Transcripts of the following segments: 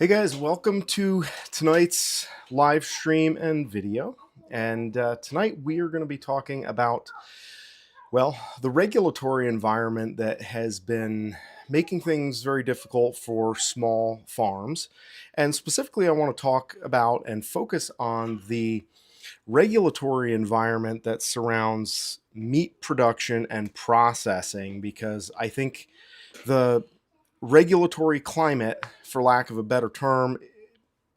Hey guys, welcome to tonight's live stream and video. And tonight we are going to be talking about, the regulatory environment that has been making things very difficult for small farms. And specifically, I want to talk about and focus on the regulatory environment that surrounds meat production and processing, because I think the regulatory climate, for lack of a better term,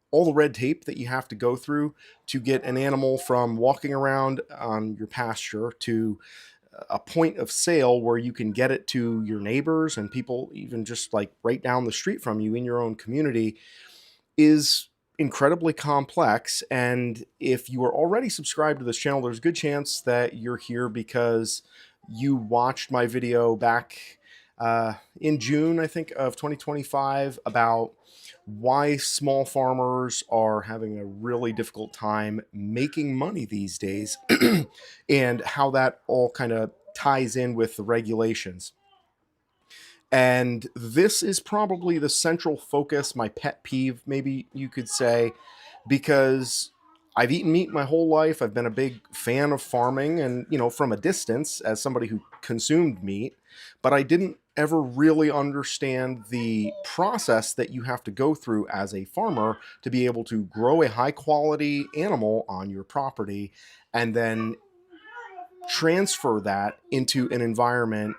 all the red tape that you have to go through to get an animal from walking around on your pasture to a point of sale where you can get it to your neighbors and people even just like right down the street from you in your own community is incredibly complex. And if you are already subscribed to this channel, there's a good chance that you're here because you watched my video back in June, I think, of 2025 about why small farmers are having a really difficult time making money these days and how that all kind of ties in with the regulations. And this is probably the central focus, my pet peeve, maybe you could say, because I've eaten meat my whole life. I've been a big fan of farming and, from a distance as somebody who consumed meat, but I didn't ever really understand the process that you have to go through as a farmer to be able to grow a high quality animal on your property and then transfer that into an environment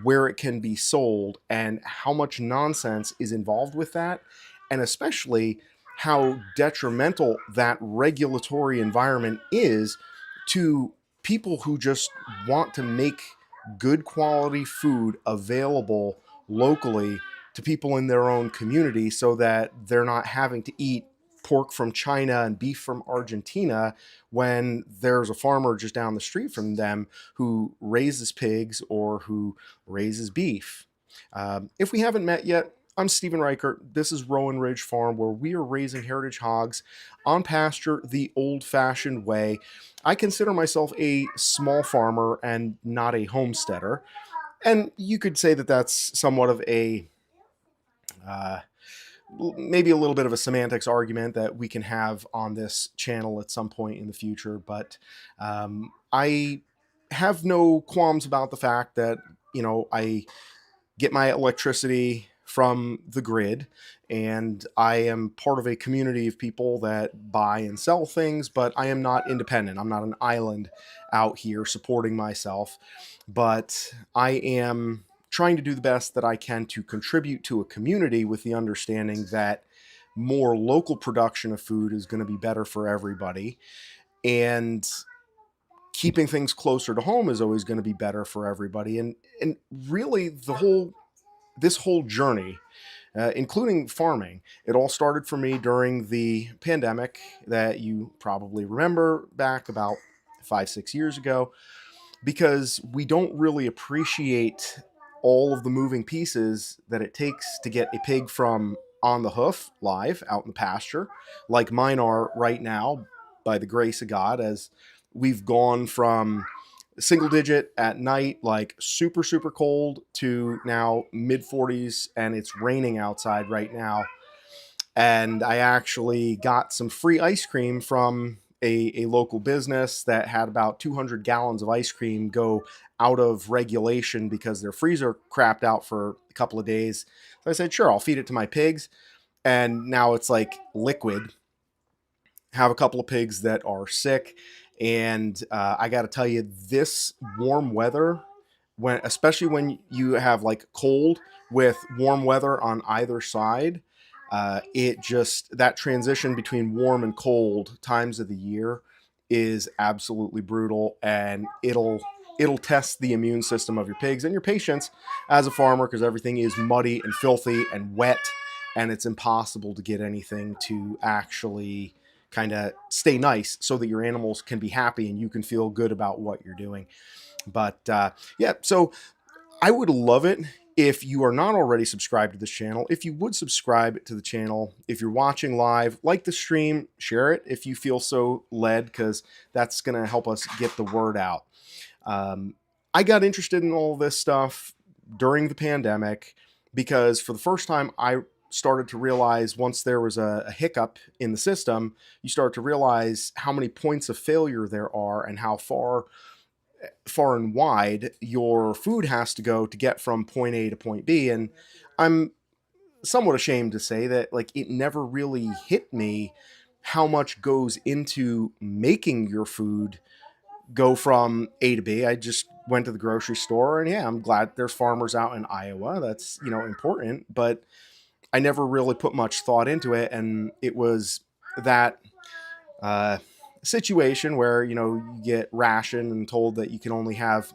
where it can be sold and how much nonsense is involved with that, and especially how detrimental that regulatory environment is to people who just want to make good quality food available locally to people in their own community so that they're not having to eat pork from China and beef from Argentina when there's a farmer just down the street from them who raises pigs or who raises beef. If we haven't met yet, I'm Stephen Reichert. This is Rowan Ridge Farm, where we are raising heritage hogs on pasture the old-fashioned way. I consider myself a small farmer and not a homesteader. And you could say that that's somewhat of a uh, maybe a little bit of a semantics argument that we can have on this channel at some point in the future. But I have no qualms about the fact that, I get my electricity from the grid, and I am part of a community of people that buy and sell things, but I am not independent. I'm not an island out here supporting myself, but I am trying to do the best that I can to contribute to a community with the understanding that more local production of food is going to be better for everybody. And keeping things closer to home is always going to be better for everybody. And really this whole journey, including farming, it all started for me during the pandemic that you probably remember back about 5-6 years ago, because we don't really appreciate all of the moving pieces that it takes to get a pig from on the hoof live out in the pasture, like mine are right now, by the grace of God, as we've gone from single digit at night, like super, super cold, to now mid 40s, and it's raining outside right now. And I actually got some free ice cream from a local business that had about 200 gallons of ice cream go out of regulation because their freezer crapped out for a couple of days. So I said, sure, I'll feed it to my pigs. And now it's like liquid. Have a couple of pigs that are sick. And I got to tell you, this warm weather, especially when you have like cold with warm weather on either side, that transition between warm and cold times of the year is absolutely brutal, and it'll test the immune system of your pigs and your patience as a farmer, because everything is muddy and filthy and wet, and it's impossible to get anything to actually kind of stay nice so that your animals can be happy and you can feel good about what you're doing. But yeah, so I would love it if you are not already subscribed to this channel, if you would subscribe to the channel. If you're watching live, like the stream, share it if you feel so led, because that's going to help us get the word out. I got interested in all this stuff during the pandemic because for the first time, I started to realize once there was a hiccup in the system, you start to realize how many points of failure there are and how far and wide your food has to go to get from point A to point B. And I'm somewhat ashamed to say that like it never really hit me how much goes into making your food go from A to B. I just went to the grocery store and yeah, I'm glad there's farmers out in Iowa. That's, important, but I never really put much thought into it. And it was that uh, situation where, you get rationed and told that you can only have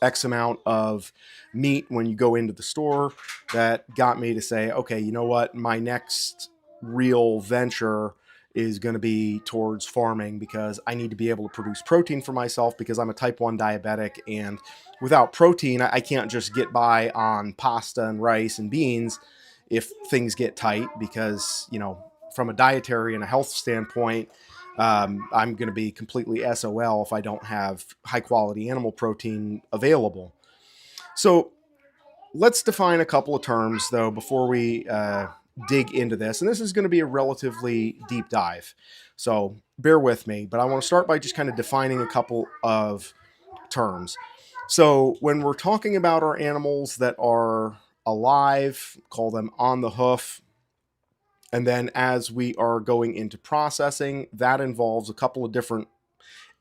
X amount of meat when you go into the store that got me to say, okay, you know what? My next real venture is going to be towards farming because I need to be able to produce protein for myself because I'm a type 1 diabetic. And without protein, I can't just get by on pasta and rice and beans if things get tight because, from a dietary and a health standpoint, I'm going to be completely SOL if I don't have high quality animal protein available. So let's define a couple of terms though before we dig into this. And this is going to be a relatively deep dive. So bear with me, but I want to start by just kind of defining a couple of terms. So when we're talking about our animals that are alive, call them on the hoof. And then as we are going into processing, that involves a couple of different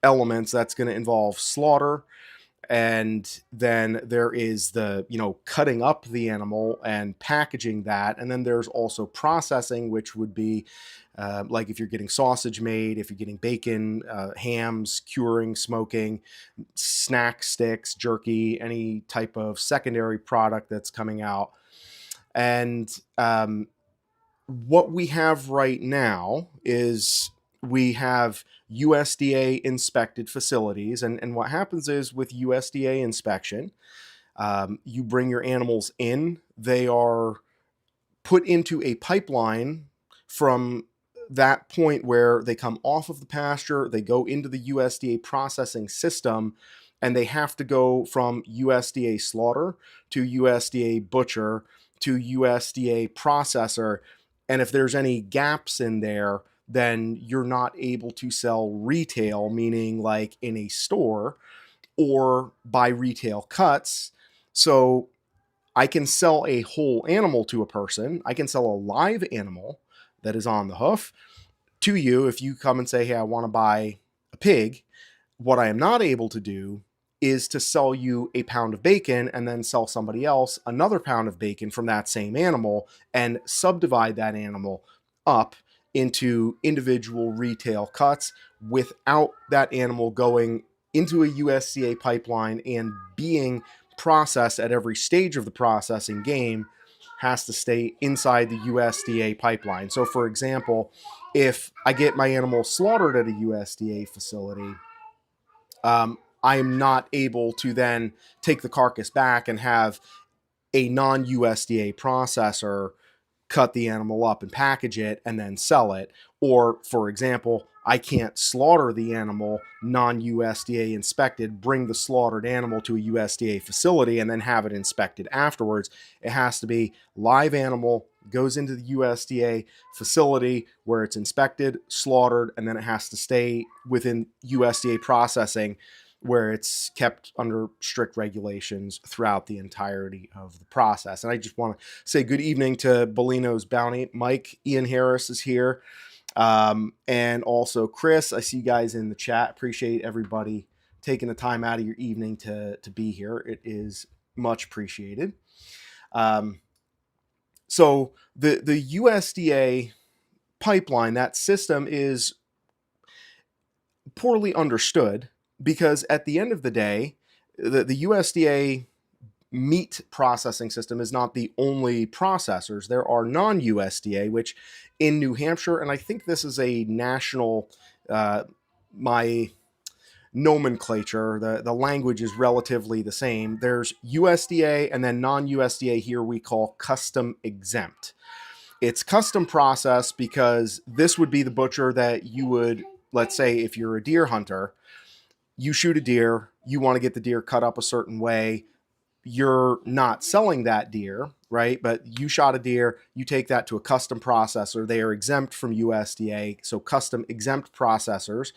elements. That's going to involve slaughter. And then there is the, cutting up the animal and packaging that. And then there's also processing, which would be like if you're getting sausage made, if you're getting bacon, hams, curing, smoking, snack sticks, jerky, any type of secondary product that's coming out. And what we have right now is we have USDA inspected facilities. And what happens is with USDA inspection, you bring your animals in, they are put into a pipeline from that point where they come off of the pasture, they go into the USDA processing system, and they have to go from USDA slaughter to USDA butcher to USDA processor. And if there's any gaps in there, then you're not able to sell retail, meaning like in a store or buy retail cuts. So I can sell a whole animal to a person. I can sell a live animal that is on the hoof to you if you come and say, hey, I want to buy a pig. What I am not able to do is to sell you a pound of bacon and then sell somebody else another pound of bacon from that same animal and subdivide that animal up into individual retail cuts without that animal going into a USDA pipeline and being processed at every stage of the processing game. Has to stay inside the USDA pipeline. So for example, if I get my animal slaughtered at a USDA facility, I'm not able to then take the carcass back and have a non-USDA processor cut the animal up and package it and then sell it. Or, for example, I can't slaughter the animal non-USDA inspected, bring the slaughtered animal to a USDA facility and then have it inspected afterwards. It has to be live animal, goes into the USDA facility where it's inspected, slaughtered, and then it has to stay within USDA processing where it's kept under strict regulations throughout the entirety of the process. And I just want to say good evening to Bolino's Bounty. Mike, Ian Harris is here. And also Chris, I see you guys in the chat. Appreciate everybody taking the time out of your evening to be here. It is much appreciated. So the USDA pipeline, that system is poorly understood because at the end of the day, the USDA meat processing system is not the only processors. There are non-USDA, which in New Hampshire, and I think this is a national, my nomenclature, the language is relatively the same. There's USDA and then non-USDA here we call custom exempt. It's custom process because this would be the butcher that you would, let's say if you're a deer hunter, you shoot a deer, you want to get the deer cut up a certain way. you're not selling that deer, right? But you shot a deer, you take that to a custom processor. They are exempt from USDA, so custom exempt processors.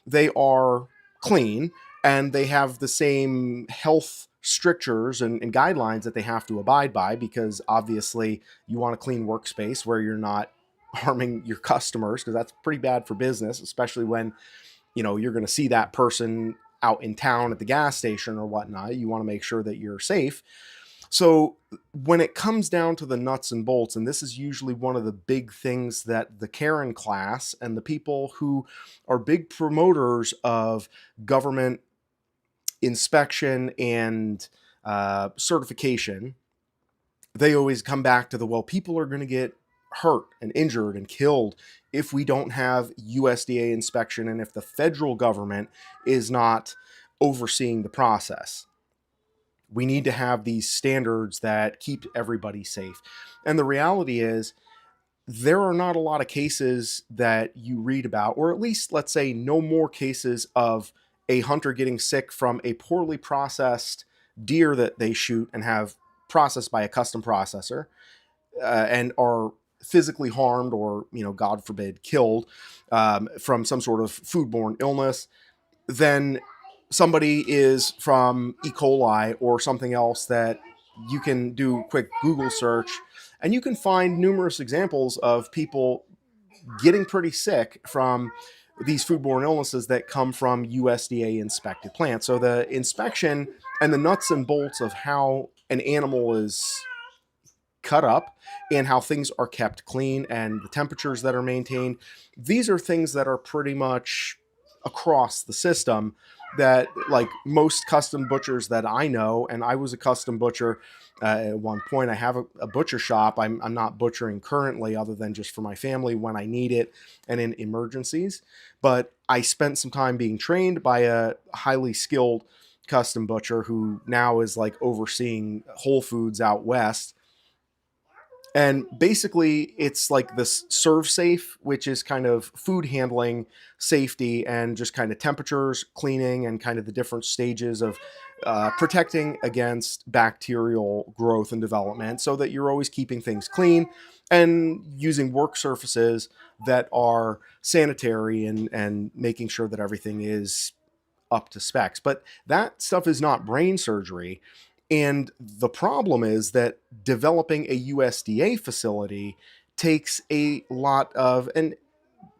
They are clean and they have the same health strictures and guidelines that they have to abide by, because obviously you want a clean workspace where you're not harming your customers, because that's pretty bad for business, especially when you're going to see that person out in town at the gas station or whatnot. You want to make sure that you're safe. So when it comes down to the nuts and bolts, and this is usually one of the big things that the Karen class and the people who are big promoters of government inspection and certification, they always come back to well, people are going to get hurt and injured and killed if we don't have USDA inspection and if the federal government is not overseeing the process. We need to have these standards that keep everybody safe. And the reality is, there are not a lot of cases that you read about, or at least let's say no more cases of a hunter getting sick from a poorly processed deer that they shoot and have processed by a custom processor, and are physically harmed or, God forbid, killed from some sort of foodborne illness, then somebody is from E. coli or something else that you can do a quick Google search, and you can find numerous examples of people getting pretty sick from these foodborne illnesses that come from USDA inspected plants. So the inspection and the nuts and bolts of how an animal is cut up and how things are kept clean and the temperatures that are maintained, these are things that are pretty much across the system, that like most custom butchers that I know, and I was a custom butcher at one point. I have a butcher shop. I'm not butchering currently, other than just for my family when I need it and in emergencies, but I spent some time being trained by a highly skilled custom butcher who now is like overseeing Whole Foods out west. And basically, it's like this serve safe, which is kind of food handling safety and just kind of temperatures, cleaning, and kind of the different stages of protecting against bacterial growth and development, so that you're always keeping things clean and using work surfaces that are sanitary, and making sure that everything is up to specs. But that stuff is not brain surgery. And the problem is that developing a USDA facility takes a lot of, and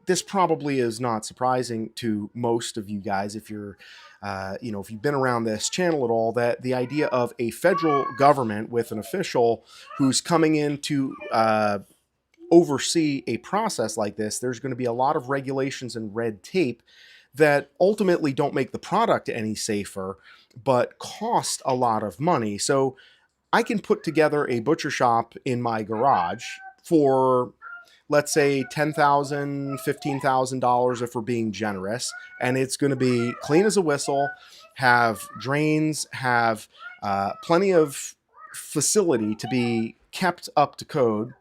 this probably is not surprising to most of you guys if you're, if you've been around this channel at all, that the idea of a federal government with an official who's coming in to oversee a process like this, there's going to be a lot of regulations and red tape that ultimately don't make the product any safer, but cost a lot of money. So I can put together a butcher shop in my garage for, let's say, $10,000, $15,000 if we're being generous, and it's going to be clean as a whistle, have drains, have plenty of facility to be kept up to code.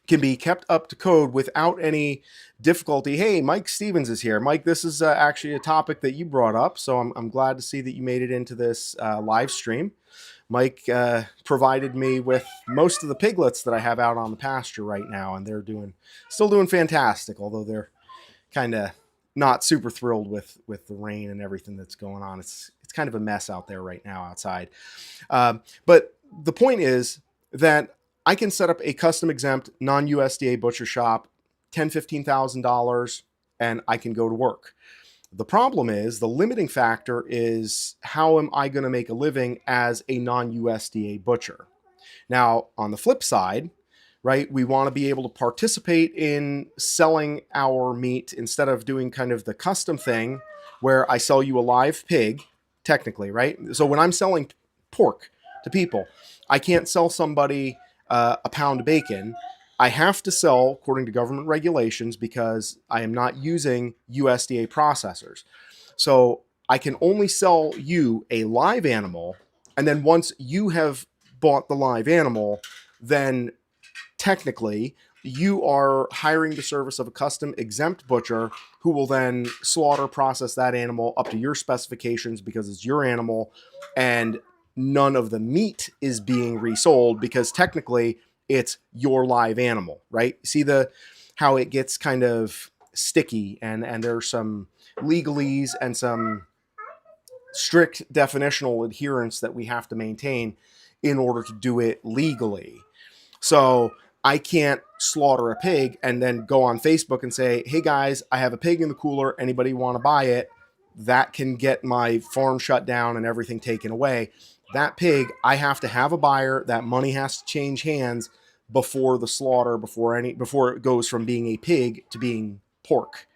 Can be kept up to code without any difficulty. Hey, Mike Stevens is here. Mike, this is actually a topic that you brought up, so I'm glad to see that you made it into this live stream. Mike provided me with most of the piglets that I have out on the pasture right now, and they're still doing fantastic, although they're kind of not super thrilled with the rain and everything that's going on. It's kind of a mess out there right now outside. But the point is that I can set up a custom exempt non-USDA butcher shop, $10,000-$15,000, and I can go to work. The problem is, the limiting factor is, how am I going to make a living as a non-USDA butcher? Now, on the flip side, right, we want to be able to participate in selling our meat instead of doing kind of the custom thing where I sell you a live pig, technically, right? So when I'm selling pork to people, I can't sell somebody a pound of bacon. I have to sell according to government regulations because I am not using USDA processors. So I can only sell you a live animal, and then once you have bought the live animal, then technically you are hiring the service of a custom exempt butcher who will then slaughter, process that animal up to your specifications because it's your animal, and none of the meat is being resold because technically it's your live animal, right? See the how it gets kind of sticky, and there's some legalese and some strict definitional adherence that we have to maintain in order to do it legally. So I can't slaughter a pig and then go on Facebook and say, hey guys, I have a pig in the cooler. Anybody want to buy it? That can get my farm shut down and everything taken away. That pig, I have to have a buyer. That money has to change hands before the slaughter, before it goes from being a pig to being pork,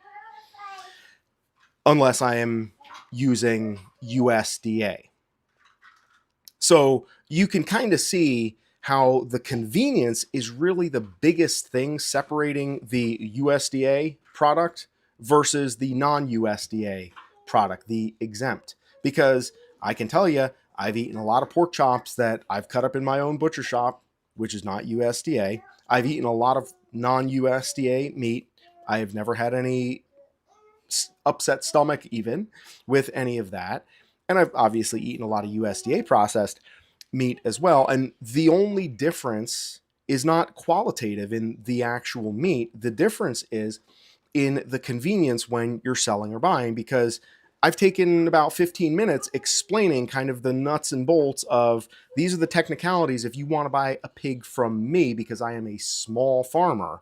unless I am using USDA. So you can kind of see how the convenience is really the biggest thing separating the USDA product versus the non-USDA product, the exempt. Because I can tell you, I've eaten a lot of pork chops that I've cut up in my own butcher shop, which is not USDA. I've eaten a lot of non-USDA meat. I have never had any upset stomach even with any of that. And I've obviously eaten a lot of USDA processed meat as well. And the only difference is not qualitative in the actual meat. The difference is in the convenience when you're selling or buying, because I've taken about 15 minutes explaining kind of the nuts and bolts of these are the technicalities if you want to buy a pig from me, because I am a small farmer.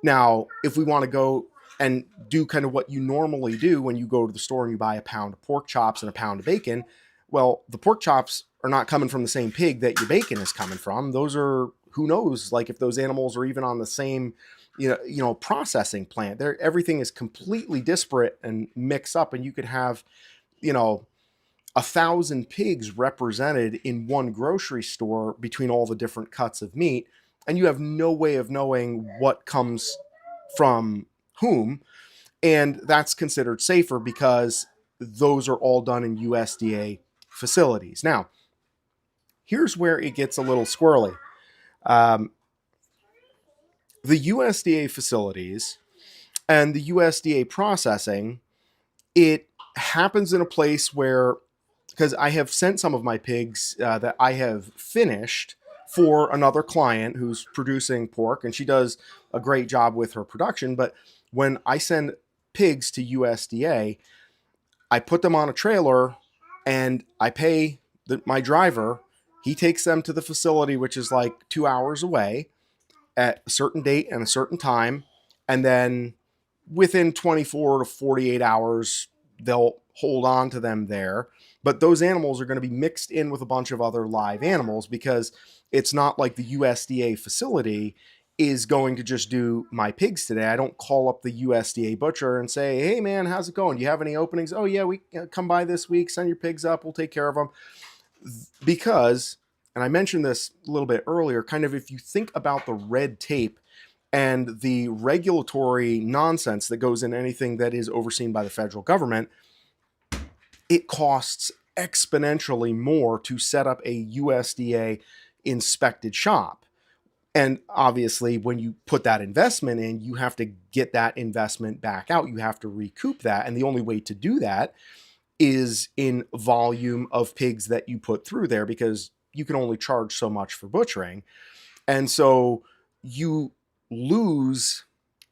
Now, if we want to go and do kind of what you normally do when you go to the store and you buy a pound of pork chops and a pound of bacon, well, the pork chops are not coming from the same pig that your bacon is coming from. Those are, who knows, like if those animals are even on the same, processing plant. Everything is completely disparate and mixed up, and you could have, 1,000 pigs represented in one grocery store between all the different cuts of meat, and you have no way of knowing what comes from whom. And that's considered safer because those are all done in USDA facilities. Now, here's where it gets a little squirrely. The USDA facilities and the USDA processing, it happens in a place where, because I have sent some of my pigs that I have finished for another client who's producing pork, and she does a great job with her production. But when I send pigs to USDA, I put them on a trailer and I pay my driver. He takes them to the facility, which is like 2 hours away, at a certain date and a certain time. And then within 24 to 48 hours, they'll hold on to them there. But those animals are going to be mixed in with a bunch of other live animals, because it's not like the USDA facility is going to just do my pigs today. I don't call up the USDA butcher and say, hey man, how's it going? Do you have any openings? Oh yeah, we come by this week, send your pigs up, we'll take care of them. Because, and I mentioned this a little bit earlier, kind of if you think about the red tape and the regulatory nonsense that goes in anything that is overseen by the federal government, it costs exponentially more to set up a USDA inspected shop. And obviously, when you put that investment in, you have to get that investment back out. You have to recoup that. And the only way to do that is in volume of pigs that you put through there, because you can only charge so much for butchering. And so you lose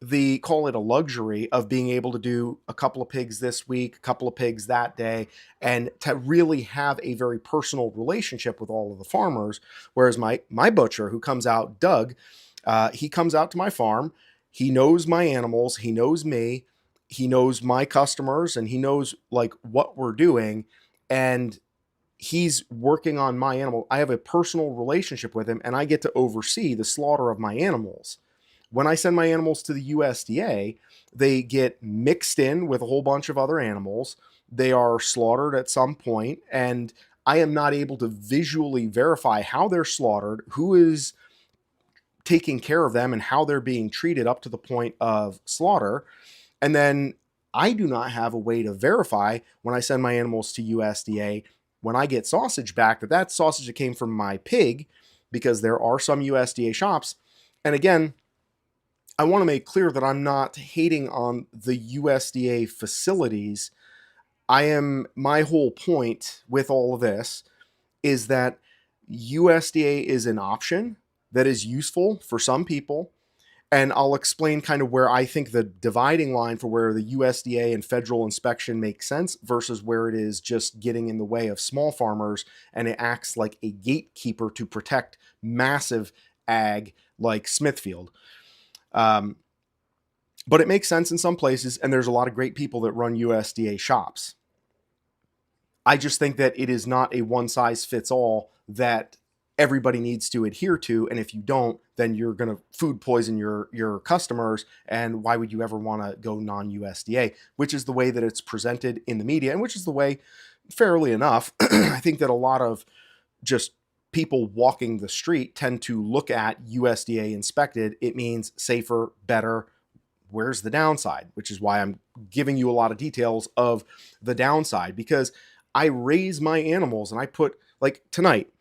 the, call it a luxury, of being able to do a couple of pigs this week, a couple of pigs that day, and to really have a very personal relationship with all of the farmers. Whereas my butcher who comes out, Doug, he comes out to my farm, he knows my animals, he knows me, he knows my customers, and he knows like what we're doing, and he's working on my animal. I have a personal relationship with him, and I get to oversee the slaughter of my animals. When I send my animals to the USDA, they get mixed in with a whole bunch of other animals. They are slaughtered at some point, and I am not able to visually verify how they're slaughtered, who is taking care of them, and how they're being treated up to the point of slaughter. And then I do not have a way to verify when I send my animals to USDA, when I get sausage back, that sausage that came from my pig, because there are some USDA shops. And again, I want to make clear that I'm not hating on the USDA facilities. My whole point with all of this is that USDA is an option that is useful for some people. And I'll explain kind of where I think the dividing line for where the USDA and federal inspection makes sense versus where it is just getting in the way of small farmers and it acts like a gatekeeper to protect massive ag like Smithfield. Um, but it makes sense in some places, and there's a lot of great people that run USDA shops. I just think that it is not a one size fits all that everybody needs to adhere to, and if you don't, then you're going to food poison your customers, and why would you ever want to go non-USDA, which is the way that it's presented in the media, and which is the way, fairly enough, I think that a lot of just people walking the street tend to look at USDA inspected. It means safer, better. Where's the downside? Which is why I'm giving you a lot of details of the downside, because I raise my animals and I put, like tonight,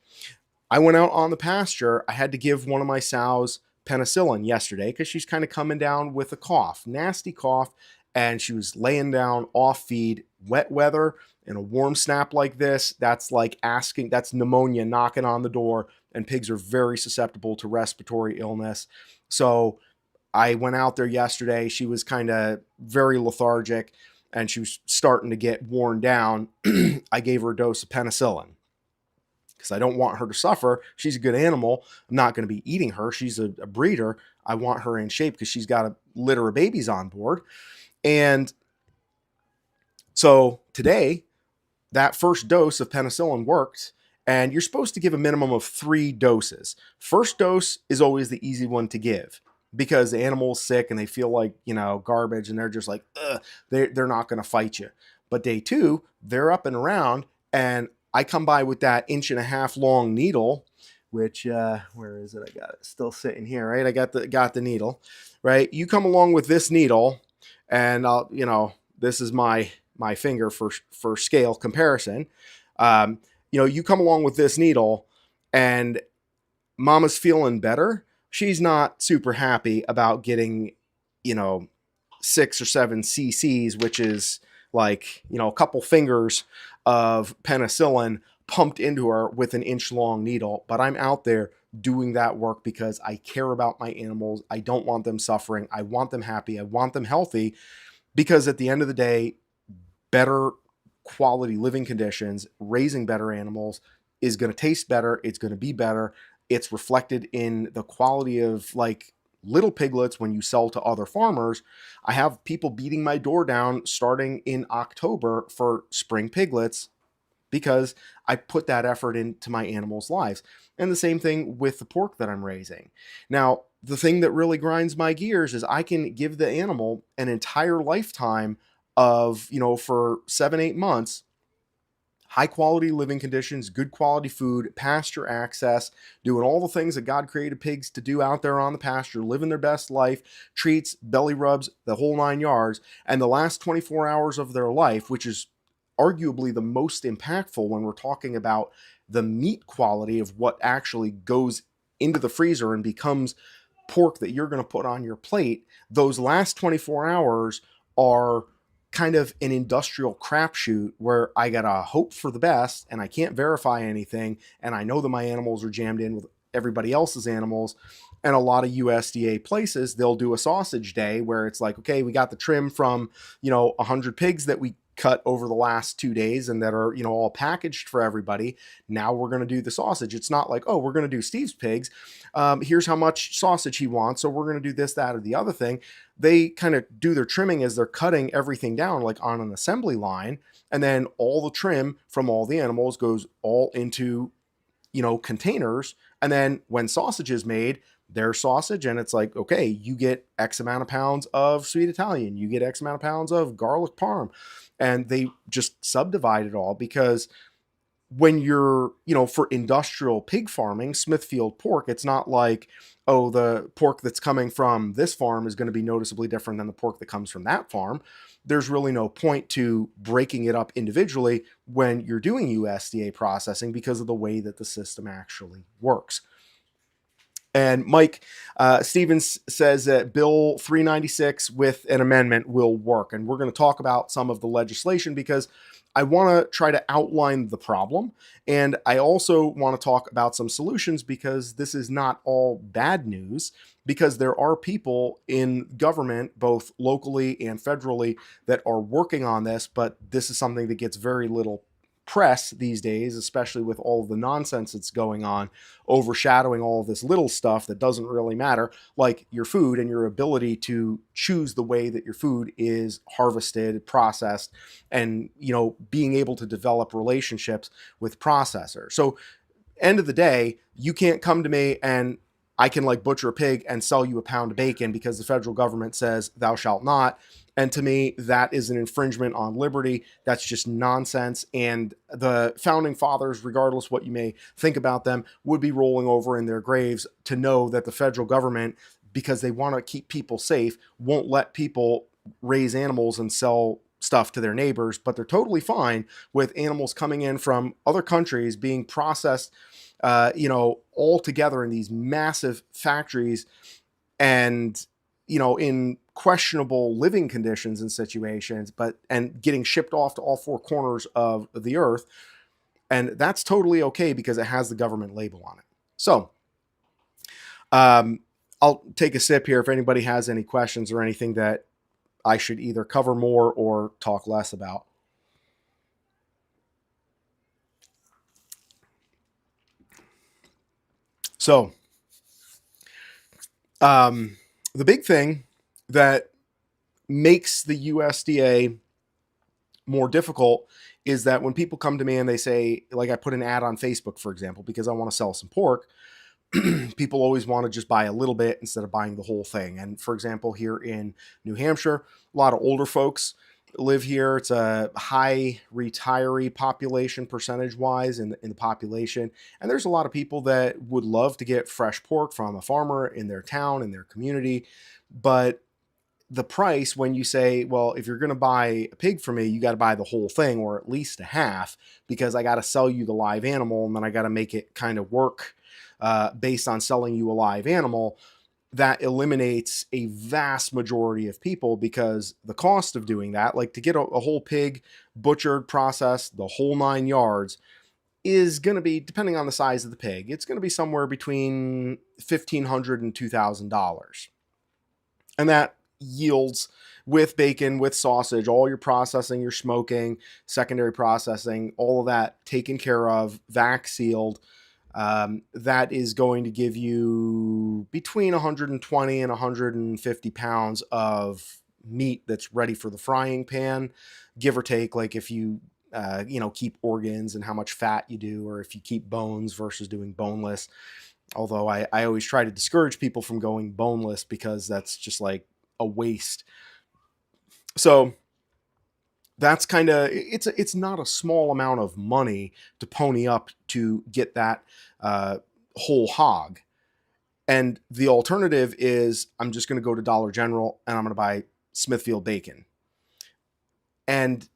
I went out on the pasture. I had to give one of my sows penicillin yesterday because she's kind of coming down with a cough, nasty cough, and she was laying down off feed, wet weather, and a warm snap like this. That's pneumonia knocking on the door, and pigs are very susceptible to respiratory illness. So I went out there yesterday. She was kind of very lethargic and she was starting to get worn down. I gave her a dose of penicillin because I don't want her to suffer. She's a good animal. I'm not going to be eating her. She's a breeder. I want her in shape because she's got a litter of babies on board. And so today, that first dose of penicillin worked. And you're supposed to give a minimum of 3 doses. First dose is always the easy one to give because the animal's sick and they feel like, garbage, and they're just like, ugh, they're not going to fight you. But day 2, they're up and around, and I come by with that 1.5-inch long needle, which, where is it? I got it still sitting here, right? I got the needle, right? You come along with this needle, and this is my finger for scale comparison. You come along with this needle, and mama's feeling better. She's not super happy about getting, 6 or 7 cc's, which is like, a couple fingers of penicillin pumped into her with an 1-inch long needle. But I'm out there doing that work because I care about my animals. I don't want them suffering. I want them happy. I want them healthy, because at the end of the day, better quality living conditions, raising better animals is going to taste better. It's going to be better. It's reflected in the quality of like little piglets when you sell to other farmers. I have people beating my door down starting in October for spring piglets because I put that effort into my animals' lives. And the same thing with the pork that I'm raising. Now, the thing that really grinds my gears is I can give the animal an entire lifetime of, for 7-8 months, high quality living conditions, good quality food, pasture access, doing all the things that God created pigs to do out there on the pasture, living their best life, treats, belly rubs, the whole 9 yards. And the last 24 hours of their life, which is arguably the most impactful when we're talking about the meat quality of what actually goes into the freezer and becomes pork that you're going to put on your plate, those last 24 hours are kind of an industrial crapshoot where I gotta hope for the best and I can't verify anything, and I know that my animals are jammed in with everybody else's animals. And a lot of USDA places, they'll do a sausage day where it's like, okay, we got the trim from 100 pigs that we cut over the last 2 days and that are all packaged for everybody. Now we're going to do the sausage. It's not like, oh, we're going to do Steve's pigs, here's how much sausage he wants, so we're going to do this, that, or the other thing. They kind of do their trimming as they're cutting everything down like on an assembly line, and then all the trim from all the animals goes all into containers. And then when sausage is made, their sausage, and it's like, okay, you get X amount of pounds of sweet Italian, you get X amount of pounds of garlic parm, and they just subdivide it all. Because when you're, for industrial pig farming, Smithfield pork, it's not like, oh, the pork that's coming from this farm is going to be noticeably different than the pork that comes from that farm. There's really no point to breaking it up individually when you're doing USDA processing because of the way that the system actually works. And Mike Stevens says that Bill 396 with an amendment will work. And we're going to talk about some of the legislation because I want to try to outline the problem. And I also want to talk about some solutions because this is not all bad news, because there are people in government, both locally and federally, that are working on this. But this is something that gets very little press these days, especially with all of the nonsense that's going on, overshadowing all of this little stuff that doesn't really matter, like your food and your ability to choose the way that your food is harvested, processed, and being able to develop relationships with processors. So end of the day, you can't come to me and I can like butcher a pig and sell you a pound of bacon because the federal government says thou shalt not. And to me, that is an infringement on liberty. That's just nonsense. And the founding fathers, regardless what you may think about them, would be rolling over in their graves to know that the federal government, because they want to keep people safe, won't let people raise animals and sell stuff to their neighbors, but they're totally fine with animals coming in from other countries being processed, all together in these massive factories and, in questionable living conditions and situations, and getting shipped off to all four corners of the earth. And that's totally okay because it has the government label on it. So, I'll take a sip here if anybody has any questions or anything that I should either cover more or talk less about. So, the big thing that makes the USDA more difficult is that when people come to me and they say, like I put an ad on Facebook, for example, because I want to sell some pork, people always want to just buy a little bit instead of buying the whole thing. And for example, here in New Hampshire, a lot of older folks live here. It's a high retiree population percentage wise in the population. And there's a lot of people that would love to get fresh pork from a farmer in their town, in their community. But the price, when you say, well, if you're going to buy a pig from me, you got to buy the whole thing or at least a half, because I got to sell you the live animal and then I got to make it kind of work based on selling you a live animal. That eliminates a vast majority of people because the cost of doing that, like to get a whole pig butchered, processed, the whole 9 yards, is going to be, depending on the size of the pig, it's going to be somewhere between $1,500 and $2,000. And that yields, with bacon, with sausage, all your processing, your smoking, secondary processing, all of that taken care of, vac sealed, that is going to give you between 120 and 150 pounds of meat that's ready for the frying pan, give or take, like if you keep organs and how much fat you do, or if you keep bones versus doing boneless. Although I always try to discourage people from going boneless because that's just like a waste. So that's kind of, it's not a small amount of money to pony up to get that whole hog. And the alternative is I'm just going to go to Dollar General and I'm going to buy Smithfield bacon. And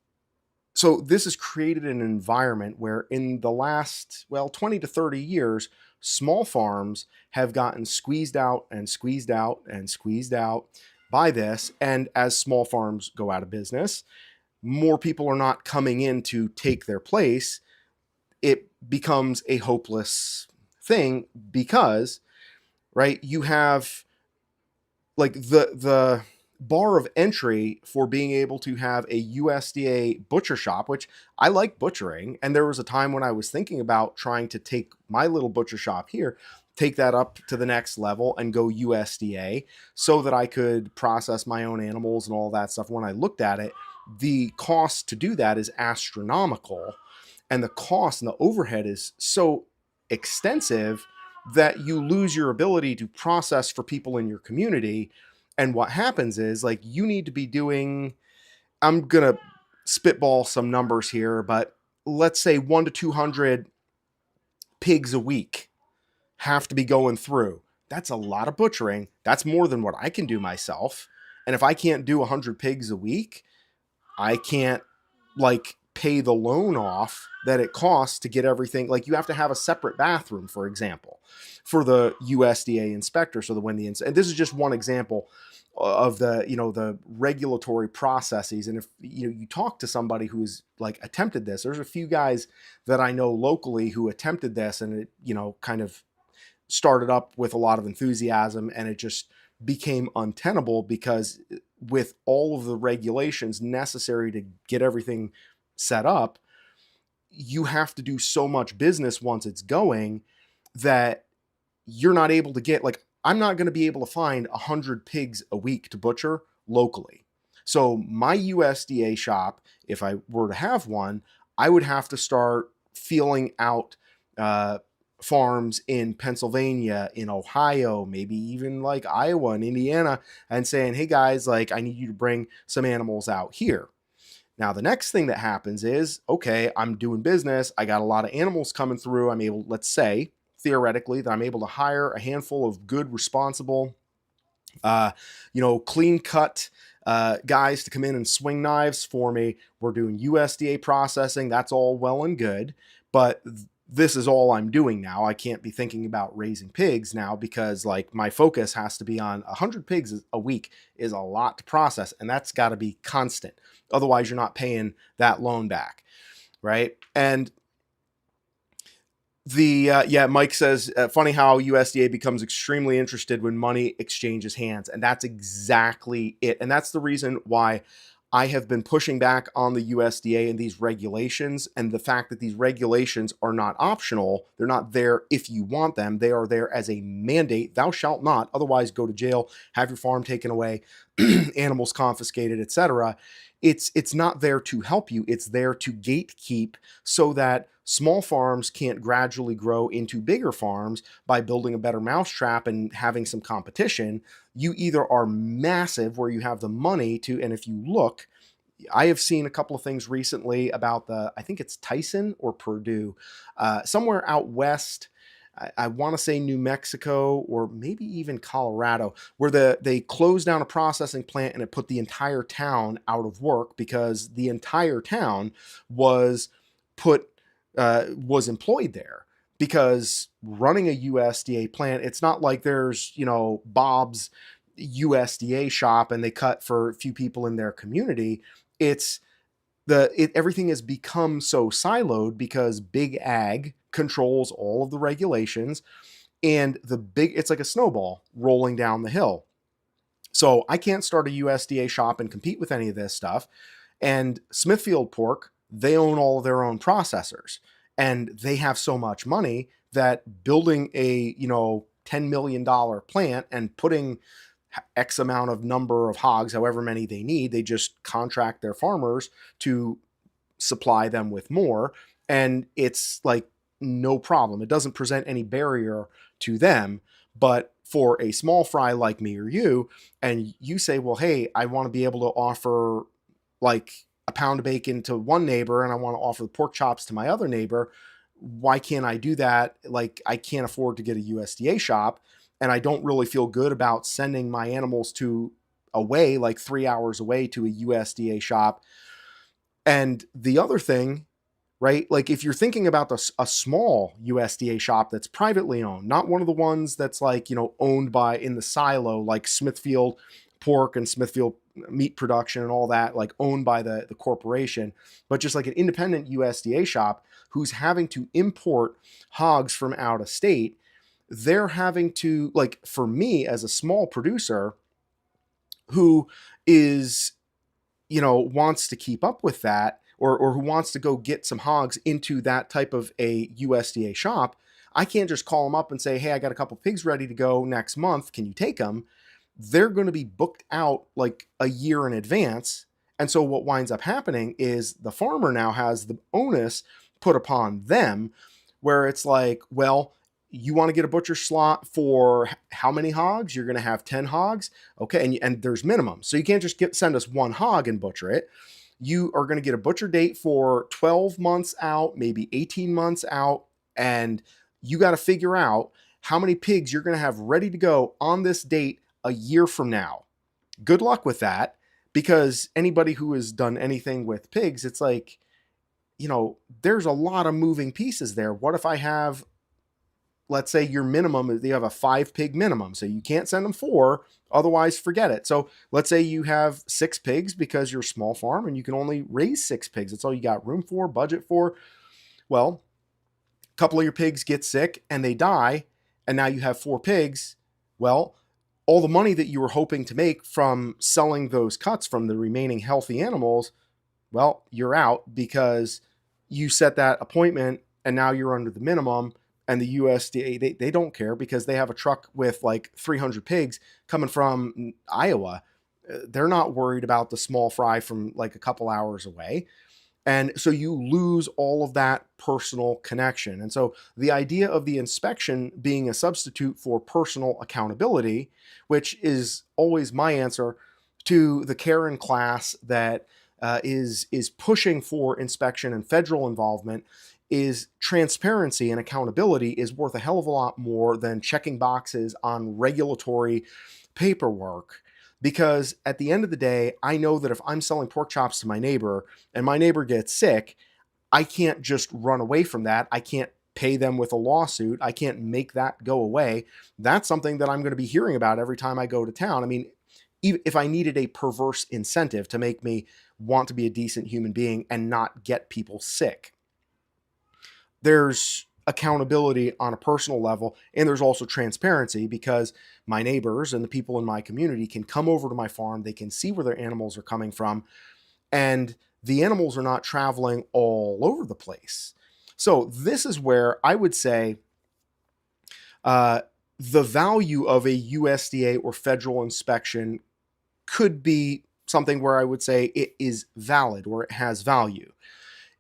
so this has created an environment where in the last, 20 to 30 years, small farms have gotten squeezed out and squeezed out and squeezed out by this. And as small farms go out of business, more people are not coming in to take their place. It becomes a hopeless thing because, right, you have like the bar of entry for being able to have a USDA butcher shop, which I like butchering. And there was a time when I was thinking about trying to take my little butcher shop here, take that up to the next level and go USDA so that I could process my own animals and all that stuff. When I looked at it, the cost to do that is astronomical. And the cost and the overhead is so extensive that you lose your ability to process for people in your community. And what happens is, like, you need to be doing, I'm going to spitball some numbers here, but let's say 1 to 200 pigs a week have to be going through. That's a lot of butchering. That's more than what I can do myself. And if I can't do 100 pigs a week, I can't like pay the loan off that it costs to get everything. Like you have to have a separate bathroom, for example, for the USDA inspector. So that when and this is just one example of the, the regulatory processes. And if you talk to somebody who's like attempted this, there's a few guys that I know locally who attempted this, and it, kind of started up with a lot of enthusiasm, and it just became untenable because with all of the regulations necessary to get everything set up, you have to do so much business once it's going that you're not able to get, like, I'm not going to be able to find 100 pigs a week to butcher locally. So my USDA shop, if I were to have one, I would have to start feeling out farms in Pennsylvania, in Ohio, maybe even like Iowa and Indiana, and saying, hey guys, like, I need you to bring some animals out here. Now, the next thing that happens is, okay, I'm doing business. I got a lot of animals coming through. I'm able, let's say, theoretically, that I'm able to hire a handful of good, responsible, clean cut guys to come in and swing knives for me. We're doing USDA processing. That's all well and good. But this is all I'm doing now. I can't be thinking about raising pigs now because, like, my focus has to be on 100 pigs a week is a lot to process, and that's got to be constant. Otherwise, you're not paying that loan back, right? And Mike says, funny how USDA becomes extremely interested when money exchanges hands. And that's exactly it. And that's the reason why I have been pushing back on the USDA and these regulations, and the fact that these regulations are not optional. They're not there if you want them. They are there as a mandate. Thou shalt not, otherwise go to jail, have your farm taken away, animals confiscated, etc. It's not there to help you. It's there to gatekeep so that small farms can't gradually grow into bigger farms by building a better mousetrap and having some competition. You either are massive where you have the money to, and if you look, I have seen a couple of things recently about I think it's Tyson or Purdue, somewhere out west. I want to say New Mexico or maybe even Colorado, where they closed down a processing plant and it put the entire town out of work because the entire town was employed there. Because running a USDA plant, it's not like there's, Bob's USDA shop and they cut for a few people in their community. Everything has become so siloed because big ag controls all of the regulations, and it's like a snowball rolling down the hill. So I can't start a USDA shop and compete with any of this stuff. And Smithfield Pork, they own all of their own processors, and they have so much money that building a, $10 million plant and putting X amount of number of hogs, however many they need, they just contract their farmers to supply them with more. And it's like no problem. It doesn't present any barrier to them. But for a small fry like me or you, and you say, well, hey, I want to be able to offer like a pound of bacon to one neighbor and I want to offer the pork chops to my other neighbor. Why can't I do that? Like, I can't afford to get a USDA shop, and I don't really feel good about sending my animals away, like 3 hours away, to a USDA shop. And the other thing, right? Like, if you're thinking about a small USDA shop that's privately owned, not one of the ones that's like, owned by in the silo, like Smithfield Pork and Smithfield Meat Production and all that, like owned by the corporation, but just like an independent USDA shop who's having to import hogs from out of state, they're having to, like, for me as a small producer who is, wants to keep up with that, or who wants to go get some hogs into that type of a USDA shop, I can't just call them up and say, hey, I got a couple pigs ready to go next month. Can you take them? They're going to be booked out like a year in advance. And so what winds up happening is the farmer now has the onus put upon them, where it's like, well, you want to get a butcher slot for how many hogs? You're going to have 10 hogs. Okay. And there's minimum. So you can't just send us one hog and butcher it. You are going to get a butcher date for 12 months out, maybe 18 months out. And you got to figure out how many pigs you're going to have ready to go on this date a year from now. Good luck with that, because anybody who has done anything with pigs, it's like, there's a lot of moving pieces there. What if I have, let's say your minimum is you have a 5 pig minimum, so you can't send them 4, otherwise forget it. So let's say you have 6 pigs because you're a small farm and you can only raise 6 pigs. That's all you got room for, budget for. Well, a couple of your pigs get sick and they die, and now you have 4 pigs. Well, all the money that you were hoping to make from selling those cuts from the remaining healthy animals, well, you're out because you set that appointment and now you're under the minimum. And the USDA, they don't care because they have a truck with like 300 pigs coming from Iowa. They're not worried about the small fry from like a couple hours away. And so you lose all of that personal connection. And so the idea of the inspection being a substitute for personal accountability, which is always my answer to the Karen class that is pushing for inspection and federal involvement, is transparency and accountability is worth a hell of a lot more than checking boxes on regulatory paperwork. Because at the end of the day, I know that if I'm selling pork chops to my neighbor and my neighbor gets sick, I can't just run away from that. I can't pay them with a lawsuit. I can't make that go away. That's something that I'm going to be hearing about every time I go to town. I mean, even if I needed a perverse incentive to make me want to be a decent human being and not get people sick, there's accountability on a personal level, and there's also transparency because my neighbors and the people in my community can come over to my farm. They can see where their animals are coming from, and the animals are not traveling all over the place. So this is where I would say the value of a USDA or federal inspection could be something where I would say it is valid or it has value.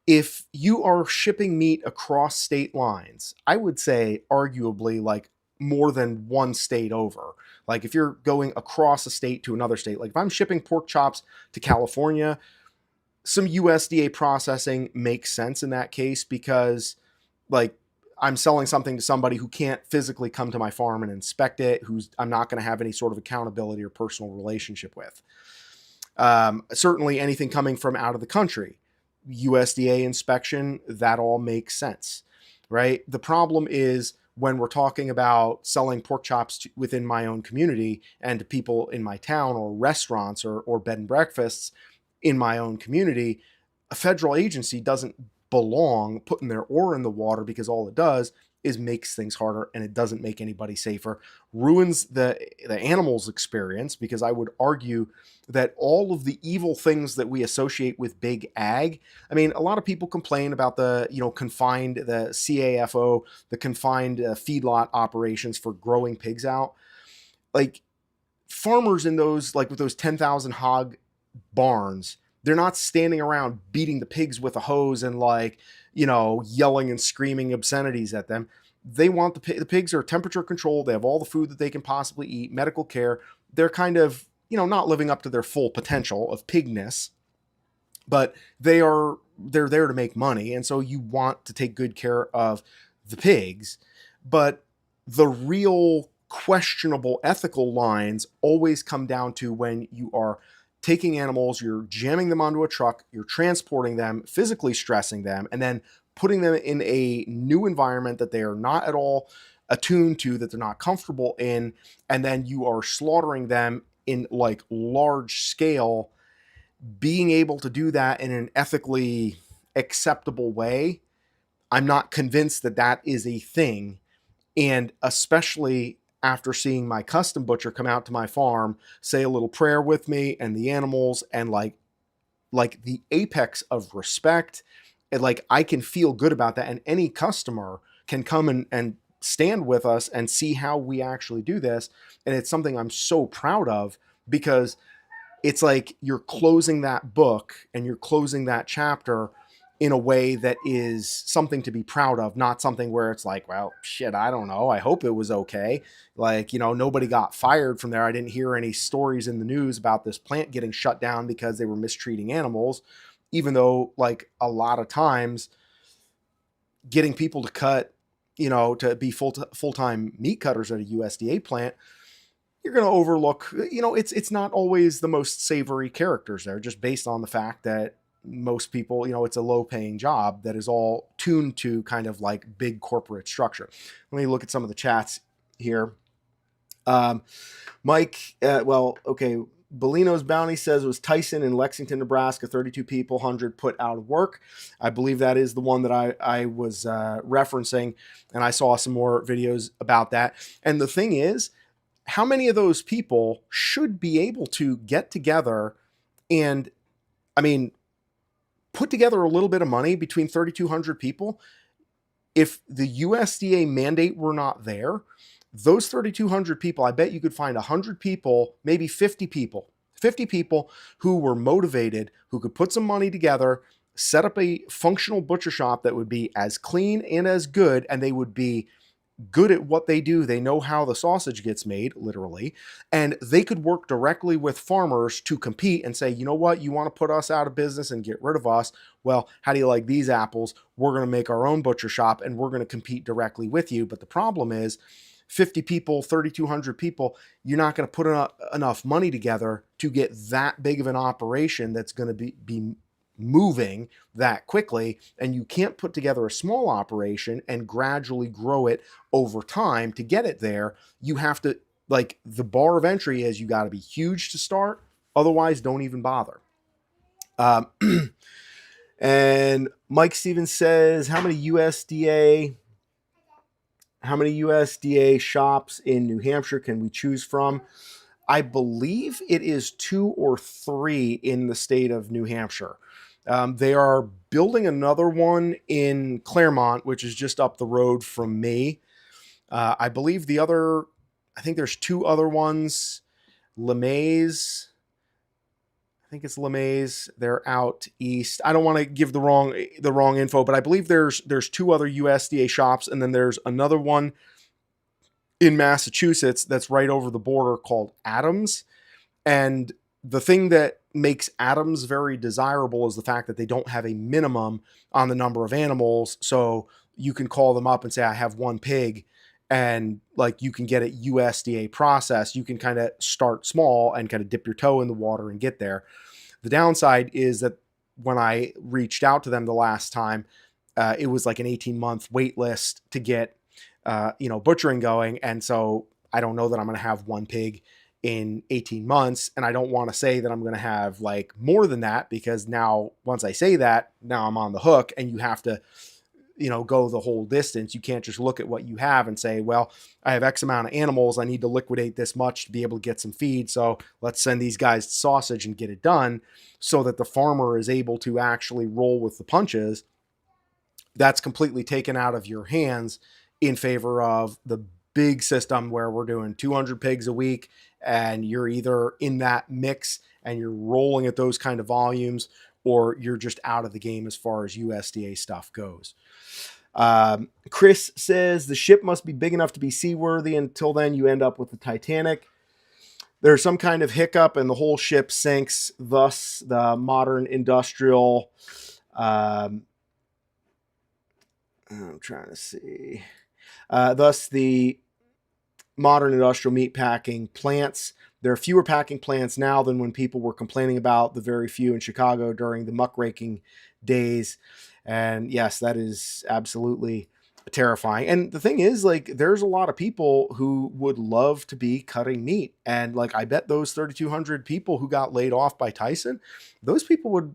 If you are shipping meat across state lines, I would say arguably like more than one state over. Like if you're going across a state to another state, like if I'm shipping pork chops to California, some USDA processing makes sense in that case because like I'm selling something to somebody who can't physically come to my farm and inspect it, who's I'm not going to have any sort of accountability or personal relationship with. Certainly anything coming from out of the country, USDA inspection, that all makes sense, right? The problem is when we're talking about selling pork chops within my own community and to people in my town or restaurants or bed and breakfasts in my own community, a federal agency doesn't belong putting their oar in the water because all it does is makes things harder and it doesn't make anybody safer, ruins the animal's experience, because I would argue that all of the evil things that we associate with big ag, I mean, a lot of people complain about the, confined, the CAFO, the confined feedlot operations for growing pigs out. Like farmers in those, like with those 10,000 hog barns, they're not standing around beating the pigs with a hose and yelling and screaming obscenities at them. They want the pigs are temperature controlled. They have all the food that they can possibly eat, medical care. They're kind of, not living up to their full potential of pigness, but they're there to make money. And so you want to take good care of the pigs, but the real questionable ethical lines always come down to when you are taking animals, you're jamming them onto a truck, you're transporting them, physically stressing them, and then putting them in a new environment that they are not at all attuned to, that they're not comfortable in, and then you are slaughtering them in like large scale. Being able to do that in an ethically acceptable way, I'm not convinced that that is a thing. And especially after seeing my custom butcher come out to my farm, say a little prayer with me and the animals, and like the apex of respect, and like I can feel good about that. And any customer can come and stand with us and see how we actually do this. And it's something I'm so proud of, because it's like you're closing that book and you're closing that chapter in a way that is something to be proud of, not something where it's like, well, shit, I don't know. I hope it was okay. Like, nobody got fired from there. I didn't hear any stories in the news about this plant getting shut down because they were mistreating animals, even though like a lot of times getting people to cut, to be full-time meat cutters at a USDA plant, you're going to overlook, it's not always the most savory characters there, just based on the fact that most people, it's a low paying job that is all tuned to kind of like big corporate structure. Let me look at some of the chats here. Mike, okay. Bellino's Bounty says it was Tyson in Lexington, Nebraska, 32 people, 100 put out of work. I believe that is the one that I was referencing, and I saw some more videos about that. And the thing is, how many of those people should be able to get together and, I mean, put together a little bit of money between 3,200 people? If the USDA mandate were not there, those 3,200 people, I bet you could find 100 people, maybe 50 people who were motivated, who could put some money together, set up a functional butcher shop that would be as clean and as good, and they would be good at what they do. They know how the sausage gets made, literally, and they could work directly with farmers to compete and say, you know what, you want to put us out of business and get rid of us? Well, how do you like these apples? We're going to make our own butcher shop and we're going to compete directly with you. But the problem is 50 people, 3,200 people, you're not going to put enough money together to get that big of an operation that's going to be moving that quickly. And you can't put together a small operation and gradually grow it over time to get it there. You have to, like, the bar of entry is you got to be huge to start. Otherwise, don't even bother. And Mike Stevens says, how many USDA shops in New Hampshire can we choose from? I believe it is 2 or 3 in the state of New Hampshire. They are building another one in Claremont, which is just up the road from me. I believe I think there's 2 other ones. LeMay's, I think it's LeMay's. They're out east. I don't want to give the wrong info, but I believe there's 2 other USDA shops, and then there's another one in Massachusetts that's right over the border called Adams. And the thing that makes Adams very desirable is the fact that they don't have a minimum on the number of animals. So you can call them up and say, I have 1 pig, and like you can get it USDA processed. You can kind of start small and kind of dip your toe in the water and get there. The downside is that when I reached out to them the last time, it was like an 18-month wait list to get butchering going. And so I don't know that I'm going to have 1 pig in 18 months. And I don't want to say that I'm going to have like more than that, because now once I say that, now I'm on the hook, and you have to, go the whole distance. You can't just look at what you have and say, well, I have X amount of animals. I need to liquidate this much to be able to get some feed. So let's send these guys sausage and get it done, so that the farmer is able to actually roll with the punches. That's completely taken out of your hands in favor of the big system where we're doing 200 pigs a week, and you're either in that mix and you're rolling at those kind of volumes, or you're just out of the game as far as USDA stuff goes. Chris says the ship must be big enough to be seaworthy. Until then, you end up with the Titanic. There's some kind of hiccup and the whole ship sinks. Thus, the modern industrial. I'm trying to see. Thus, the modern industrial meat packing plants. There are fewer packing plants now than when people were complaining about the very few in Chicago during the muckraking days. And yes, that is absolutely terrifying. And the thing is, like, there's a lot of people who would love to be cutting meat. And like, I bet those 3,200 people who got laid off by Tyson, those people would,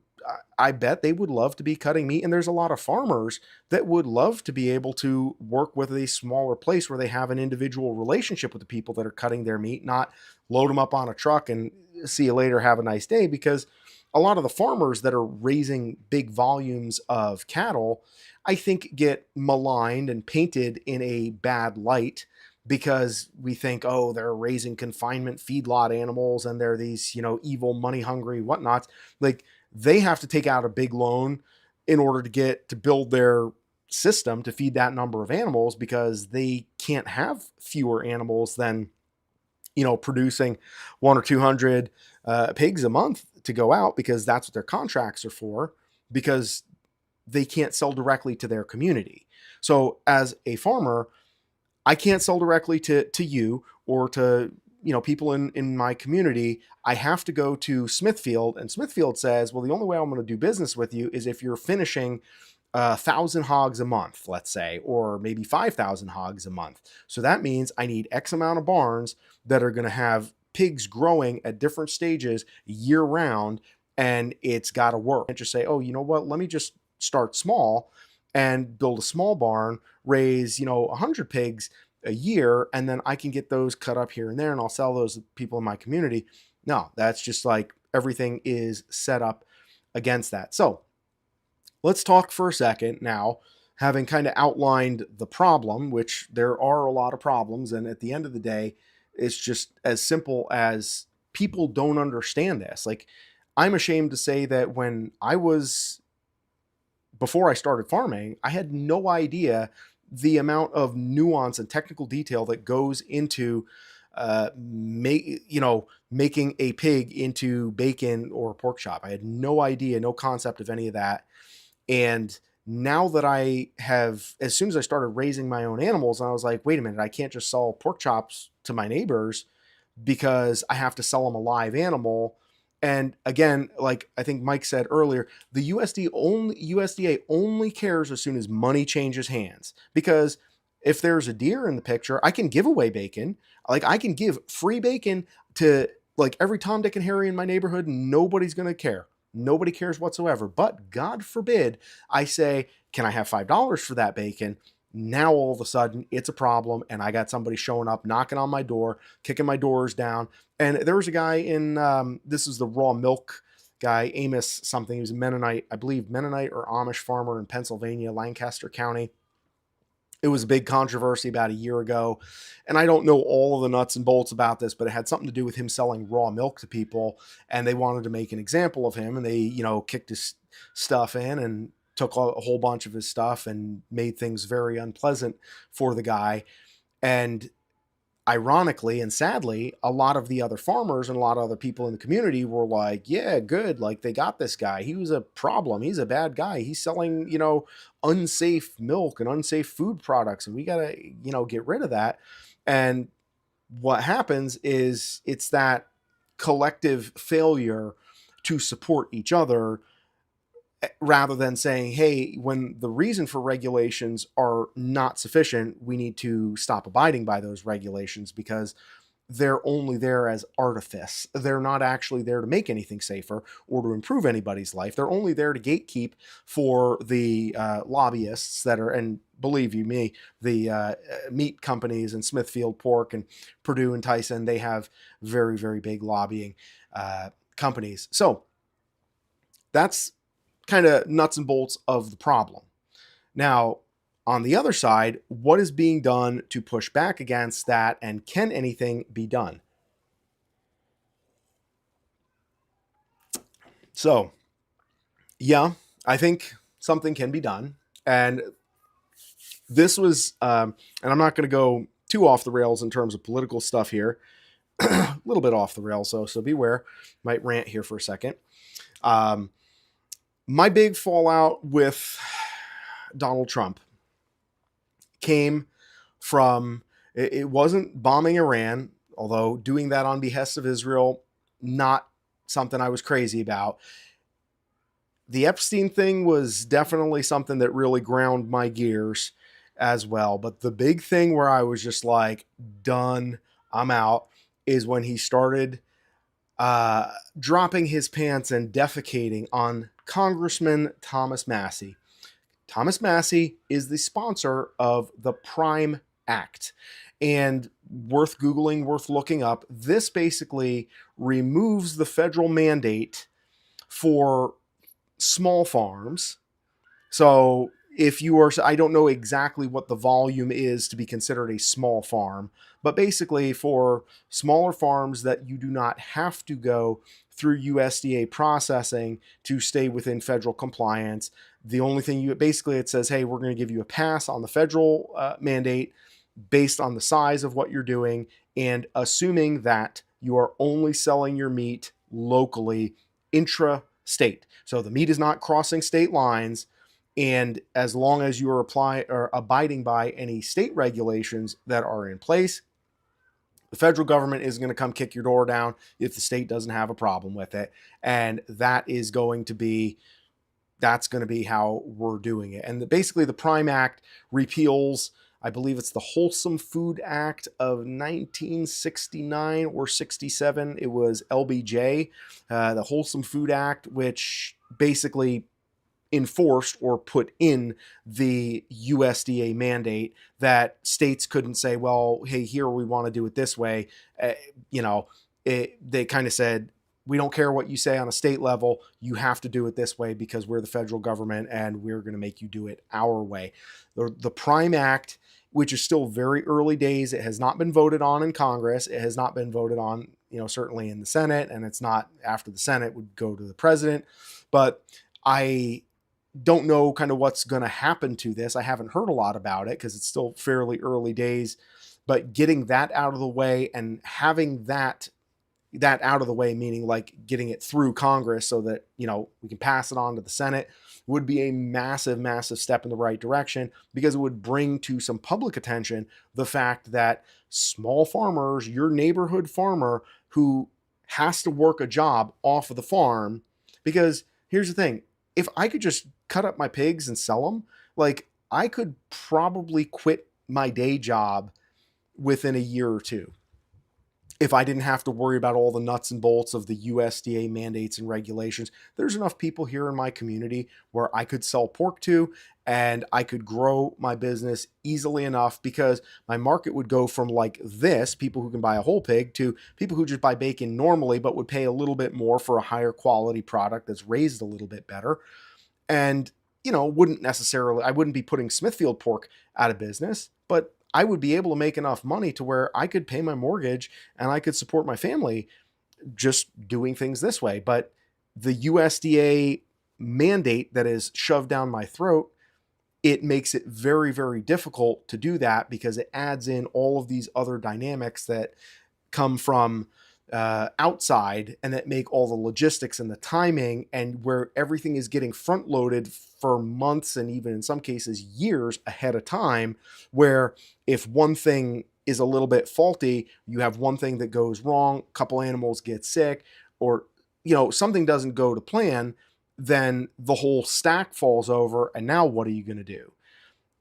I bet they would love to be cutting meat. And there's a lot of farmers that would love to be able to work with a smaller place where they have an individual relationship with the people that are cutting their meat, not load them up on a truck and see you later, have a nice day. Because a lot of the farmers that are raising big volumes of cattle, I think, get maligned and painted in a bad light, because we think, oh, they're raising confinement feedlot animals and they're these, evil, money hungry, whatnot. Like, they have to take out a big loan in order to build their system to feed that number of animals, because they can't have fewer animals than, producing 1 or 200 pigs a month to go out, because that's what their contracts are for, because they can't sell directly to their community. So as a farmer, I can't sell directly to you or to, people in my community, I have to go to Smithfield, and Smithfield says, well, the only way I'm going to do business with you is if you're finishing 1,000 hogs a month, let's say, or maybe 5,000 hogs a month. So that means I need X amount of barns that are going to have pigs growing at different stages year round, and it's got to work. And just say, oh, you know what? Let me just start small and build a small barn, raise 100 pigs a year, and then I can get those cut up here and there, and I'll sell those to people in my community. No, that's just like everything is set up against that. So let's talk for a second now, having kind of outlined the problem, which there are a lot of problems. And at the end of the day, it's just as simple as people don't understand this. Like, I'm ashamed to say that before I started farming, I had no idea the amount of nuance and technical detail that goes into making a pig into bacon or pork chop. I had no idea, no concept of any of that. And now that as soon as I started raising my own animals, I was like, wait a minute, I can't just sell pork chops to my neighbors because I have to sell them a live animal. And again, like I think Mike said earlier, the USDA only cares as soon as money changes hands. Because if there's a deer in the picture, I can give away bacon. Like, I can give free bacon to like every Tom, Dick, and Harry in my neighborhood. Nobody's going to care. Nobody cares whatsoever. But God forbid I say, can I have $5 for that bacon? Now all of a sudden it's a problem, and I got somebody showing up, knocking on my door, kicking my doors down. And there was a guy this is the raw milk guy, Amos something. He was a Mennonite, I believe Mennonite or Amish farmer in Pennsylvania, Lancaster County. It was a big controversy about a year ago, and I don't know all of the nuts and bolts about this, but it had something to do with him selling raw milk to people, and they wanted to make an example of him, and they, kicked his stuff in and took a whole bunch of his stuff and made things very unpleasant for the guy. And ironically and sadly, a lot of the other farmers and a lot of other people in the community were like, yeah, good. Like, they got this guy. He was a problem. He's a bad guy. He's selling, unsafe milk and unsafe food products. And we got to, get rid of that. And what happens is it's that collective failure to support each other, rather than saying, hey, when the reason for regulations are not sufficient, we need to stop abiding by those regulations, because they're only there as artifice. They're not actually there to make anything safer or to improve anybody's life. They're only there to gatekeep for the lobbyists that are, and believe you me, the meat companies and Smithfield Pork and Purdue and Tyson, they have very, very big lobbying companies. So that's kind of nuts and bolts of the problem. Now, on the other side, what is being done to push back against that, and can anything be done? So, yeah, I think something can be done. And this was, and I'm not going to go too off the rails in terms of political stuff here, a little bit off the rails, so beware. Might rant here for a second. My big fallout with Donald Trump came from, it wasn't bombing Iran, although doing that on behest of Israel, not something I was crazy about. The Epstein thing was definitely something that really ground my gears as well. But the big thing where I was just like, done, I'm out, is when he started dropping his pants and defecating on Congressman Thomas Massie. Thomas Massie is the sponsor of the Prime Act. And worth Googling, worth looking up. This basically removes the federal mandate for small farms. So if you are, I don't know exactly what the volume is to be considered a small farm, but basically for smaller farms that you do not have to go through USDA processing to stay within federal compliance. The only thing it says, hey, we're going to give you a pass on the federal mandate based on the size of what you're doing, and assuming that you are only selling your meat locally, intra-state. So the meat is not crossing state lines. And as long as you are abiding by any state regulations that are in place, The federal government is going to come kick your door down if the state doesn't have a problem with it. And that's going to be how we're doing it. And basically, the Prime Act repeals, I believe it's the Wholesome Food Act of 1969 or 67. It was LBJ, the Wholesome Food Act, which basically enforced or put in the USDA mandate that states couldn't say, well, hey, here we want to do it this way. Uh, you know, they kind of said, we don't care what you say on a state level. You have to do it this way because we're the federal government and we're going to make you do it our way. The Prime Act, which is still very early days, it has not been voted on in Congress. It has not been voted on, certainly in the Senate, and it's not after the Senate would go to the president. But I don't know kind of what's going to happen to this. I haven't heard a lot about it because it's still fairly early days, but getting that out of the way and having that out of the way, meaning like getting it through Congress so that, we can pass it on to the Senate, would be a massive, massive step in the right direction, because it would bring to some public attention the fact that small farmers, your neighborhood farmer who has to work a job off of the farm, because here's the thing, if I could just cut up my pigs and sell them, like I could probably quit my day job within a year or two if I didn't have to worry about all the nuts and bolts of the USDA mandates and regulations. There's enough people here in my community where I could sell pork to, and I could grow my business easily enough, because my market would go from like this, people who can buy a whole pig, to people who just buy bacon normally but would pay a little bit more for a higher quality product that's raised a little bit better. And, I wouldn't be putting Smithfield pork out of business, but I would be able to make enough money to where I could pay my mortgage and I could support my family just doing things this way. But the USDA mandate that is shoved down my throat, it makes it very, very difficult to do that, because it adds in all of these other dynamics that come from outside and that make all the logistics and the timing, and where everything is getting front loaded for months and even in some cases years ahead of time, where if one thing is a little bit faulty, you have one thing that goes wrong, a couple animals get sick, or something doesn't go to plan, then the whole stack falls over, and now what are you going to do?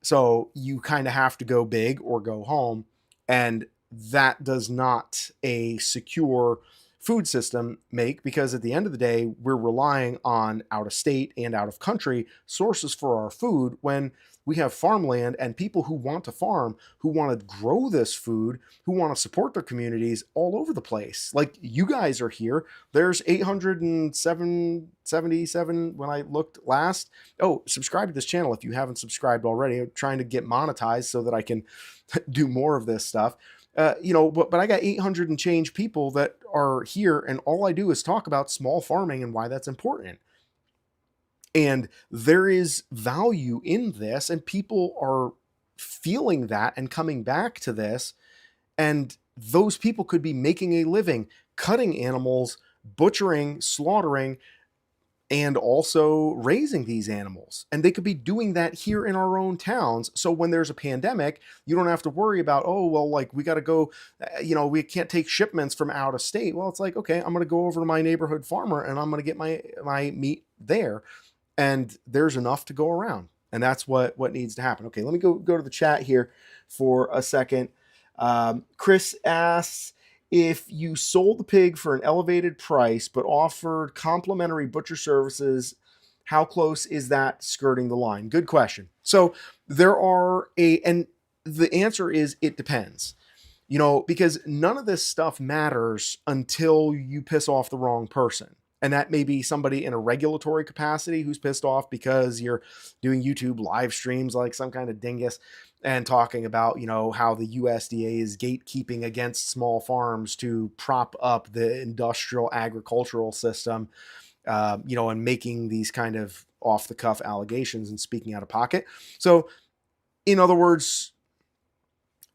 So you kind of have to go big or go home, and that does not a secure food system make, because at the end of the day, we're relying on out of state and out of country sources for our food, when we have farmland and people who want to farm, who want to grow this food, who want to support their communities all over the place. Like you guys are here. There's 877 when I looked last. Oh, subscribe to this channel if you haven't subscribed already. I'm trying to get monetized so that I can do more of this stuff. But I got 800 and change people that are here, and all I do is talk about small farming and why that's important. And there is value in this, and people are feeling that and coming back to this. And those people could be making a living cutting animals, butchering, slaughtering, and also raising these animals. And they could be doing that here in our own towns. So when there's a pandemic, you don't have to worry about, oh, well, like we got to go, we can't take shipments from out of state. Well, it's like, okay, I'm going to go over to my neighborhood farmer and I'm going to get my meat there. And there's enough to go around. And that's what needs to happen. Okay, let me go to the chat here for a second. Chris asks, if you sold the pig for an elevated price but offered complimentary butcher services, how close is that skirting the line? Good question. So and the answer is it depends. Because none of this stuff matters until you piss off the wrong person. And that may be somebody in a regulatory capacity who's pissed off because you're doing YouTube live streams like some kind of dingus and talking about, how the USDA is gatekeeping against small farms to prop up the industrial agricultural system, and making these kind of off the cuff allegations and speaking out of pocket. So in other words,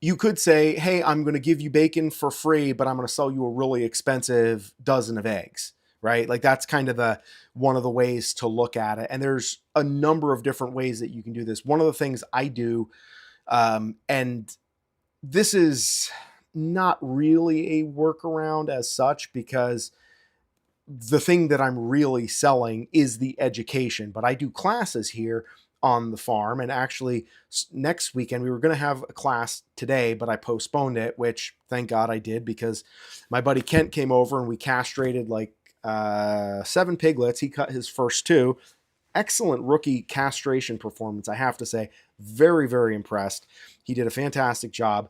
you could say, hey, I'm going to give you bacon for free, but I'm going to sell you a really expensive dozen of eggs. Right? Like that's kind of one of the ways to look at it. And there's a number of different ways that you can do this. One of the things I do, and this is not really a workaround as such, because the thing that I'm really selling is the education. But I do classes here on the farm. And actually, next weekend, we were going to have a class today, but I postponed it, which thank God I did, because my buddy Kent came over and we castrated like 7 piglets. He cut his first two. Excellent rookie castration performance, I have to say. Very, very impressed. He did a fantastic job.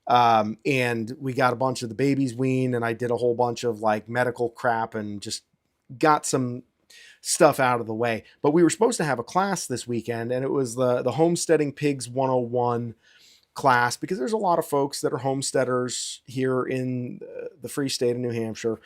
And we got a bunch of the babies weaned, and I did a whole bunch of like medical crap and just got some stuff out of the way. But we were supposed to have a class this weekend, and it was the Homesteading Pigs 101 class, because there's a lot of folks that are homesteaders here in the free state of New Hampshire,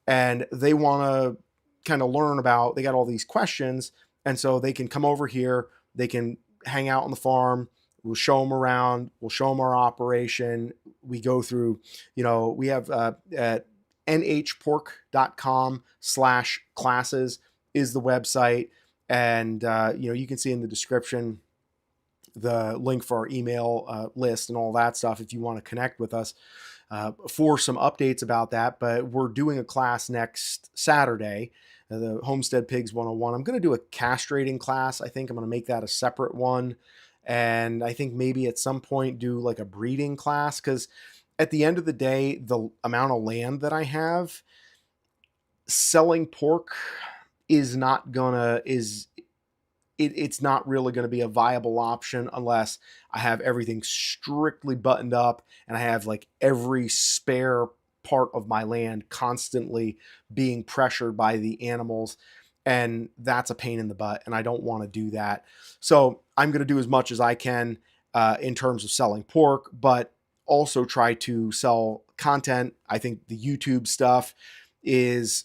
and they want to kind of learn about, they got all these questions, and so they can come over here, they can hang out on the farm. We'll show them around. We'll show them our operation. We go through, we have at nhpork.com/classes is the website. And, you can see in the description the link for our email list and all that stuff if you want to connect with us for some updates about that. But we're doing a class next Saturday, the Homestead Pigs 101. I'm going to do a castrating class. I think I'm going to make that a separate one. And I think maybe at some point do like a breeding class, because at the end of the day, the amount of land that I have, selling pork is not gonna is it's not really going to be a viable option unless I have everything strictly buttoned up and I have like every spare part of my land constantly being pressured by the animals. And that's a pain in the butt, and I don't want to do that. So I'm going to do as much as I can in terms of selling pork, but also try to sell content. I think the YouTube stuff is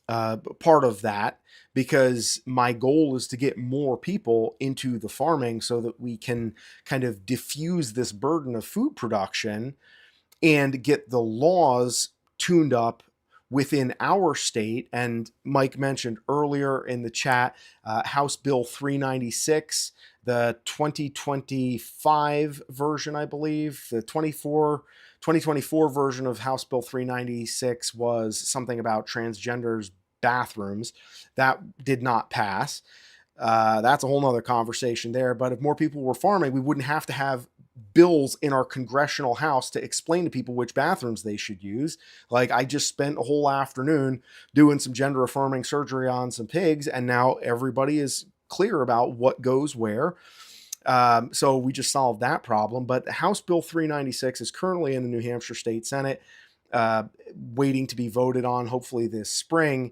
part of that, because my goal is to get more people into the farming so that we can kind of diffuse this burden of food production and get the laws tuned up within our state. And Mike mentioned earlier in the chat, House Bill 396, the 2025 version, I believe, the 2024 version of House Bill 396 was something about transgenders bathrooms. That did not pass. That's a whole nother conversation there. But if more people were farming, we wouldn't have to have bills in our congressional house to explain to people which bathrooms they should use. Like, I just spent a whole afternoon doing some gender affirming surgery on some pigs, and now everybody is clear about what goes where. So we just solved that problem. But House Bill 396 is currently in the New Hampshire State Senate, waiting to be voted on, hopefully this spring.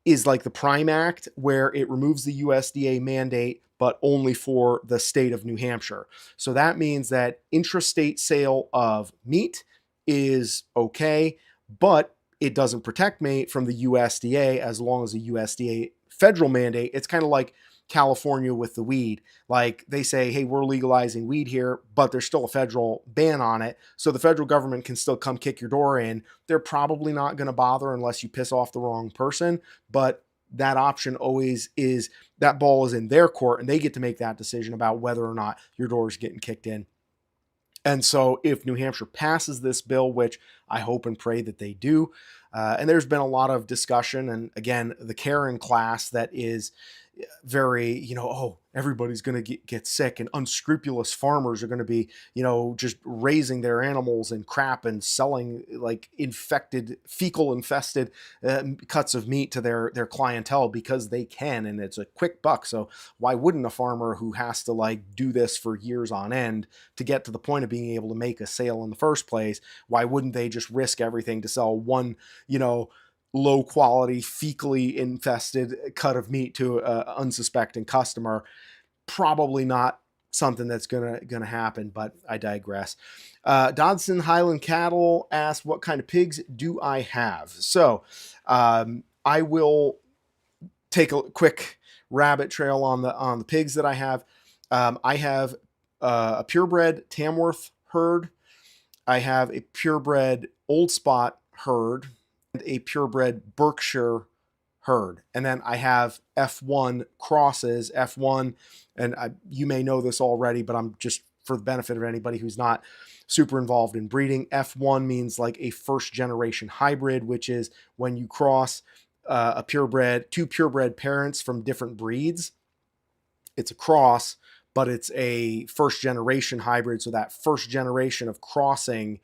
Is like the Prime Act, where it removes the USDA mandate, but only for the state of New Hampshire. So that means that intrastate sale of meat is okay, but it doesn't protect me from the USDA as long as the USDA federal mandate. It's kind of like California with the weed. Like, they say, hey, we're legalizing weed here, but there's still a federal ban on it. So the federal government can still come kick your door in. They're probably not going to bother unless you piss off the wrong person. But that option always is, that ball is in their court, and they get to make that decision about whether or not your door is getting kicked in. And so if New Hampshire passes this bill, which I hope and pray that they do, and there's been a lot of discussion, and again, the Karen class that is very, oh, everybody's going to get sick, and unscrupulous farmers are going to be, just raising their animals in crap and selling like fecal infested cuts of meat to their clientele because they can, and it's a quick buck. So why wouldn't a farmer who has to like do this for years on end to get to the point of being able to make a sale in the first place, why wouldn't they just risk everything to sell one, low quality, fecally infested cut of meat to an unsuspecting customer? Probably not something that's gonna happen, but I digress. Dodson Highland Cattle asked, what kind of pigs do I have? So I will take a quick rabbit trail on the pigs that I have. I have a purebred Tamworth herd. I have a purebred Old Spot herd, and a purebred Berkshire herd. And then I have F1 crosses, F1, and you may know this already, but I'm just for the benefit of anybody who's not super involved in breeding, F1 means like a first generation hybrid, which is when you cross two purebred parents from different breeds. It's a cross, but it's a first generation hybrid. So that first generation of crossing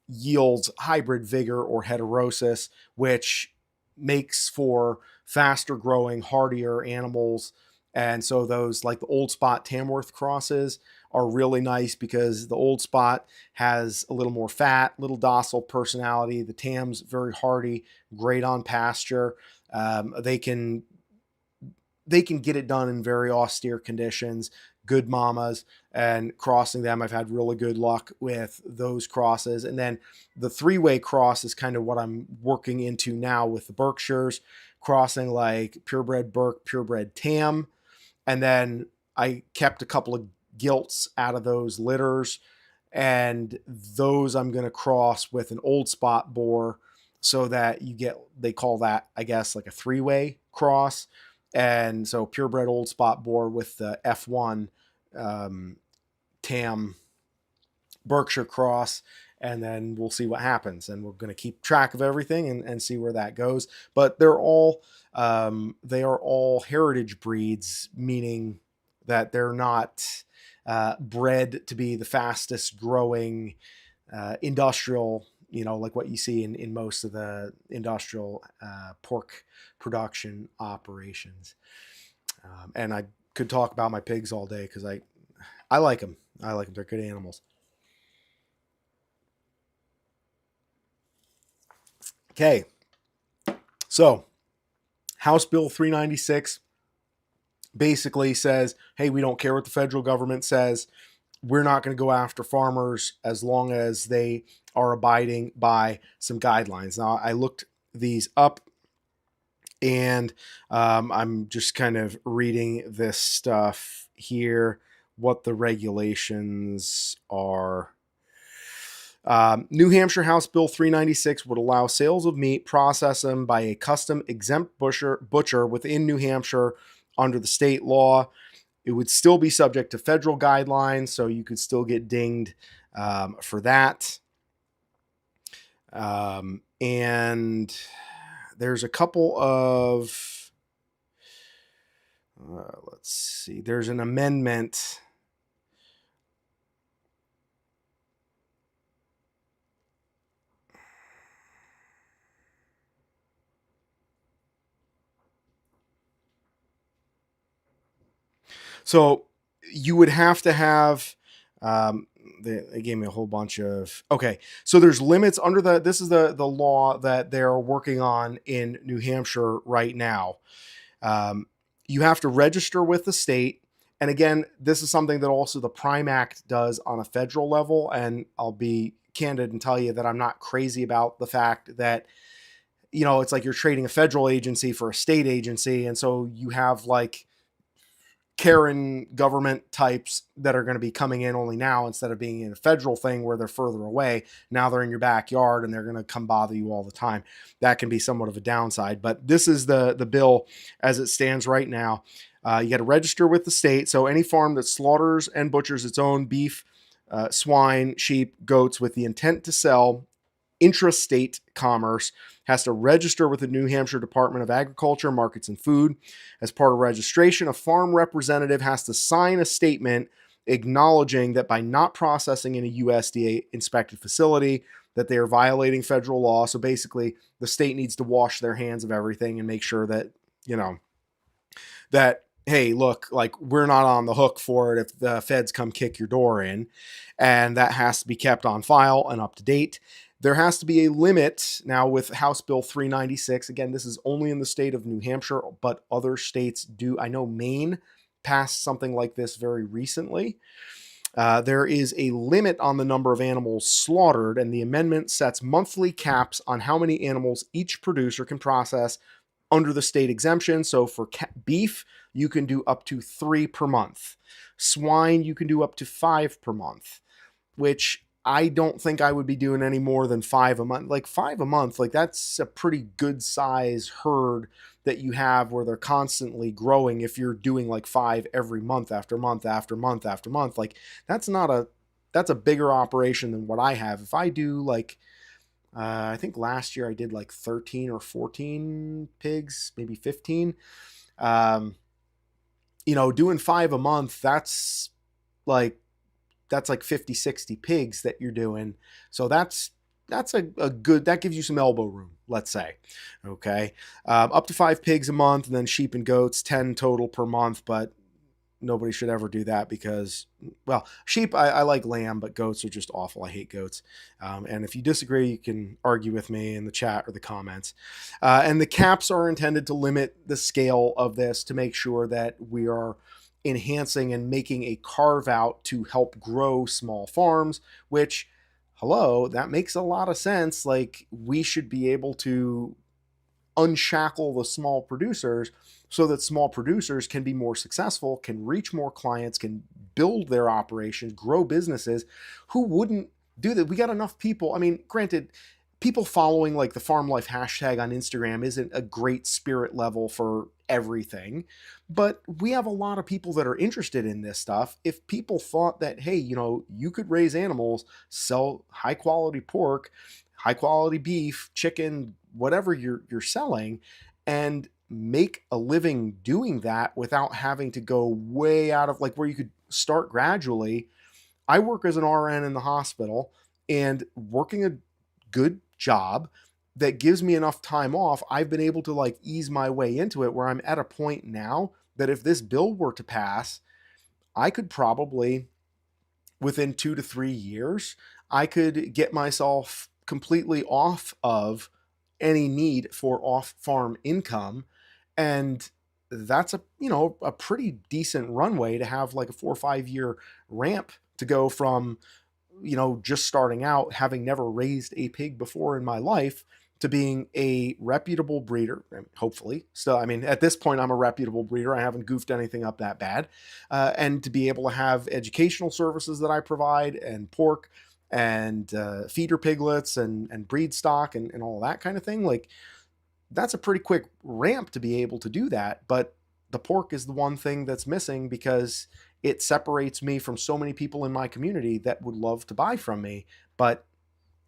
yields hybrid vigor or heterosis, which makes for faster growing, hardier animals. And so those, like the Old Spot Tamworth crosses, are really nice because the Old Spot has a little more fat, little docile personality. The Tam's very hardy, great on pasture. They can get it done in very austere conditions, good mamas, and crossing them. I've had really good luck with those crosses. And then the three-way cross is kind of what I'm working into now with the Berkshires, crossing like purebred Berk, purebred Tam. And then I kept a couple of gilts out of those litters, and those I'm going to cross with an Old Spot boar so that you get, they call that, I guess, like a three-way cross. And so purebred Old Spot boar with the F1 Tam Berkshire cross, and then we'll see what happens. And we're going to keep track of everything and see where that goes. But they are all heritage breeds, meaning that they're not bred to be the fastest growing industrial, like what you see in most of the industrial pork production operations. And I could talk about my pigs all day because I like them. I like them. They're good animals. Okay. So House Bill 396 basically says, hey, we don't care what the federal government says. We're not going to go after farmers as long as they are abiding by some guidelines. Now, I looked these up, and I'm just kind of reading this stuff here, what the regulations are. New Hampshire House Bill 396 would allow sales of meat, process them by a custom exempt butcher within New Hampshire under the state law. It would still be subject to federal guidelines, so you could still get dinged for that. And there's a couple of, let's see, there's an amendment. So you would have to have, they gave me a whole bunch of, okay. So there's limits under this is the law that they're working on in New Hampshire right now. You have to register with the state. And again, this is something that also the Prime Act does on a federal level. And I'll be candid and tell you that I'm not crazy about the fact that, it's like you're trading a federal agency for a state agency. And so you have like Karen government types that are going to be coming in only now instead of being in a federal thing where they're further away. Now they're in your backyard and they're going to come bother you all the time. That can be somewhat of a downside, but this is the bill as it stands right now. You got to register with the state. So any farm that slaughters and butchers its own beef, swine, sheep, goats with the intent to sell intrastate commerce has to register with the New Hampshire Department of Agriculture, Markets, and Food. As part of registration, a farm representative has to sign a statement acknowledging that by not processing in a USDA inspected facility, that they are violating federal law. So basically, the state needs to wash their hands of everything and make sure that, that, hey, look, like we're not on the hook for it if the feds come kick your door in. And that has to be kept on file and up to date. There has to be a limit now with House Bill 396. Again, this is only in the state of New Hampshire, but other states do. I know Maine passed something like this very recently. There is a limit on the number of animals slaughtered, and the amendment sets monthly caps on how many animals each producer can process under the state exemption. So for beef, you can do up to 3 per month. Swine, you can do up to 5 per month, which I don't think I would be doing any more than 5 a month. Like 5 a month, like that's a pretty good size herd that you have where they're constantly growing. If you're doing like five every month after month after month after month, like that's not a that's a bigger operation than what I have. If I do like I think last year I did like 13 or 14 pigs, maybe 15. Um, doing 5 a month, like that's like 50, 60 pigs that you're doing. So that's a good, that gives you some elbow room, let's say. Okay. Up to 5 pigs a month, and then sheep and goats, 10 total per month. But nobody should ever do that because, well, sheep, I like lamb, but goats are just awful. I hate goats. And if you disagree, you can argue with me in the chat or the comments. And the caps are intended to limit the scale of this to make sure that we are enhancing and making a carve out to help grow small farms, which, hello, that makes a lot of sense. Like, we should be able to unshackle the small producers so that small producers can be more successful, can reach more clients, can build their operations, grow businesses. Who wouldn't do that? We got enough people. I mean, granted, people following like the farm life hashtag on Instagram isn't a great spirit level for everything, but we have a lot of people that are interested in this stuff. If people thought that, hey, you could raise animals, sell high quality pork, high quality beef, chicken, whatever you're selling, and make a living doing that without having to go way out of, like, where you could start gradually. I work as an RN in the hospital, and working a good job that gives me enough time off, I've been able to like ease my way into it where I'm at a point now that if this bill were to pass, I could probably, within 2 to 3 years, I could get myself completely off of any need for off farm income. And that's a pretty decent runway to have, like a 4 or 5 year ramp to go from, just starting out, having never raised a pig before in my life, to being a reputable breeder. Hopefully, still, I mean, at this point, I'm a reputable breeder. I haven't goofed anything up that bad. And to be able to have educational services that I provide, and pork, and feeder piglets, and breed stock, and all that kind of thing. Like, that's a pretty quick ramp to be able to do that. But the pork is the one thing that's missing, because it separates me from so many people in my community that would love to buy from me. But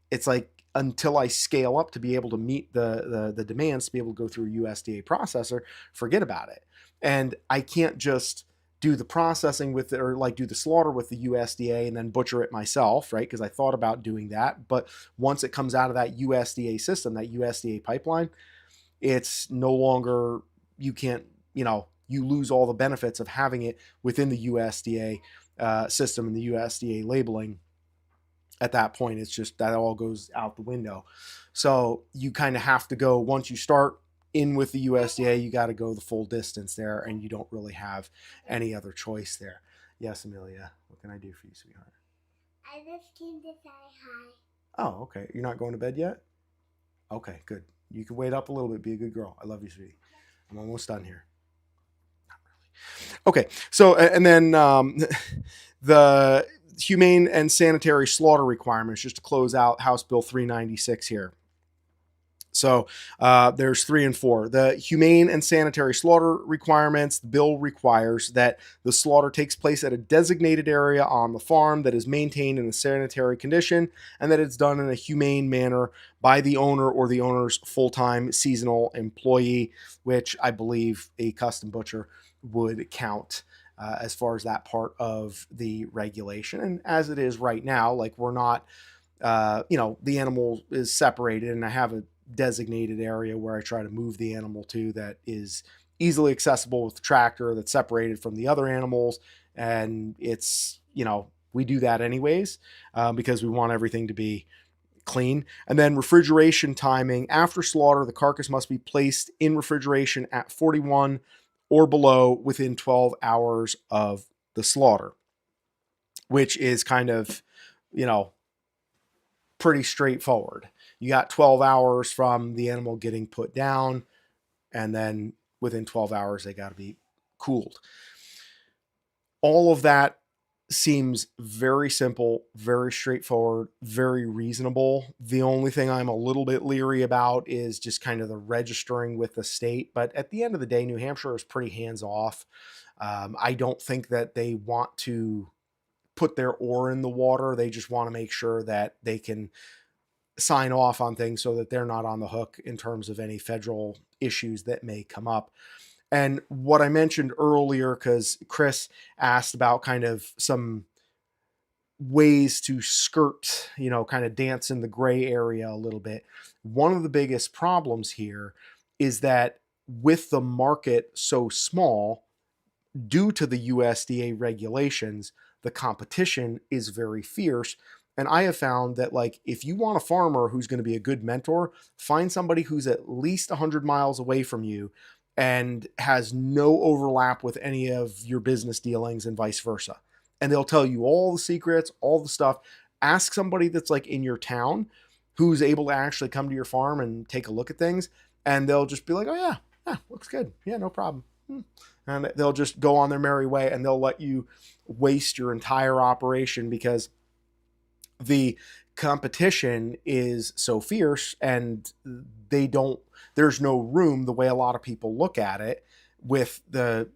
it's like, until I scale up to be able to meet the demands to be able to go through a USDA processor, forget about it. And I can't just do the processing with it, or like do the slaughter with the USDA and then butcher it myself, right? Because I thought about doing that, but once it comes out of that USDA system, that USDA pipeline, it's no longer, you can't, you lose all the benefits of having it within the USDA system and the USDA labeling. At that point, it's just that all goes out the window. So you kind of have to go, once you start in with the USDA, you got to go the full distance there, and you don't really have any other choice there. Yes, Amelia, what can I do for you, sweetheart? I just came to say hi. Oh, okay. You're not going to bed yet? Okay, good. You can wait up a little bit. Be a good girl. I love you, sweetie. I'm almost done here. Okay, so and then the humane and sanitary slaughter requirements, just to close out House Bill 396 here. So there's 3 and 4. The humane and sanitary slaughter requirements. The bill requires that the slaughter takes place at a designated area on the farm that is maintained in a sanitary condition, and that it's done in a humane manner by the owner or the owner's full-time seasonal employee, which I believe a custom butcher would count as far as that part of the regulation. And as it is right now, like, we're not, the animal is separated, and I have a designated area where I try to move the animal to that is easily accessible with the tractor, that's separated from the other animals. And it's, we do that anyways because we want everything to be clean. And then refrigeration timing. After slaughter, the carcass must be placed in refrigeration at 41 or below within 12 hours of the slaughter, which is kind of, pretty straightforward. You got 12 hours from the animal getting put down, and then within 12 hours, they got to be cooled. All of that seems very simple, very straightforward, very reasonable. The only thing I'm a little bit leery about is just kind of the registering with the state. But at the end of the day, New Hampshire is pretty hands off. I don't think that they want to put their oar in the water. They just want to make sure that they can sign off on things so that they're not on the hook in terms of any federal issues that may come up. And what I mentioned earlier, because Chris asked about kind of some ways to skirt, kind of dance in the gray area a little bit. One of the biggest problems here is that with the market so small, due to the USDA regulations, the competition is very fierce. And I have found that, like, if you want a farmer who's going to be a good mentor, find somebody who's at least 100 miles away from you and has no overlap with any of your business dealings and vice versa. And they'll tell you all the secrets, all the stuff. Ask somebody that's like in your town who's able to actually come to your farm and take a look at things. And they'll just be like, oh, yeah, looks good. Yeah, no problem. And they'll just go on their merry way, and they'll let you waste your entire operation because the competition is so fierce, and there's no room, the way a lot of people look at it, with the,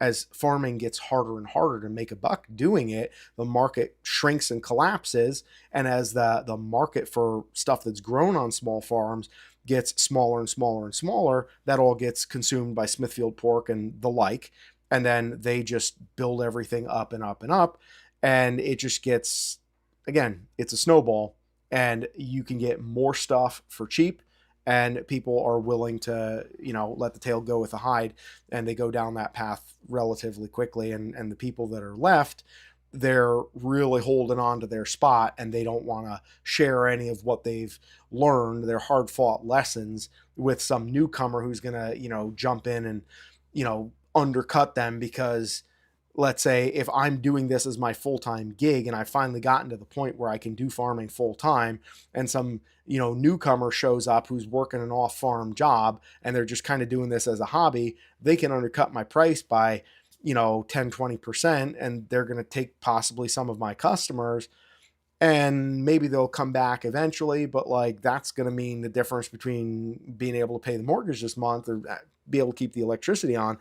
as farming gets harder and harder to make a buck doing it, the market shrinks and collapses. And as the market for stuff that's grown on small farms gets smaller and smaller and smaller, that all gets consumed by Smithfield pork and the like. And then they just build everything up and up and up. And it just gets, again, it's a snowball, and you can get more stuff for cheap. And people are willing to, let the tail go with the hide, and they go down that path relatively quickly. And the people that are left, they're really holding on to their spot, and they don't want to share any of what they've learned, their hard fought lessons, with some newcomer who's going to, jump in and, undercut them. Because let's say if I'm doing this as my full-time gig and I've finally gotten to the point where I can do farming full-time, and some, newcomer shows up who's working an off-farm job and they're just kind of doing this as a hobby, they can undercut my price by, 10, 20%, and they're going to take possibly some of my customers. And maybe they'll come back eventually, but like that's going to mean the difference between being able to pay the mortgage this month or be able to keep the electricity on.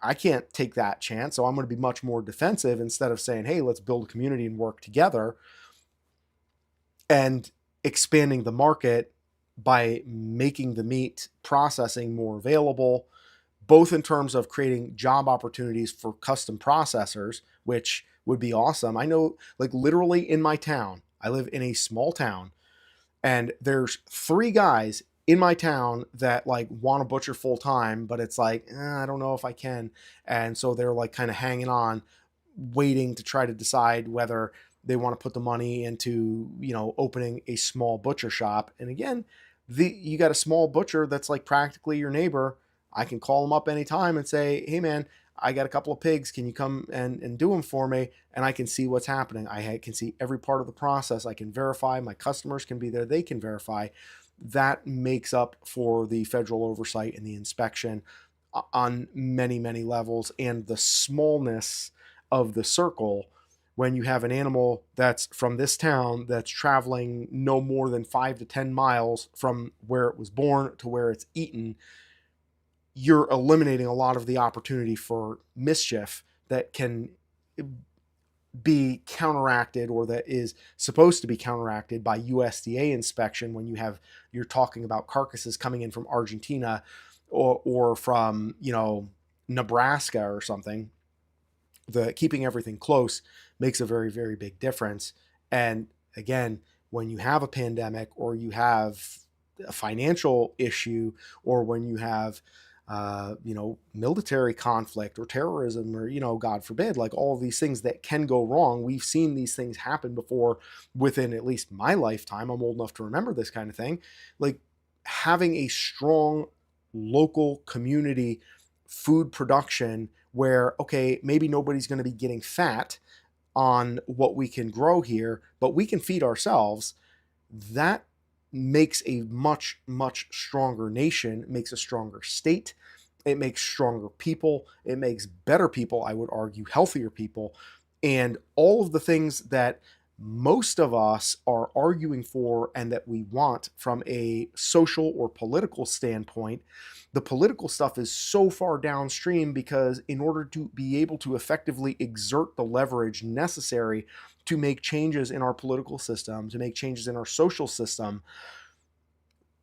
I can't take that chance. So I'm going to be much more defensive instead of saying, hey, let's build a community and work together, and expanding the market by making the meat processing more available, both in terms of creating job opportunities for custom processors, which would be awesome. I know, like, literally in my town, I live in a small town, and there's 3 guys in my town that like want to butcher full time, but it's like, I don't know if I can. And so they're like kind of hanging on, waiting to try to decide whether they want to put the money into, opening a small butcher shop. And again, you got a small butcher that's like practically your neighbor. I can call them up anytime and say, hey man, I got a couple of pigs. Can you come and do them for me? And I can see what's happening. I can see every part of the process. I can verify. My customers can be there. They can verify. That makes up for the federal oversight and the inspection on many, many levels. And the smallness of the circle, when you have an animal that's from this town that's traveling no more than 5 to 10 miles from where it was born to where it's eaten, you're eliminating a lot of the opportunity for mischief that can be counteracted, or that is supposed to be counteracted by USDA inspection, when you're talking about carcasses coming in from Argentina or from, Nebraska or something. The keeping everything close makes a very, very big difference. And again, when you have a pandemic, or you have a financial issue, or when you have military conflict or terrorism, or, God forbid, like all of these things that can go wrong. We've seen these things happen before within at least my lifetime. I'm old enough to remember this kind of thing. Like, having a strong local community food production where, okay, maybe nobody's going to be getting fat on what we can grow here, but we can feed ourselves. That makes a much, much stronger nation, makes a stronger state. It makes stronger people. It makes better people, I would argue, healthier people. And all of the things that most of us are arguing for and that we want from a social or political standpoint, the political stuff is so far downstream because in order to be able to effectively exert the leverage necessary to make changes in our political system, to make changes in our social system,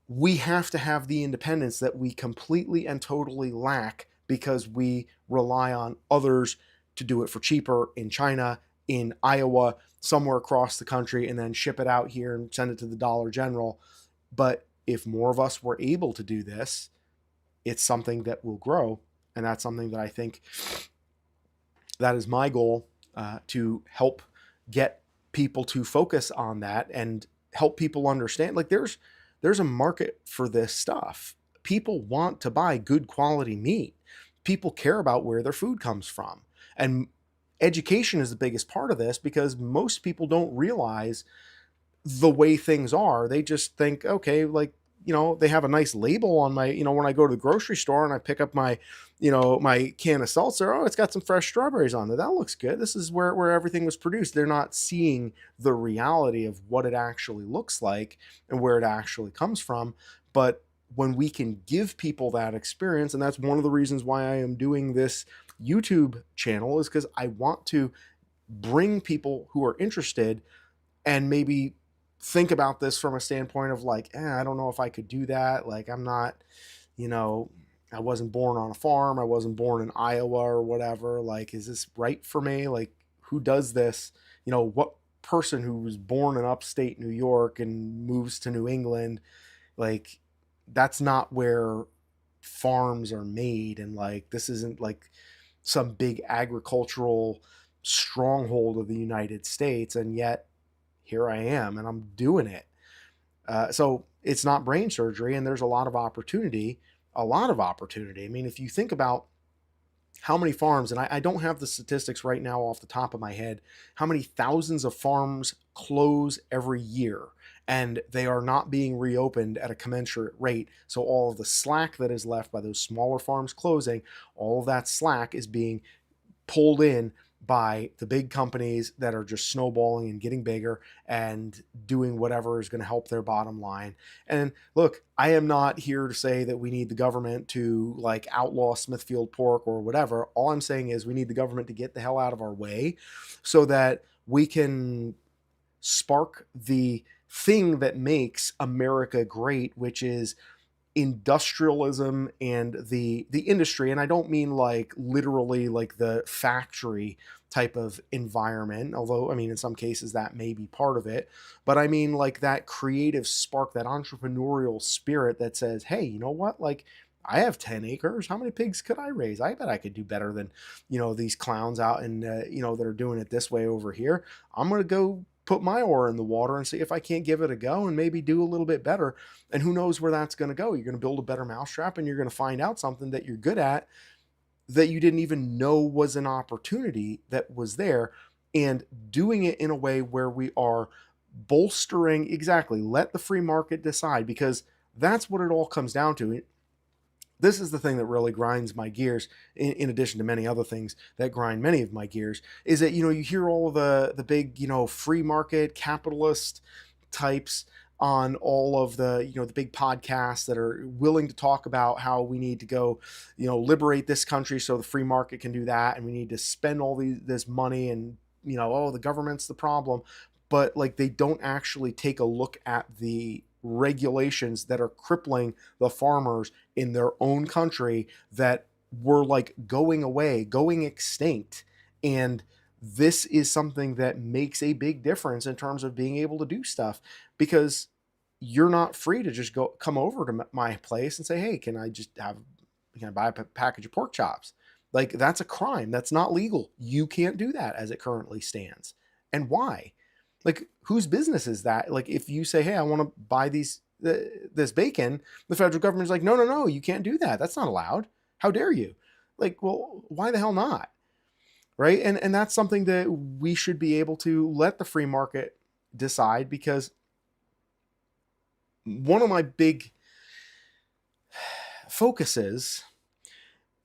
we have to have the independence that we completely and totally lack because we rely on others to do it for cheaper in China, in Iowa, somewhere across the country, and then ship it out here and send it to the Dollar General. But if more of us were able to do this, it's something that will grow. And that's something that I think that is my goal, to help get people to focus on that and help people understand, like, there's a market for this stuff. People want to buy good quality meat. People care about where their food comes from. And education is the biggest part of this because most people don't realize the way things are. They just think, okay, like, they have a nice label on my, when I go to the grocery store and I pick up my, my can of seltzer, oh, it's got some fresh strawberries on it. That looks good. This is where everything was produced. They're not seeing the reality of what it actually looks like and where it actually comes from. But when we can give people that experience, and that's one of the reasons why I am doing this YouTube channel, is because I want to bring people who are interested and maybe think about this from a standpoint of like, I don't know if I could do that. Like, I'm not, I wasn't born on a farm. I wasn't born in Iowa or whatever. Like, is this right for me? Like, who does this? What person who was born in upstate New York and moves to New England, like, that's not where farms are made. And like, this isn't like some big agricultural stronghold of the United States. And yet here I am and I'm doing it. So it's not brain surgery, and there's a lot of opportunity. A lot of opportunity. I mean, if you think about how many farms, and I don't have the statistics right now off the top of my head, how many thousands of farms close every year and they are not being reopened at a commensurate rate. So all of the slack that is left by those smaller farms closing, all of that slack is being pulled in by the big companies that are just snowballing and getting bigger and doing whatever is going to help their bottom line. And look, I am not here to say that we need the government to like outlaw Smithfield pork or whatever. All I'm saying is we need the government to get the hell out of our way so that we can spark the thing that makes America great, which is industrialism and the industry. And I don't mean like literally like the factory type of environment, although I mean in some cases that may be part of it, but I mean like that creative spark, that entrepreneurial spirit that says, hey, you know what, like, I have 10 acres. How many pigs could I raise? I bet I could do better than, these clowns out and, that are doing it this way over here. I'm going to go put my oar in the water and see if I can't give it a go and maybe do a little bit better. And who knows where that's going to go. You're going to build a better mousetrap and you're going to find out something that you're good at that you didn't even know was an opportunity that was there, and doing it in a way where we are bolstering, exactly, let the free market decide, because that's what it all comes down to. This is the thing that really grinds my gears, in addition to many other things that grind many of my gears, is that, you hear all of the big, free market capitalist types on all of the big podcasts that are willing to talk about how we need to go, liberate this country so the free market can do that. And we need to spend all this money and, oh, the government's the problem. But like, they don't actually take a look at the regulations that are crippling the farmers in their own country that were like going away, going extinct. And this is something that makes a big difference in terms of being able to do stuff, because you're not free to just come over to my place and say, hey, can I buy a package of pork chops? Like, that's a crime. That's not legal. You can't do that as it currently stands. And why? Like, whose business is that? Like, if you say, hey, I want to buy this bacon, the federal government's like, no, you can't do that. That's not allowed. How dare you? Like, well, why the hell not? Right? And that's something that we should be able to let the free market decide, because one of my big focuses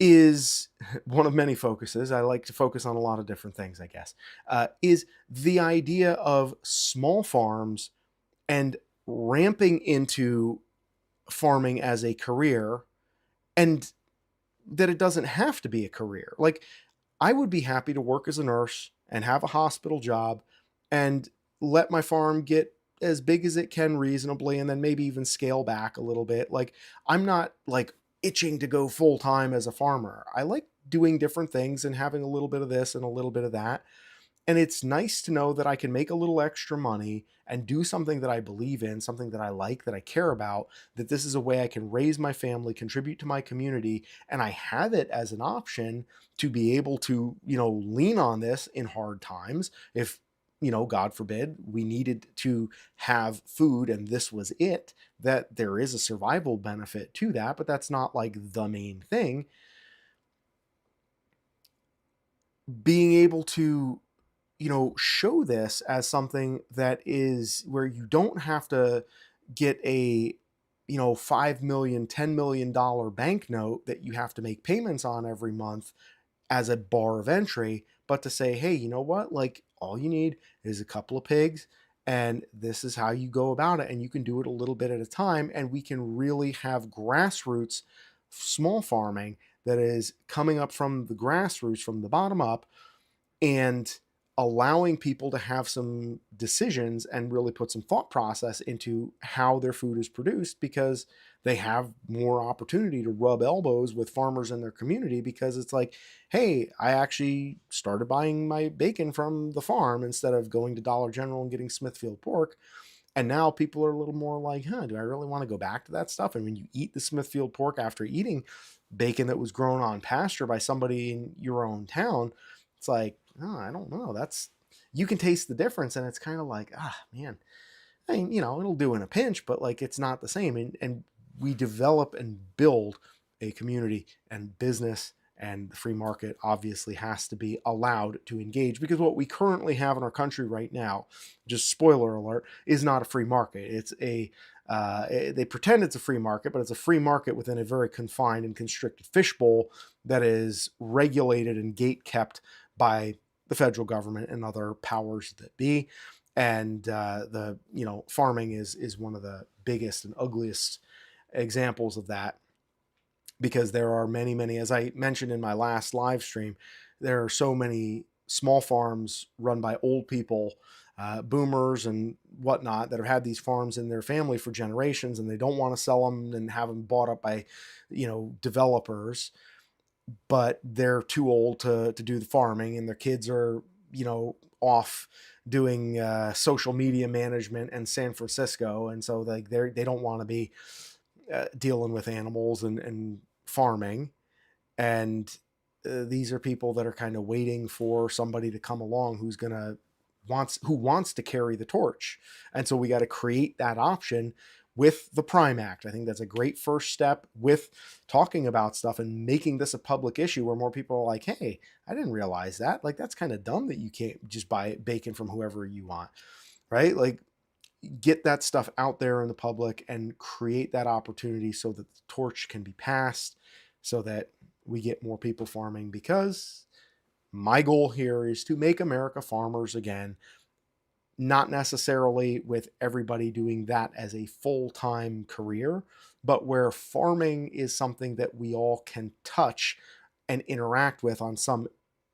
is one of many focuses. I like to focus on a lot of different things, I guess. Is the idea of small farms and ramping into farming as a career, and that it doesn't have to be a career. Like, I would be happy to work as a nurse and have a hospital job and let my farm get as big as it can reasonably, and then maybe even scale back a little bit. Like, I'm not like itching to go full time as a farmer. I like doing different things and having a little bit of this and a little bit of that. And it's nice to know that I can make a little extra money and do something that I believe in, something that I like, that I care about, that this is a way I can raise my family, contribute to my community, and I have it as an option to be able to, lean on this in hard times. If, God forbid, we needed to have food and this was it, that there is a survival benefit to that, but that's not like the main thing. Being able to show this as something that is where you don't have to get a, 5 million, $10 million banknote that you have to make payments on every month as a bar of entry, but to say, hey, you know what? Like, all you need is a couple of pigs, and this is how you go about it. And you can do it a little bit at a time. And we can really have grassroots small farming that is coming up from the grassroots, from the bottom up, and allowing people to have some decisions and really put some thought process into how their food is produced, because they have more opportunity to rub elbows with farmers in their community, because it's like, hey, I actually started buying my bacon from the farm instead of going to Dollar General and getting Smithfield pork. And now people are a little more like, do I really want to go back to that stuff? And when you eat the Smithfield pork after eating bacon that was grown on pasture by somebody in your own town, it's like, oh, I don't know. You can taste the difference. And it's kind of like, man, I mean, it'll do in a pinch, but like, it's not the same. And we develop and build a community and business, and the free market obviously has to be allowed to engage, because what we currently have in our country right now, just spoiler alert, is not a free market. It's they pretend it's a free market, but it's a free market within a very confined and constricted fishbowl that is regulated and gate kept by the federal government and other powers that be. And the farming is one of the biggest and ugliest examples of that, because there are many, many, as I mentioned in my last live stream, there are so many small farms run by old people, boomers and whatnot, that have had these farms in their family for generations, and they don't want to sell them and have them bought up by, developers, but they're too old to do the farming, and their kids are, off doing social media management in San Francisco. And so they don't want to be dealing with animals and farming. And these are people that are kind of waiting for somebody to come along who wants to carry the torch. And so we got to create that option with the Prime Act. I think that's a great first step with talking about stuff and making this a public issue, where more people are like, hey, I didn't realize that. Like, that's kind of dumb that you can't just buy bacon from whoever you want, right? Like, get that stuff out there in the public and create that opportunity so that the torch can be passed, so that we get more people farming. Because my goal here is to make America farmers again, not necessarily with everybody doing that as a full-time career, but where farming is something that we all can touch and interact with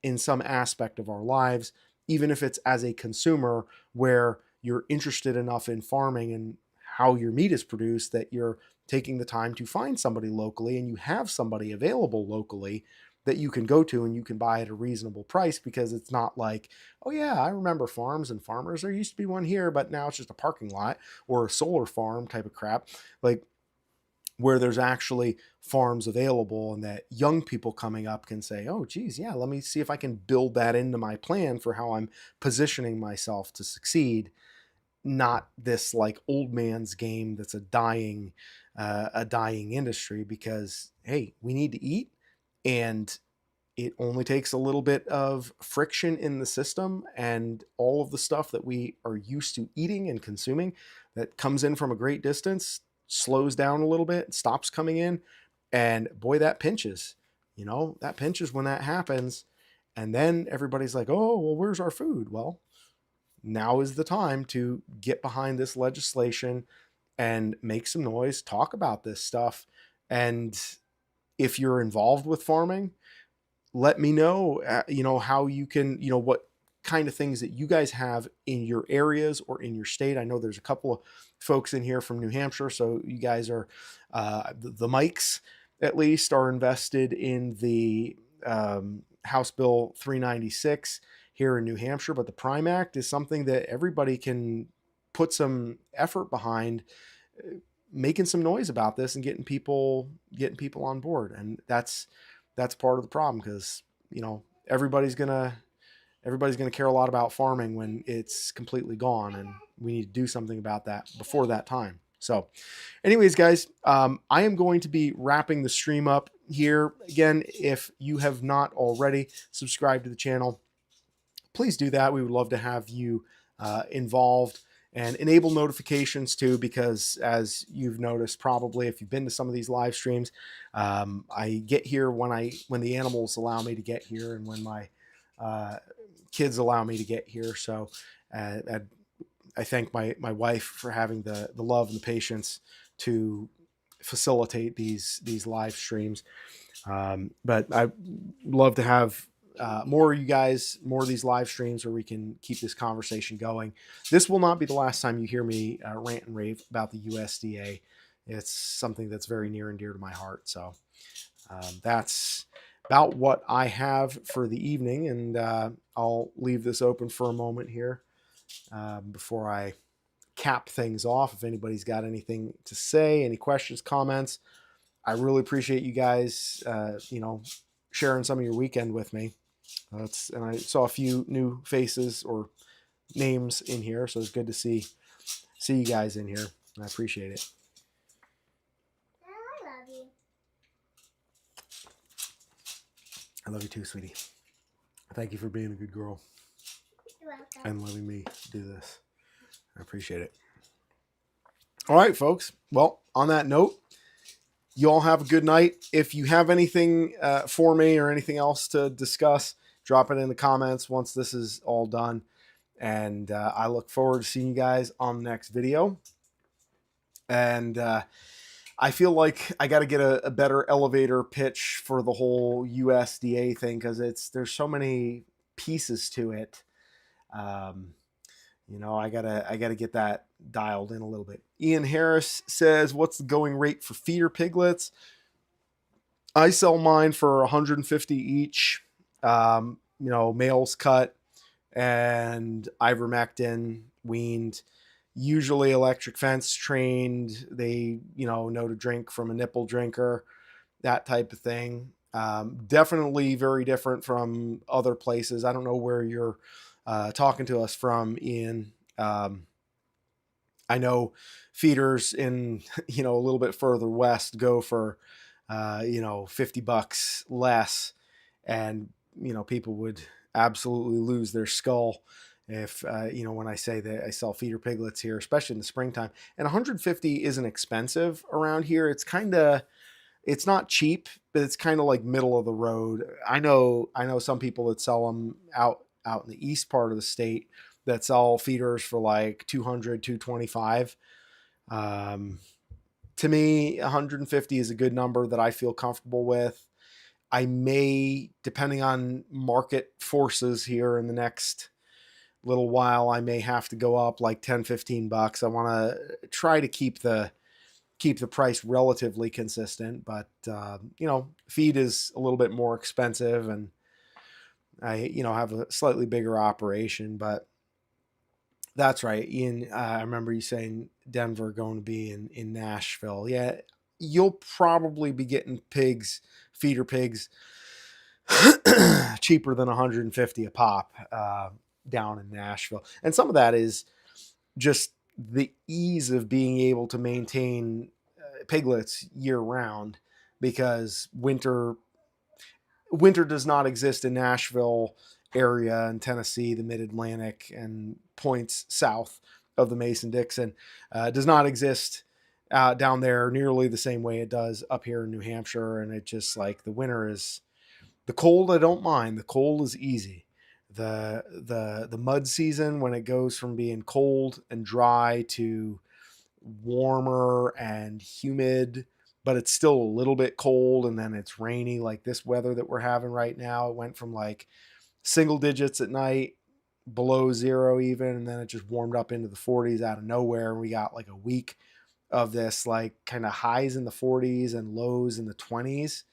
in some aspect of our lives, even if it's as a consumer, where you're interested enough in farming and how your meat is produced that you're taking the time to find somebody locally, and you have somebody available locally that you can go to and you can buy at a reasonable price. Because it's not like, oh yeah, I remember farms and farmers, there used to be one here, but now it's just a parking lot or a solar farm type of crap. Like, where there's actually farms available, and that young people coming up can say, oh geez, yeah, let me see if I can build that into my plan for how I'm positioning myself to succeed. Not this like old man's game that's a dying industry. Because hey, we need to eat, and it only takes a little bit of friction in the system, and all of the stuff that we are used to eating and consuming that comes in from a great distance slows down a little bit, stops coming in, and boy, that pinches. that pinches when that happens. And then everybody's like, oh, well, where's our food? Well, now is the time to get behind this legislation and make some noise, talk about this stuff. And if you're involved with farming, let me know, how you can, what kind of things that you guys have in your areas or in your state. I know there's a couple of folks in here from New Hampshire, so you guys are, the Mikes at least are invested in the House Bill 396 here in New Hampshire. But the Prime Act is something that everybody can put some effort behind, making some noise about this and getting people on board. And that's part of the problem, because everybody's gonna care a lot about farming when it's completely gone, and we need to do something about that before that time. So anyways, guys, I am going to be wrapping the stream up here. Again, if you have not already subscribed to the channel, please do that. We would love to have you involved, and enable notifications too, because as you've noticed, probably if you've been to some of these live streams, I get here when the animals allow me to get here, and when my kids allow me to get here. So I thank my wife for having the love and the patience to facilitate these live streams. But I love to have more of you guys, more of these live streams where we can keep this conversation going. This will not be the last time you hear me rant and rave about the USDA. It's something that's very near and dear to my heart. So that's about what I have for the evening, and I'll leave this open for a moment here before I cap things off. If anybody's got anything to say, any questions, comments, I really appreciate you guys, sharing some of your weekend with me. And I saw a few new faces or names in here, so it's good to see you guys in here. I appreciate it. I love you. I love you too, sweetie. Thank you for being a good girl. You're welcome. And letting me do this. I appreciate it. All right, folks. Well, on that note, you all have a good night. If you have anything for me or anything else to discuss, drop it in the comments once this is all done. And I look forward to seeing you guys on the next video. And I feel like I got to get a better elevator pitch for the whole USDA thing, because there's so many pieces to it. I gotta get that dialed in a little bit. Ian Harris says, what's the going rate for feeder piglets? I sell mine for 150 each. Males cut and ivermectin weaned, usually electric fence trained. They, know to drink from a nipple drinker, that type of thing. Definitely very different from other places. I don't know where you're talking to us from, Ian. I know feeders in, a little bit further west go for, $50 less, and, people would absolutely lose their skull if, when I say that I sell feeder piglets here, especially in the springtime. And 150 isn't expensive around here. It's not cheap, but it's kind of like middle of the road. I know some people that sell them out in the east part of the state that sell feeders for like 200, 225. To me, 150 is a good number that I feel comfortable with. I may, depending on market forces here in the next little while, I may have to go up like 10, $15. I want to try to keep the price relatively consistent, but feed is a little bit more expensive, and I have a slightly bigger operation. But that's right, Ian. I remember you saying Denver going to be in Nashville. Yeah, you'll probably be getting feeder pigs, cheaper than 150 a pop down in Nashville. And some of that is just the ease of being able to maintain piglets year round, because winter does not exist in Nashville area and Tennessee, the mid-Atlantic and points south of the Mason-Dixon, does not exist down there nearly the same way it does up here in New Hampshire. And it just, like, the winter is The cold I don't mind. The cold is easy. The mud season, when it goes from being cold and dry to warmer and humid, but it's still a little bit cold, and then it's rainy, like this weather that we're having right now. It went from like single digits at night, below zero even, and then it just warmed up into the 40s out of nowhere, and we got like a week of this like kind of highs in the 40s and lows in the 20s,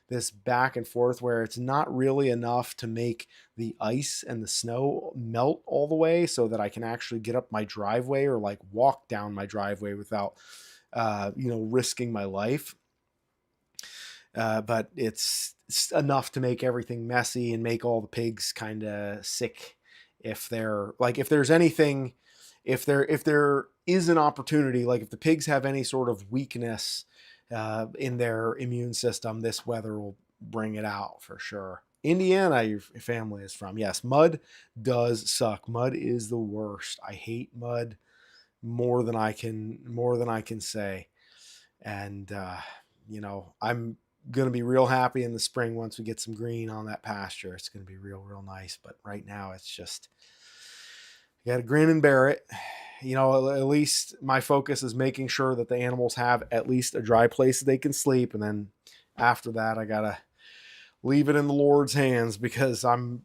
this back and forth where it's not really enough to make the ice and the snow melt all the way so that I can actually get up my driveway or like walk down my driveway without risking my life. But it's enough to make everything messy and make all the pigs kind of sick. If they're like, if there's anything, if there is an opportunity, like if the pigs have any sort of weakness in their immune system, this weather will bring it out for sure. Indiana, your family is from. Yes, mud does suck. Mud is the worst. I hate mud more than I can say. And I'm gonna be real happy in the spring once we get some green on that pasture. It's gonna be real nice. But right now, it's just, you got to grin and bear it. At least my focus is making sure that the animals have at least a dry place that they can sleep, and then after that, I gotta leave it in the Lord's hands, because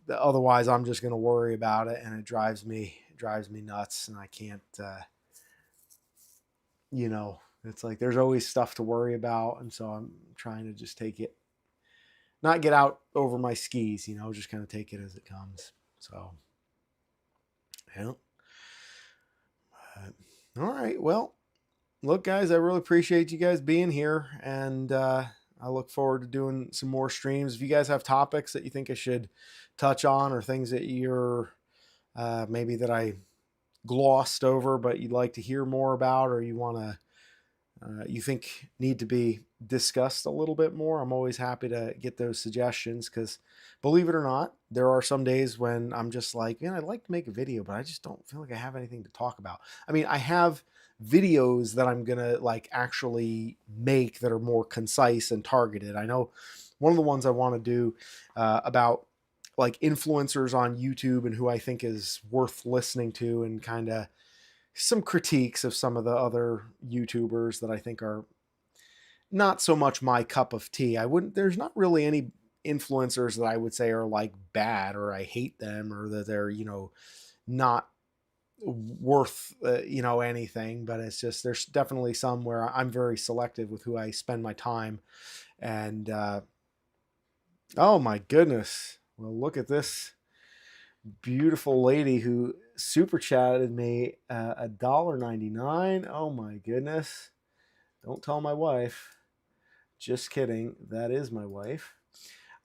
otherwise I'm just gonna worry about it, and it drives me nuts, and I can't. It's like there's always stuff to worry about, and so I'm trying to just take it, not get out over my skis, just kind of take it as it comes. So, yeah. All right. Well, look, guys, I really appreciate you guys being here, and I look forward to doing some more streams. If you guys have topics that you think I should touch on, or things that you're maybe that I glossed over but you'd like to hear more about, or you think need to be discussed a little bit more, I'm always happy to get those suggestions, because believe it or not, there are some days when I'm just like, man, I'd like to make a video, but I just don't feel like I have anything to talk about. I mean, I have videos that I'm gonna like actually make that are more concise and targeted. I know one of the ones I want to do about like influencers on YouTube and who I think is worth listening to, and kind of some critiques of some of the other YouTubers that I think are not so much my cup of tea. There's not really any influencers that I would say are like bad, or I hate them, or that they're, not worth, anything, but it's just, there's definitely some where I'm very selective with who I spend my time. And, oh my goodness. Well, look at this beautiful lady who super chatted me $1.99. Oh my goodness. Don't tell my wife. Just kidding. That is my wife.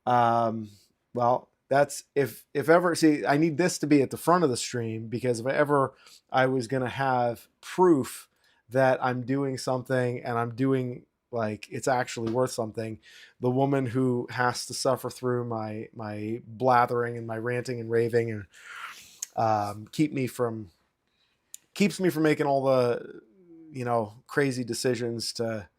Well, that's if ever, see, I need this to be at the front of the stream, because if ever I was going to have proof that I'm doing something and I'm doing like it's actually worth something, the woman who has to suffer through my blathering and my ranting and raving, and keeps me from making all the crazy decisions to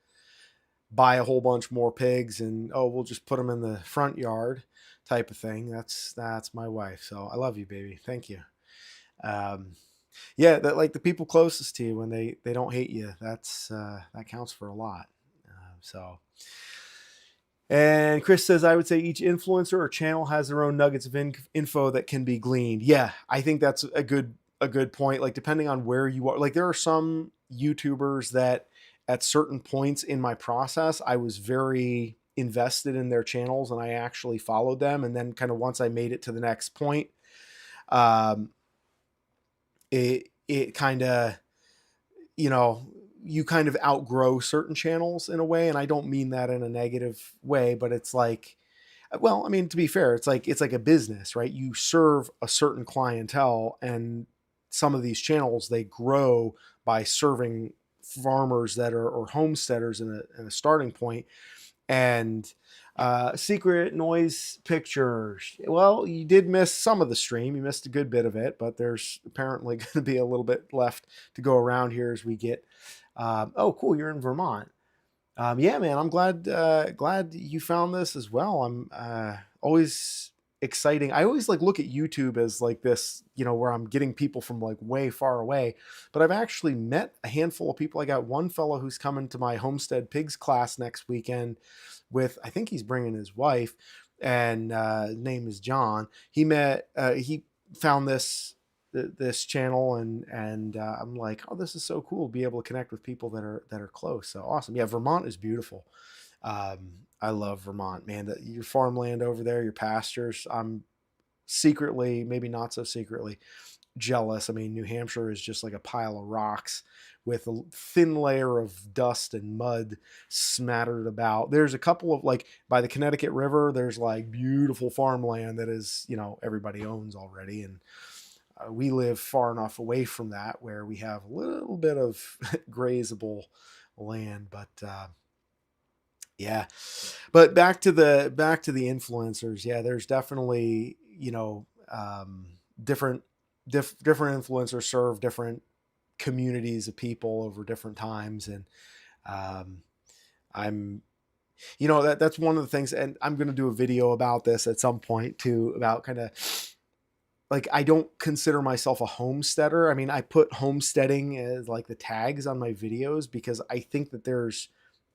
buy a whole bunch more pigs, and we'll just put them in the front yard type of thing. That's my wife. So I love you, baby. Thank you. Yeah, that, like, the people closest to you, when they don't hate you, that counts for a lot. So, and Chris says, I would say each influencer or channel has their own nuggets of info that can be gleaned. Yeah, I think that's a good point. Like, depending on where you are, like there are some YouTubers that at certain points in my process, I was very invested in their channels and I actually followed them. And then kind of once I made it to the next point, it kind of, you kind of outgrow certain channels in a way. And I don't mean that in a negative way, but it's like, well, I mean, to be fair, it's like a business, right? You serve a certain clientele, and some of these channels, they grow by serving farmers that are, or homesteaders in a starting point. And secret noise pictures. Well, you did miss some of the stream. You missed a good bit of it, but there's apparently going to be a little bit left to go around here as we get. Oh, cool! You're in Vermont. Yeah, man. I'm glad you found this as well. always exciting. I always like look at YouTube as like this, where I'm getting people from like way far away, but I've actually met a handful of people. I got one fellow who's coming to my homestead pigs class next weekend with, I think he's bringing his wife, and his name is John. He found this channel, and I'm like, oh, this is so cool to be able to connect with people that are close. So awesome. Yeah, Vermont is beautiful. I love Vermont, man. Your farmland over there, your pastures. I'm secretly, maybe not so secretly, jealous. I mean, New Hampshire is just like a pile of rocks with a thin layer of dust and mud smattered about. There's a couple of, like, by the Connecticut River, there's like beautiful farmland that is, everybody owns already. And we live far enough away from that where we have a little bit of grazable land. But yeah, but back to the influencers. Yeah, there's definitely, different different influencers serve different communities of people over different times. And um, I'm that's one of the things, and I'm going to do a video about this at some point too, about kind of like, I don't consider myself a homesteader. I mean, I put homesteading as like the tags on my videos because I think that there's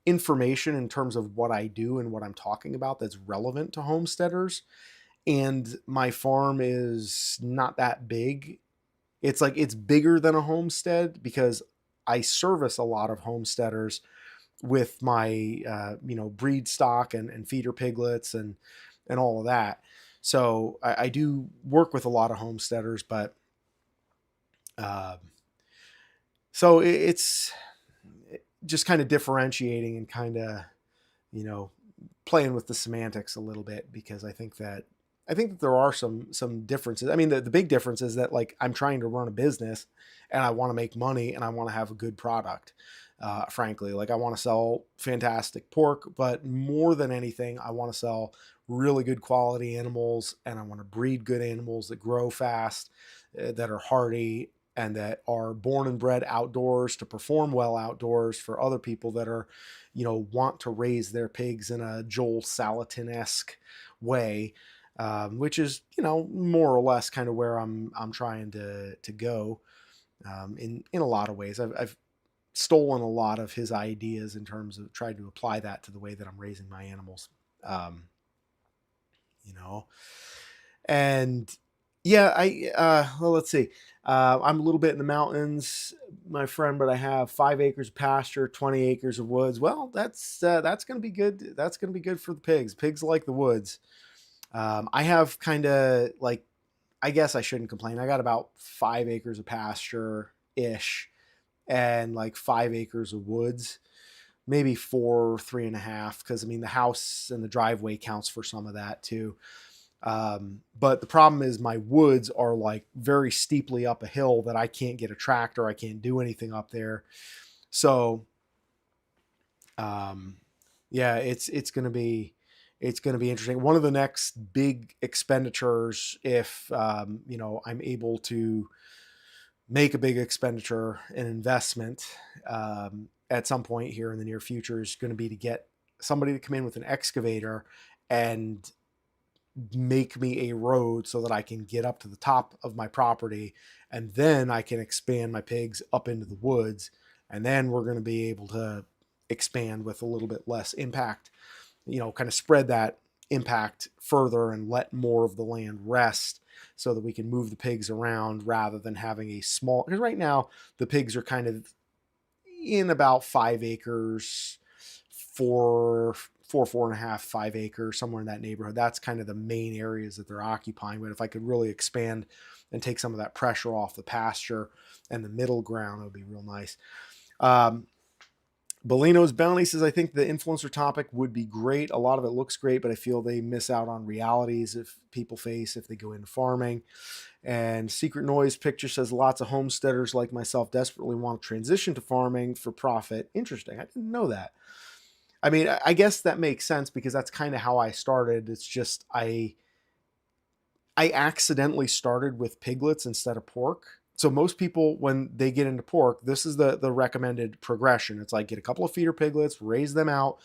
information in terms of what I do and what I'm talking about that's relevant to homesteaders. And my farm is not that big. It's like, it's bigger than a homestead because I service a lot of homesteaders with my breed stock and feeder piglets and all of that. So I do work with a lot of homesteaders, but uh, so it's just kind of differentiating and kind of, you know playing with the semantics a little bit, because I think that there are some differences. I mean, the big difference is that, like, I'm trying to run a business and I want to make money and I want to have a good product. Frankly, like, I want to sell fantastic pork, but more than anything, I want to sell really good quality animals, and I want to breed good animals that grow fast, that are hardy, and that are born and bred outdoors to perform well outdoors for other people that are, want to raise their pigs in a Joel Salatin-esque way, which is, more or less kind of where I'm trying to go, in a lot of ways. I've stolen a lot of his ideas in terms of trying to apply that to the way that I'm raising my animals. Um, you know, and yeah, well, let's see. I'm a little bit in the mountains, my friend, but I have 5 acres of pasture, 20 acres of woods. Well, that's going to be good. That's going to be good for the pigs. Pigs like the woods. I have kind of like, I guess I shouldn't complain. I got about 5 acres of pasture ish, and like 5 acres of woods, maybe four, 3.5, because I mean the house and the driveway counts for some of that too. But the problem is my woods are like very steeply up a hill that I can't get a tractor. I can't do anything up there. So, um, yeah, it's gonna be interesting. One of the next big expenditures, if I'm able to make a big expenditure and investment, at some point here in the near future, is going to be to get somebody to come in with an excavator and make me a road so that I can get up to the top of my property, and then I can expand my pigs up into the woods, and then we're going to be able to expand with a little bit less impact, kind of spread that impact further and let more of the land rest so that we can move the pigs around rather than having a small, because right now the pigs are kind of in about 5 acres, 4.5, 5 acres, somewhere in that neighborhood. That's kind of the main areas that they're occupying. But if I could really expand and take some of that pressure off the pasture and the middle ground, it would be real nice. Bolino's Bounty says, I think the influencer topic would be great. A lot of it looks great, but I feel they miss out on realities if people face if they go into farming. And Secret Noise Picture says, lots of homesteaders like myself desperately want to transition to farming for profit. Interesting. I didn't know that. I mean, I guess that makes sense because that's kind of how I started. It's just I accidentally started with piglets instead of pork. So most people, when they get into pork, this is the recommended progression. It's like, get a couple of feeder piglets, raise them out,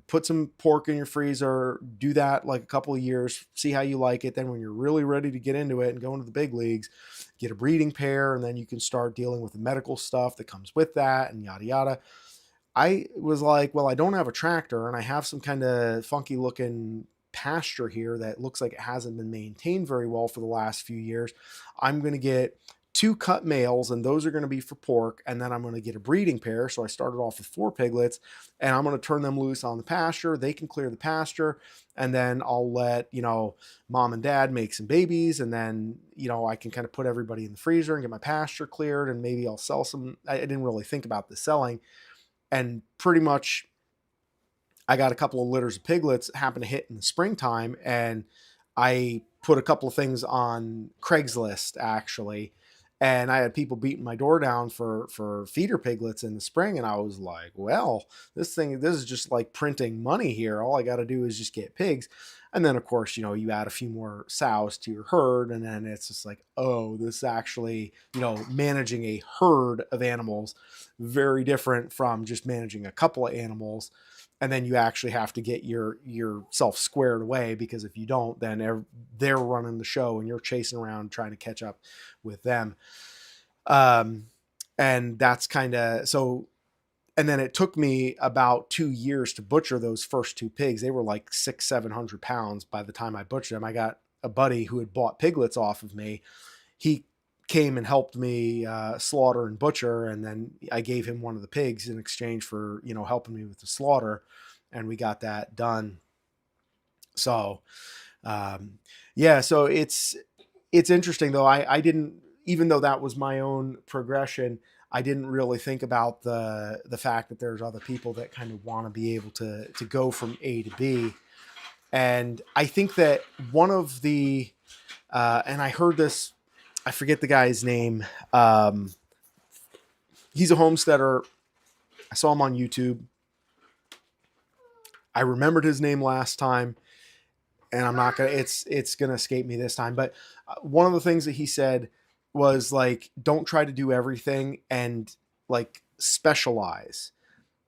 Put some pork in your freezer, do that like a couple of years, see how you like it. Then when you're really ready to get into it and go into the big leagues, get a breeding pair, and then you can start dealing with the medical stuff that comes with that and yada yada. I was like, well, I don't have a tractor and I have some kind of funky looking pasture here that looks like it hasn't been maintained very well for the last few years. I'm going to get two cut males, and those are going to be for pork. And then I'm going to get a breeding pair. So I started off with 4 piglets, and I'm going to turn them loose on the pasture. They can clear the pasture, and then I'll let, mom and dad make some babies. And then, I can kind of put everybody in the freezer and get my pasture cleared, and maybe I'll sell some. I didn't really think about the selling. And pretty much I got a couple of litters of piglets happen to hit in the springtime, and I put a couple of things on Craigslist actually, and I had people beating my door down for feeder piglets in the spring, and I was like, well, this is just like printing money here. All I got to do is just get pigs. And then of course, you add a few more sows to your herd, and then it's just like, oh, this actually, managing a herd of animals, very different from just managing a couple of animals. And then you actually have to get yourself squared away, because if you don't, then they're running the show and you're chasing around trying to catch up with them. Um, and that's kind of so. And then it took me about 2 years to butcher those first two pigs. They were like 600-700 pounds by the time I butchered them. I got a buddy who had bought piglets off of me. He came and helped me slaughter and butcher, and then I gave him one of the pigs in exchange for helping me with the slaughter, and we got that done. So yeah, so it's interesting though. I didn't, even though that was my own progression, I didn't really think about the fact that there's other people that kind of want to be able to go from A to B. And I think that one of the and I heard this, I forget the guy's name. He's a homesteader. I saw him on YouTube. I remembered his name last time, and I'm not gonna. It's gonna escape me this time. But one of the things that he said was like, don't try to do everything and like specialize,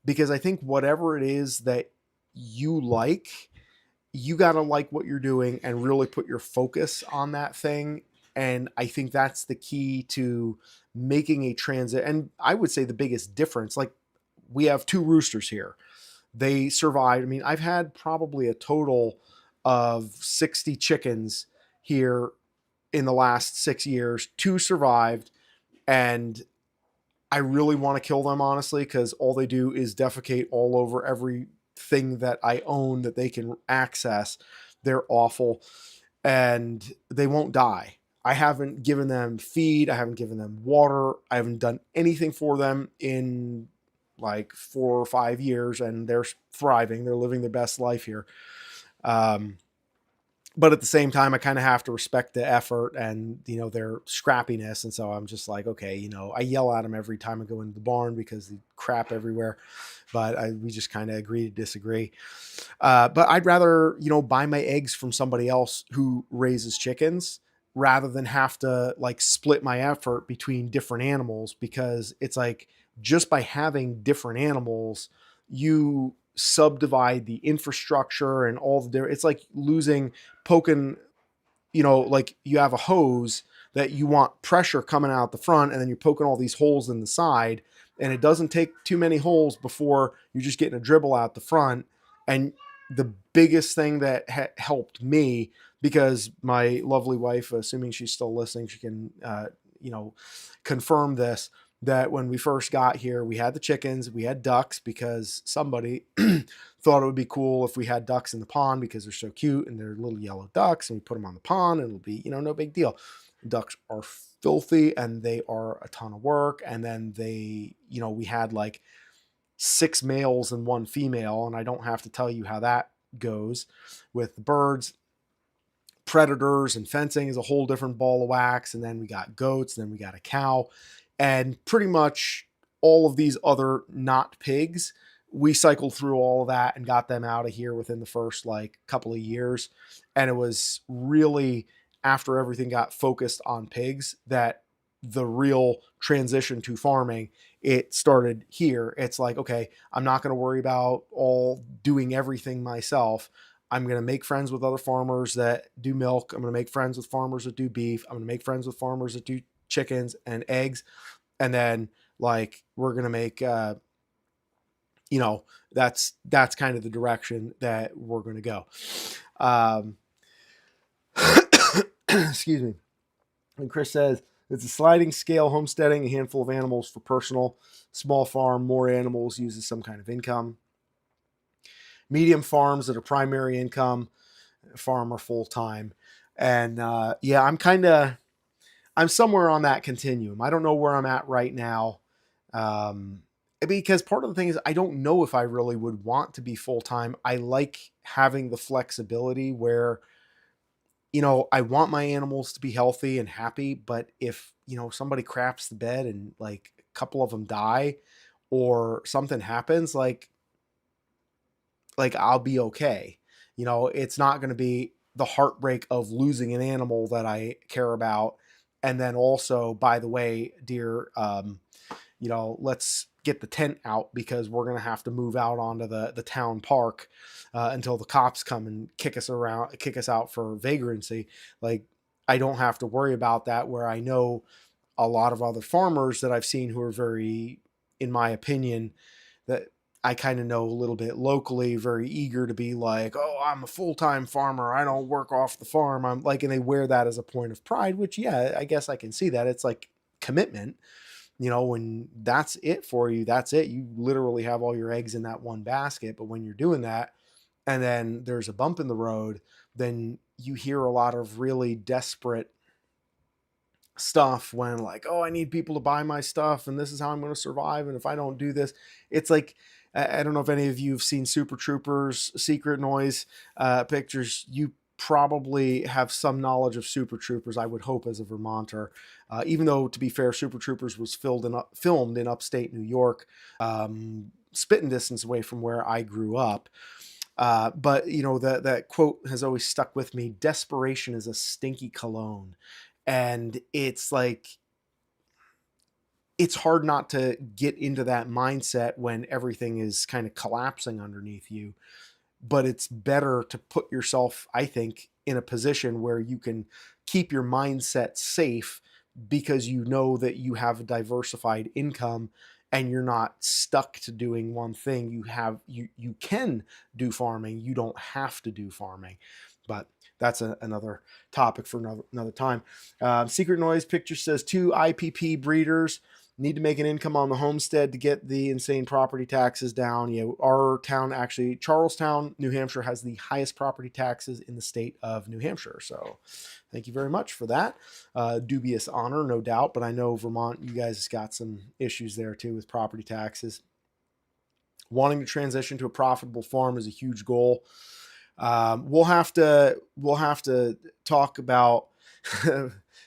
because I think whatever it is that you like, you got to like what you're doing and really put your focus on that thing. And I think that's the key to making a transit. And I would say the biggest difference, like we have two roosters here. They survived. I mean, I've had probably a total of 60 chickens here in the last 6 years. Two survived, and I really want to kill them, honestly, because all they do is defecate all over everything that I own that they can access. They're awful, and they won't die. I haven't given them feed. I haven't given them water. I haven't done anything for them in like 4 or 5 years, and they're thriving. They're living their best life here. But at the same time, I kind of have to respect the effort and, their scrappiness. And so I'm just like, okay, I yell at them every time I go into the barn because they crap everywhere, but we just kind of agree to disagree. But I'd rather, buy my eggs from somebody else who raises chickens rather than have to like split my effort between different animals, because it's like, just by having different animals, you subdivide the infrastructure and all the different, it's like poking, like you have a hose that you want pressure coming out the front, and then you're poking all these holes in the side, and it doesn't take too many holes before you're just getting a dribble out the front. And the biggest thing that helped me, because my lovely wife, assuming she's still listening, she can confirm this, that when we first got here, we had the chickens, we had ducks, because somebody thought it would be cool if we had ducks in the pond because they're so cute and they're little yellow ducks, and we put them on the pond and it'll be, no big deal. Ducks are filthy and they are a ton of work. And then we had like 6 males and 1 female, and I don't have to tell you how that goes with the birds. Predators and fencing is a whole different ball of wax. And then we got goats, and then we got a cow. And pretty much all of these other not pigs, we cycled through all of that and got them out of here within the first like couple of years. And it was really after everything got focused on pigs that the real transition to farming, it started here. It's like, okay, I'm not going to worry about all doing everything myself. I'm going to make friends with other farmers that do milk. I'm going to make friends with farmers that do beef. I'm going to make friends with farmers that do chickens and eggs. And then like we're going to make, you know, that's kind of the direction that we're going to go. Um, excuse me. And Chris says it's a sliding scale homesteading, a handful of animals for personal, small farm, more animals uses some kind of income. Medium farms that are primary income, farm or full time. And yeah, I'm somewhere on that continuum. I don't know where I'm at right now. Because part of the thing is I don't know if I really would want to be full time. I like having the flexibility where, I want my animals to be healthy and happy, but if, somebody craps the bed and like a couple of them die or something happens, like I'll be okay. It's not going to be the heartbreak of losing an animal that I care about. And then also, by the way, dear, let's get the tent out because we're going to have to move out onto the town park until the cops come and kick us out for vagrancy. Like, I don't have to worry about that, where I know a lot of other farmers that I've seen who are very, in my opinion, that I kind of know a little bit locally, very eager to be like, oh, I'm a full-time farmer. I don't work off the farm. I'm like, and they wear that as a point of pride, which, yeah, I guess I can see that. It's like commitment. When that's it for you, that's it. You literally have all your eggs in that one basket. But when you're doing that and then there's a bump in the road, then you hear a lot of really desperate stuff when like, oh, I need people to buy my stuff and this is how I'm going to survive. And if I don't do this, it's like, I don't know if any of you have seen Super Troopers Secret Noise pictures. You probably have some knowledge of Super Troopers, I would hope, as a Vermonter. Even though, to be fair, Super Troopers was filmed in upstate New York, spitting distance away from where I grew up. But that quote has always stuck with me. Desperation is a stinky cologne. And it's like, it's hard not to get into that mindset when everything is kind of collapsing underneath you. But it's better to put yourself, I think, in a position where you can keep your mindset safe because you know that you have a diversified income and you're not stuck to doing one thing. You can do farming. You don't have to do farming. But that's another topic for another time. Secret Noise picture says 2 IPP breeders need to make an income on the homestead to get the insane property taxes down. Our town, actually, Charlestown, New Hampshire, has the highest property taxes in the state of New Hampshire. So thank you very much for that. Dubious honor, no doubt, but I know Vermont, you guys got some issues there too with property taxes. Wanting to transition to a profitable farm is a huge goal. We'll have to talk about.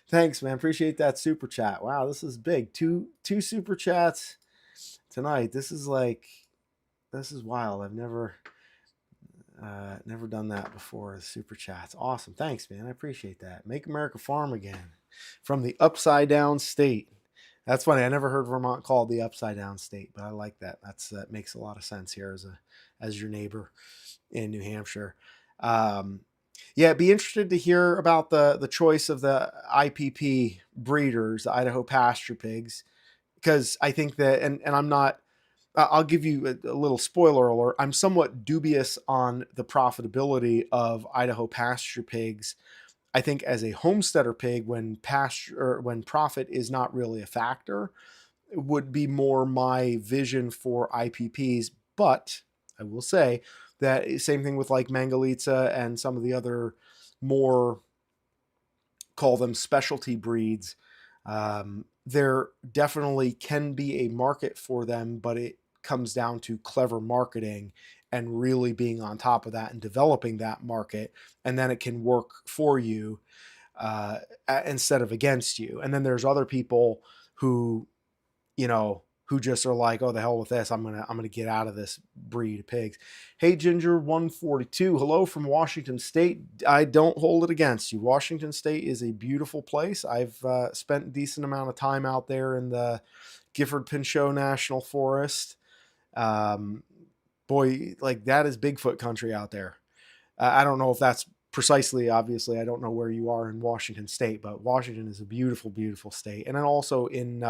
Thanks, man. Appreciate that super chat. Wow, this is big. Two super chats tonight. This is wild. I've never done that before. Super chats. Awesome. Thanks, man. I appreciate that. Make America farm again from the upside down state. That's funny. I never heard Vermont called the upside down state, but I like that. That makes a lot of sense here as your neighbor in New Hampshire. Yeah, be interested to hear about the choice of the IPP breeders, the Idaho pasture pigs, because I think that, and I'm not, I'll give you a little spoiler alert. I'm somewhat dubious on the profitability of Idaho pasture pigs. I think as a homesteader pig, when profit is not really a factor, would be more my vision for IPPs. But I will say that same thing with like Mangalitsa and some of the other more, call them specialty breeds. There definitely can be a market for them, but it comes down to clever marketing and really being on top of that and developing that market. And then it can work for you instead of against you. And then there's other people who, who just are like, oh, the hell with this. I'm gonna get out of this breed of pigs. Hey, Ginger 142, hello from Washington State. I don't hold it against you. Washington State is a beautiful place. I've spent a decent amount of time out there in the Gifford-Pinchot National Forest. Um, Boy, like that is Bigfoot country out there. I don't know if that's precisely, obviously, I don't know where you are in Washington State, but Washington is a beautiful, beautiful state. And then also in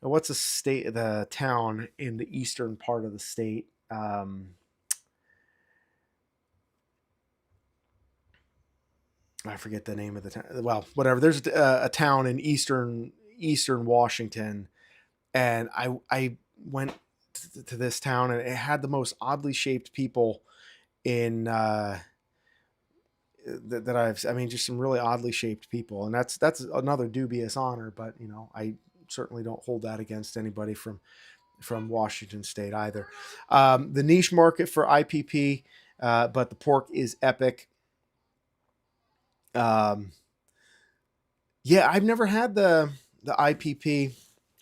what's the state, the town in the eastern part of the state? I forget the name of the town. Well, whatever. There's a town in eastern Washington, and I went to this town, and it had the most oddly shaped people in that I mean, just some really oddly shaped people, and that's another dubious honor. But I certainly don't hold that against anybody from Washington State either. The niche market for IPP, but the pork is epic. Um, yeah, I've never had the IPP,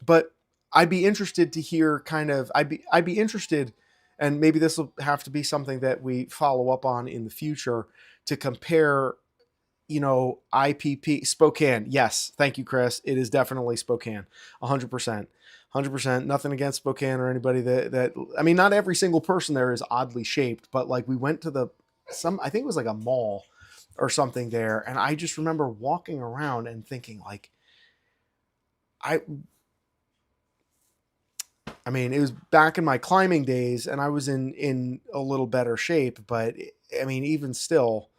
but I'd be interested to hear I'd be interested, and maybe this will have to be something that we follow up on in the future to compare, IPP Spokane. Yes, thank you, Chris. It is definitely Spokane, 100%. 100%. Nothing against Spokane or anybody that I mean, not every single person there is oddly shaped, but like we went to I think it was like a mall or something there, and I just remember walking around and thinking like, I I mean, it was back in my climbing days, and I was in a little better shape, but I mean, even still,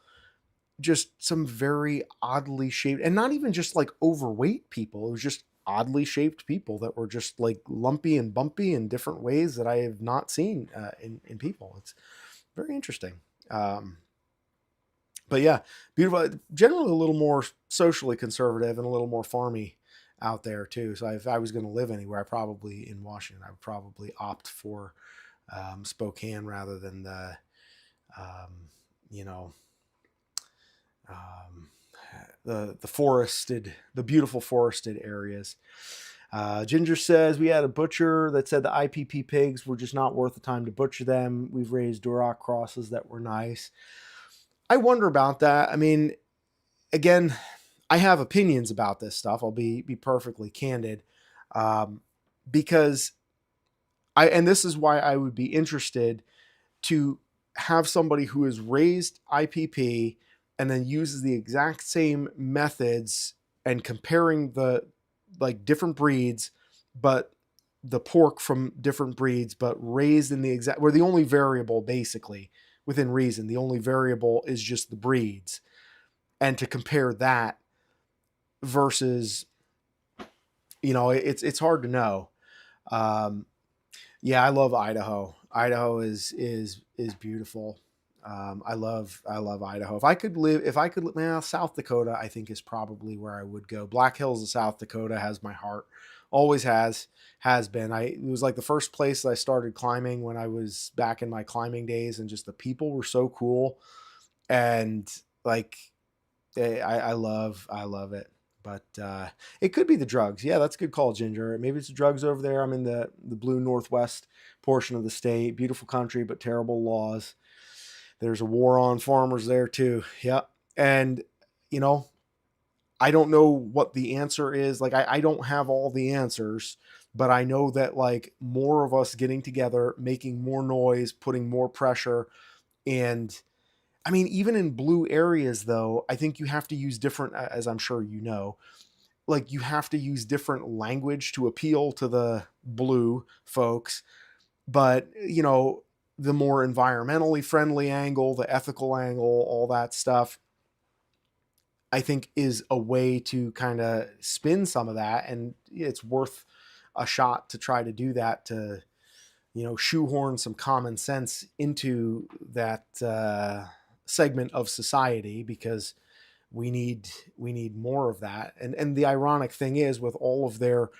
just some very oddly shaped, and not even just like overweight people. It was just oddly shaped people that were just like lumpy and bumpy in different ways that I have not seen in people. It's very interesting. Um, but yeah, beautiful. Generally, a little more socially conservative and a little more farmy out there too. So if I was going to live anywhere, I probably in Washington, I would probably opt for Spokane rather than um, you know, um, the beautiful forested areas. Ginger says we had a butcher that said the IPP pigs were just not worth the time to butcher them. We've raised Duroc crosses that were nice. I wonder about that. I mean, again, I have opinions about this stuff. I'll be perfectly candid, um, because and this is why I would be interested to have somebody who has raised IPP and then uses the exact same methods and comparing the like different breeds, but the pork from different breeds, but raised in the exact where the only variable basically within reason, the only variable is just the breeds, and to compare that versus, it's hard to know. Um, yeah, I love Idaho. Idaho is beautiful. I love Idaho. If I could live, well, South Dakota, I think is probably where I would go. Black Hills of South Dakota has my heart. Always has been. It was like the first place that I started climbing when I was back in my climbing days, and just the people were so cool, and like I love it. But it could be the drugs. Yeah, that's a good call, Ginger. Maybe it's the drugs over there. I'm in the blue northwest portion of the state. Beautiful country, but terrible laws. There's a war on farmers there too. Yeah. And, you know, I don't know what the answer is. Like, I don't have all the answers, but I know that like more of us getting together, making more noise, putting more pressure. And I mean, even in blue areas, though, I think you have to use different, as I'm sure you know, like you have to use different language to appeal to the blue folks. But, the more environmentally friendly angle, the ethical angle, all that stuff, I think is a way to kind of spin some of that. And it's worth a shot to try to do that, to, shoehorn some common sense into that segment of society, because we need more of that. And the ironic thing is, with all of their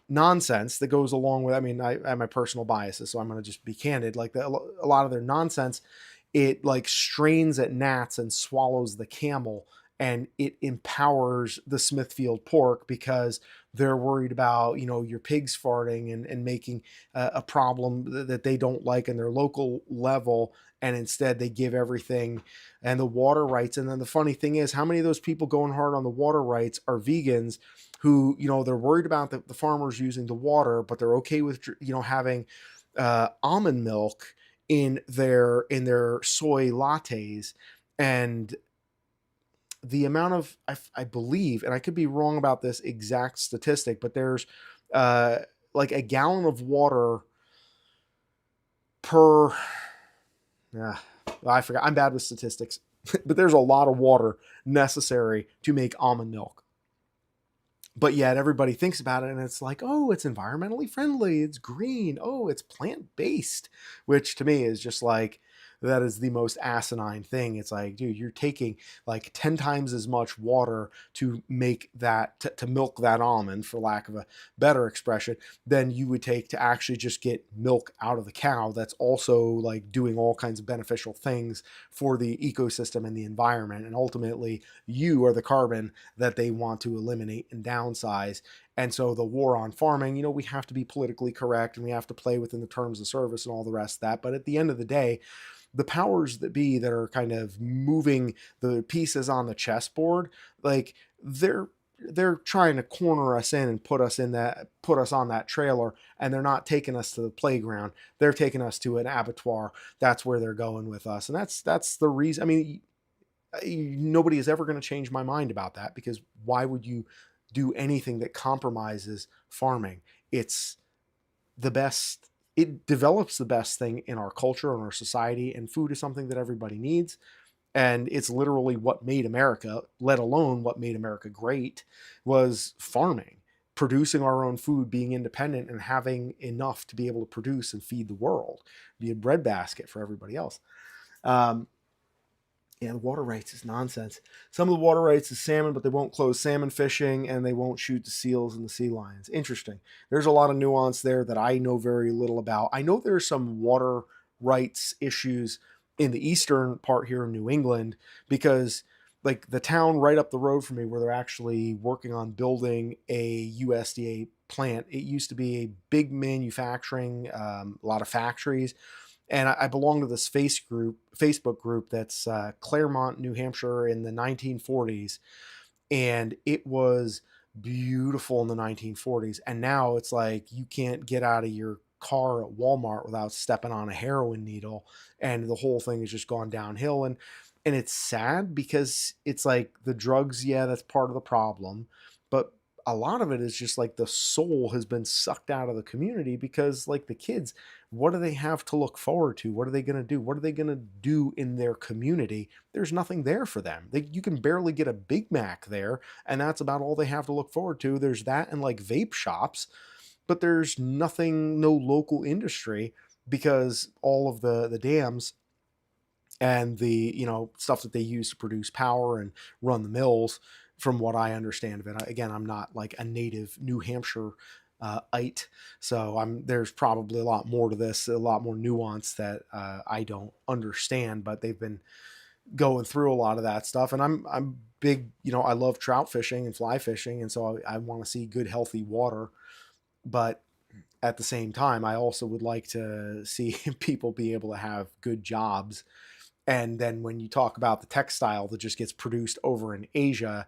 nonsense that goes along with, I mean, I have my personal biases, so I'm going to just be candid. Like a lot of their nonsense, it like strains at gnats and swallows the camel, and it empowers the Smithfield pork because they're worried about, your pigs farting and making a problem that they don't like in their local level, and instead they give everything and the water rights. And then the funny thing is, how many of those people going hard on the water rights are vegans who, they're worried about the farmers using the water, but they're okay with, having almond milk in their soy lattes. And the amount of, I believe, and I could be wrong about this exact statistic, but there's uh, like a gallon of water per. Uh, I forgot. I'm bad with statistics, but there's a lot of water necessary to make almond milk. But yet everybody thinks about it and it's like, oh, it's environmentally friendly, it's green, oh, it's plant-based, which to me is just like, that is the most asinine thing. It's like, dude, you're taking like 10 times as much water to make that, to milk that almond, for lack of a better expression, than you would take to actually just get milk out of the cow that's also like doing all kinds of beneficial things for the ecosystem and the environment. And ultimately, you are the carbon that they want to eliminate and downsize. And so the war on farming, we have to be politically correct and we have to play within the terms of service and all the rest of that. But at the end of the day, the powers that be that are kind of moving the pieces on the chessboard, like they're trying to corner us in and put us on that trailer, and they're not taking us to the playground. They're taking us to an abattoir. That's where they're going with us. And that's the reason. I mean, nobody is ever going to change my mind about that, because why would you do anything that compromises farming? It's the best. It develops the best thing in our culture and our society, and food is something that everybody needs. And it's literally what made America, let alone what made America great, was farming, producing our own food, being independent, and having enough to be able to produce and feed the world, be a breadbasket for everybody else. Um, yeah, the water rights is nonsense. Some of the water rights is salmon, but they won't close salmon fishing and they won't shoot the seals and the sea lions. Interesting. There's a lot of nuance there that I know very little about. I know there's some water rights issues in the eastern part here in New England, because like the town right up the road from me where they're actually working on building a USDA plant, it used to be a big manufacturing, a lot of factories, and I belong to this Facebook group that's Claremont, New Hampshire in the 1940s, and it was beautiful in the 1940s. And now it's like you can't get out of your car at Walmart without stepping on a heroin needle, and the whole thing has just gone downhill. And it's sad because it's like the drugs, yeah, that's part of the problem, but a lot of it is just like the soul has been sucked out of the community, because like the kids, what do they have to look forward to? What are they going to do? What are they going to do in their community? There's nothing there for them. You can barely get a Big Mac there, and that's about all they have to look forward to. There's that and like vape shops, but there's nothing, no local industry, because all of the dams and the stuff that they use to produce power and run the mills, from what I understand of it. Again, I'm not like a native New Hampshire ite, so there's probably a lot more to this, a lot more nuance that I don't understand. But they've been going through a lot of that stuff, and I'm big. I love trout fishing and fly fishing, and so I want to see good, healthy water. But at the same time, I also would like to see people be able to have good jobs. And then when you talk about the textile that just gets produced over in Asia,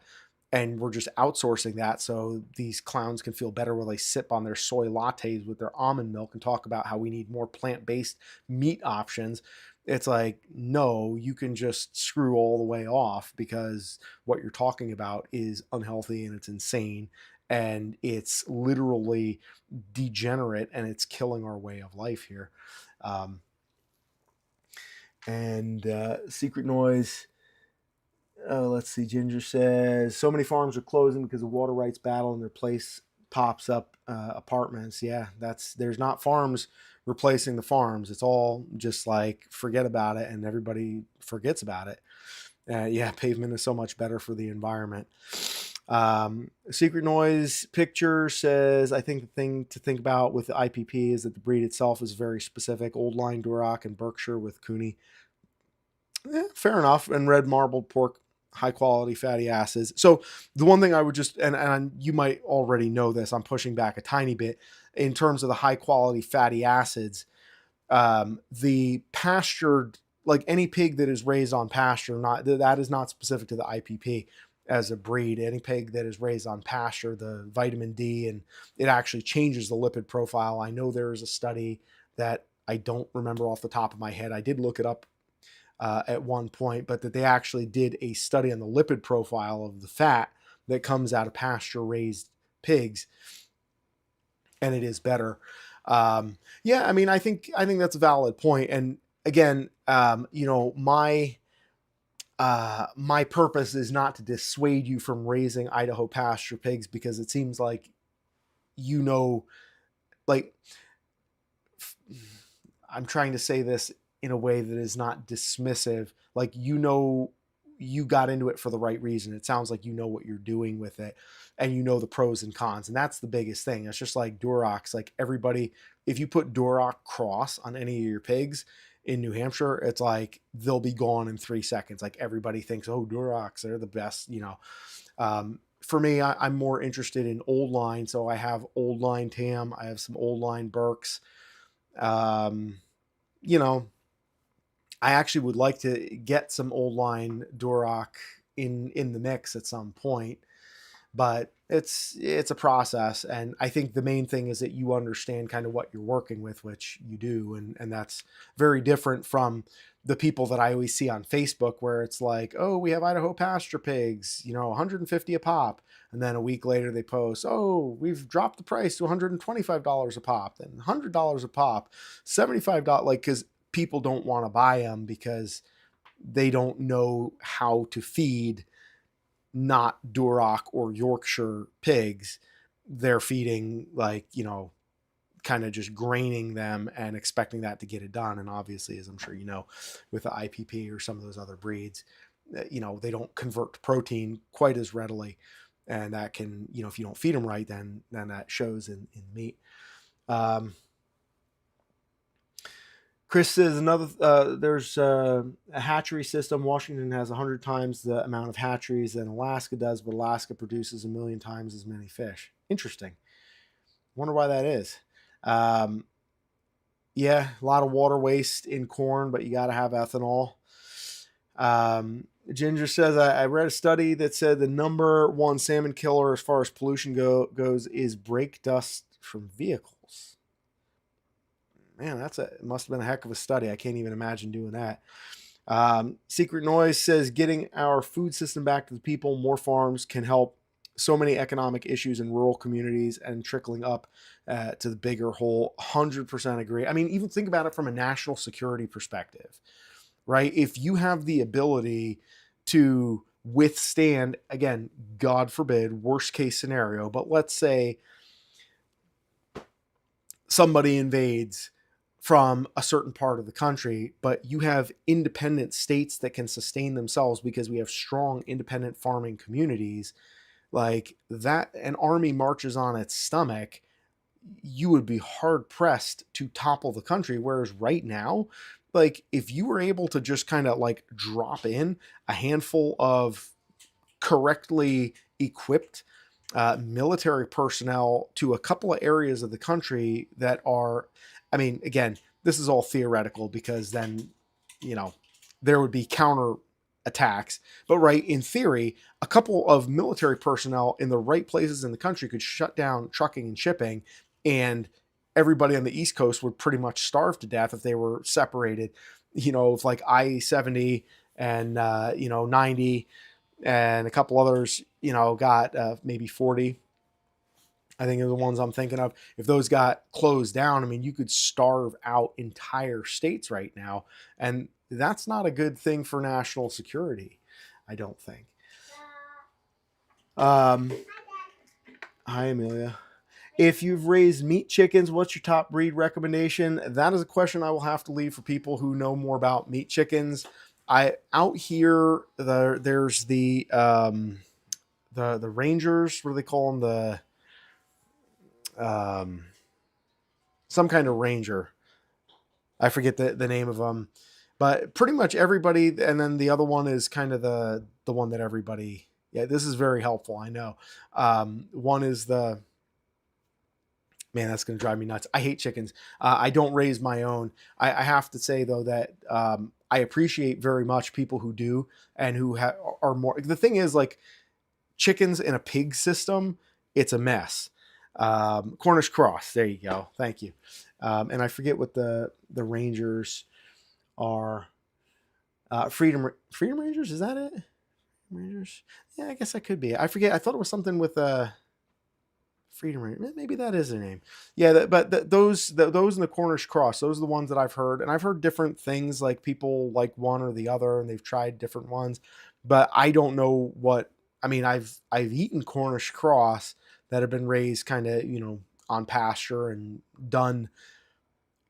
and we're just outsourcing that so these clowns can feel better while they sip on their soy lattes with their almond milk and talk about how we need more plant-based meat options, it's like, no, you can just screw all the way off, because what you're talking about is unhealthy and it's insane and it's literally degenerate and it's killing our way of life here. Um, and Secret Noise. Let's see. Ginger says so many farms are closing because of water rights battle, and their place pops up apartments. Yeah, there's not farms replacing the farms. It's all just like forget about it, and everybody forgets about it. Yeah, pavement is so much better for the environment. Secret Noise Picture says, I think the thing to think about with the IPP is that the breed itself is very specific. Old Line Duroc and Berkshire with Cooney. Yeah, fair enough. And red marbled pork high quality fatty acids. So the one thing I would just, and you might already know this, I'm pushing back a tiny bit in terms of the high quality fatty acids. The pastured, like any pig that is raised on pasture, not that is not specific to the IPP as a breed. Any pig that is raised on pasture, the vitamin D, and it actually changes the lipid profile. I know there is a study that I don't remember off the top of my head. I did look it up at one point, but that they actually did a study on the lipid profile of the fat that comes out of pasture raised pigs, and it is better. Yeah, I mean, I think that's a valid point. And again, my purpose is not to dissuade you from raising Idaho pasture pigs, because it seems like, you know, like, I'm trying to say this in a way that is not dismissive. Like, you got into it for the right reason. It sounds like you know what you're doing with it, and you know the pros and cons. And that's the biggest thing. It's just like Durocs. Like, everybody, if you put Duroc Cross on any of your pigs in New Hampshire, it's like they'll be gone in 3 seconds. Like, everybody thinks, oh, Durocs, they're the best, For me, I'm more interested in old line. So I have old line Tam. I have some old line Berks. Um, you know, I actually would like to get some old line Duroc in the mix at some point, but it's a process. And I think the main thing is that you understand kind of what you're working with, which you do, and that's very different from the people that I always see on Facebook, where it's like, oh, we have Idaho pasture pigs, 150 a pop, and then a week later they post, oh, we've dropped the price to $125 a pop, then $100 a pop, $75, like, because people don't want to buy them because they don't know how to feed not Duroc or Yorkshire pigs. They're feeding, like, kind of just graining them and expecting that to get it done. And obviously, as I'm sure you know, with the IPP or some of those other breeds, they don't convert to protein quite as readily. And that can, if you don't feed them right, then that shows in meat. Chris says there's a hatchery system. Washington has 100 times the amount of hatcheries than Alaska does, but Alaska produces 1,000,000 times as many fish. Interesting. Wonder why that is. Yeah, a lot of water waste in corn, but you got to have ethanol. Ginger says, I read a study that said the number one salmon killer as far as pollution goes is brake dust from vehicles. Man, it must have been a heck of a study. I can't even imagine doing that. Secret Noise says, getting our food system back to the people, more farms can help so many economic issues in rural communities and trickling up to the bigger whole. 100% agree. I mean, even think about it from a national security perspective, right? If you have the ability to withstand, again, God forbid, worst case scenario, but let's say somebody invades from a certain part of the country, but you have independent states that can sustain themselves because we have strong independent farming communities, like that, an army marches on its stomach, you would be hard pressed to topple the country. Whereas right now, like, if you were able to just kind of like drop in a handful of correctly equipped military personnel to a couple of areas of the country that are, I mean, again, this is all theoretical, because then, there would be counter attacks. But right, in theory, a couple of military personnel in the right places in the country could shut down trucking and shipping, and everybody on the East Coast would pretty much starve to death if they were separated, if like I-70 and 90 and a couple others, got maybe 40. I think are the ones I'm thinking of. If those got closed down, I mean, you could starve out entire states right now. And that's not a good thing for national security, I don't think. Hi, Amelia. If you've raised meat chickens, what's your top breed recommendation? That is a question I will have to leave for people who know more about meat chickens. Out here, there's the Rangers. What do they call them? Some kind of Ranger. I forget the name of them, But pretty much everybody, and then the other one is kind of the one that everybody. Yeah, this is very helpful. I know. One is the man that's going to drive me nuts. I hate chickens. I don't raise my own. I have to say though that I appreciate very much people who do and who are more. The thing is, like chickens in a pig system, it's a mess. Cornish cross. There you go. Thank you. And I forget what the Rangers are. Freedom Rangers. Is that it? Rangers. Yeah, I guess that could be. I forget. I thought it was something with Freedom Rangers. Maybe that is their name. Yeah, but those in the Cornish cross. Those are the ones that I've heard, and I've heard different things. Like people like one or the other, and they've tried different ones. But I don't know what. I mean, I've eaten Cornish cross that have been raised kind of on pasture and done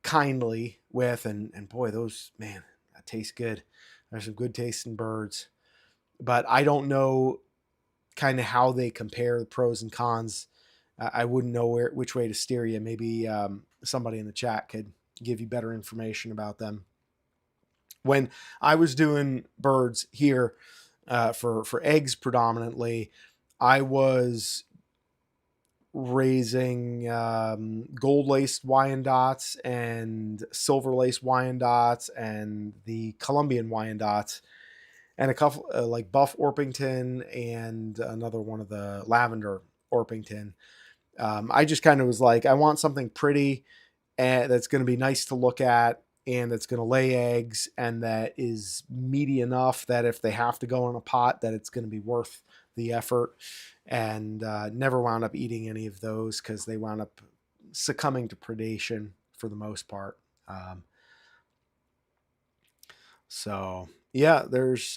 kindly with, and boy, those man that tastes good. There's some good tasting birds, but I don't know kind of how they compare the pros and cons. I wouldn't know which way to steer you. Maybe somebody in the chat could give you better information about them. When I was doing birds here for eggs predominantly, I was raising gold laced Wyandottes and silver laced Wyandottes and the Colombian Wyandottes and a couple like buff Orpington and another one of the lavender Orpington. I just kind of was like, I want something pretty and that's going to be nice to look at and that's going to lay eggs and that is meaty enough that if they have to go in a pot, that it's going to be worth the effort. And never wound up eating any of those because they wound up succumbing to predation for the most part. So yeah, there's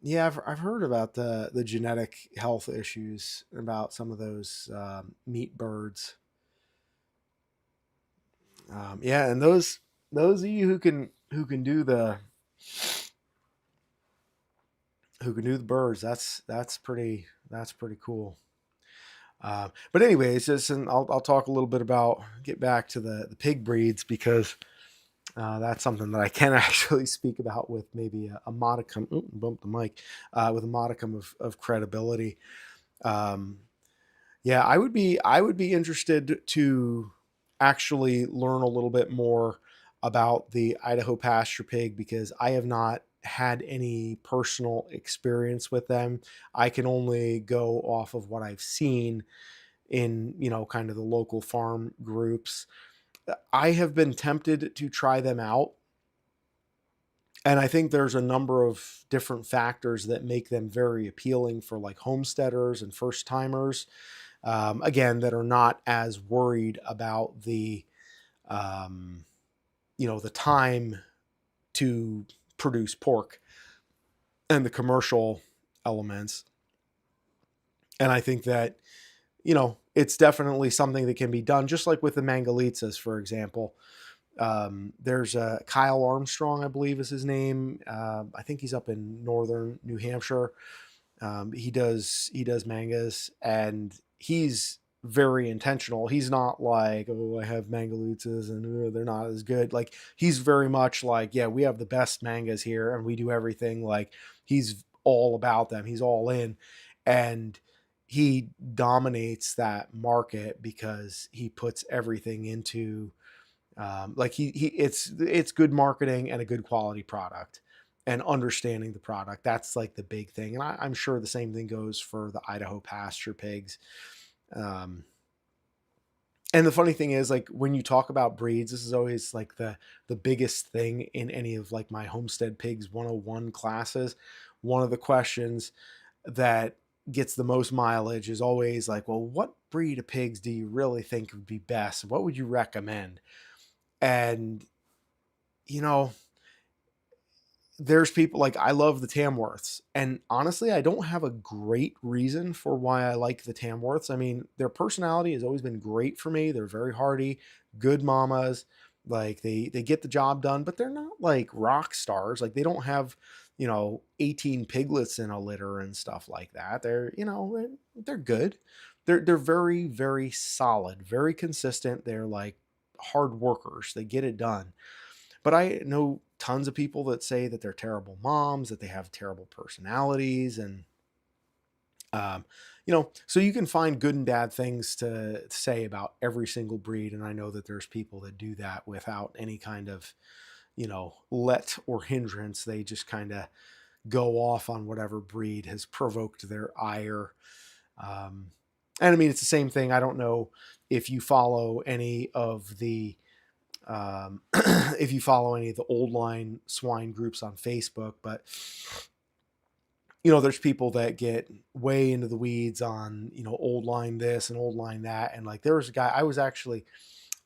yeah, I've heard about the genetic health issues about some of those meat birds. Yeah, and those of you who can do the birds, that's pretty cool. But anyways, just and I'll talk a little bit about get back to the pig breeds because that's something that I can actually speak about with maybe a modicum. Ooh, bumped the mic with a modicum of credibility. Um, yeah, I would be interested to actually learn a little bit more about the Idaho pasture pig because I have not had any personal experience with them. I can only go off of what I've seen in, kind of the local farm groups. I have been tempted to try them out. And I think there's a number of different factors that make them very appealing for like homesteaders and first timers again, that are not as worried about um, the time to produce pork and the commercial elements. And I think that, it's definitely something that can be done, just like with the Mangalitzas, for example. There's Kyle Armstrong, I believe is his name. I think he's up in northern New Hampshire. He does mangas, and he's very intentional. He's not like, oh, I have Mangalitzas and they're not as good. Like he's very much like, yeah, we have the best mangas here, and we do everything. Like he's all about them. He's all in, and he dominates that market because he puts everything into like he it's good marketing and a good quality product and understanding the product. That's like the big thing. And I'm sure the same thing goes for the Idaho pasture pigs. Um, and the funny thing is, like when you talk about breeds, this is always like the biggest thing in any of like my Homestead Pigs 101 classes. One of the questions that gets the most mileage is always like, well, what breed of pigs do you really think would be best? What would you recommend? And you know, there's people like I love the Tamworths, and honestly, I don't have a great reason for why I like the Tamworths. I mean, their personality has always been great for me. They're very hardy, good mamas. Like they get the job done, but they're not like rock stars. Like they don't have 18 piglets in a litter and stuff like that. They're good. They're very solid, very consistent. They're like hard workers. They get it done. But I know tons of people that say that they're terrible moms, that they have terrible personalities, and um, so you can find good and bad things to say about every single breed. And I know that there's people that do that without any kind of, let or hindrance. They just kind of go off on whatever breed has provoked their ire. Um, and I mean, it's the same thing. I don't know if you follow any of the if you follow any of the old line swine groups on Facebook, but there's people that get way into the weeds on, old line this and old line that. And like, there was a guy, I was actually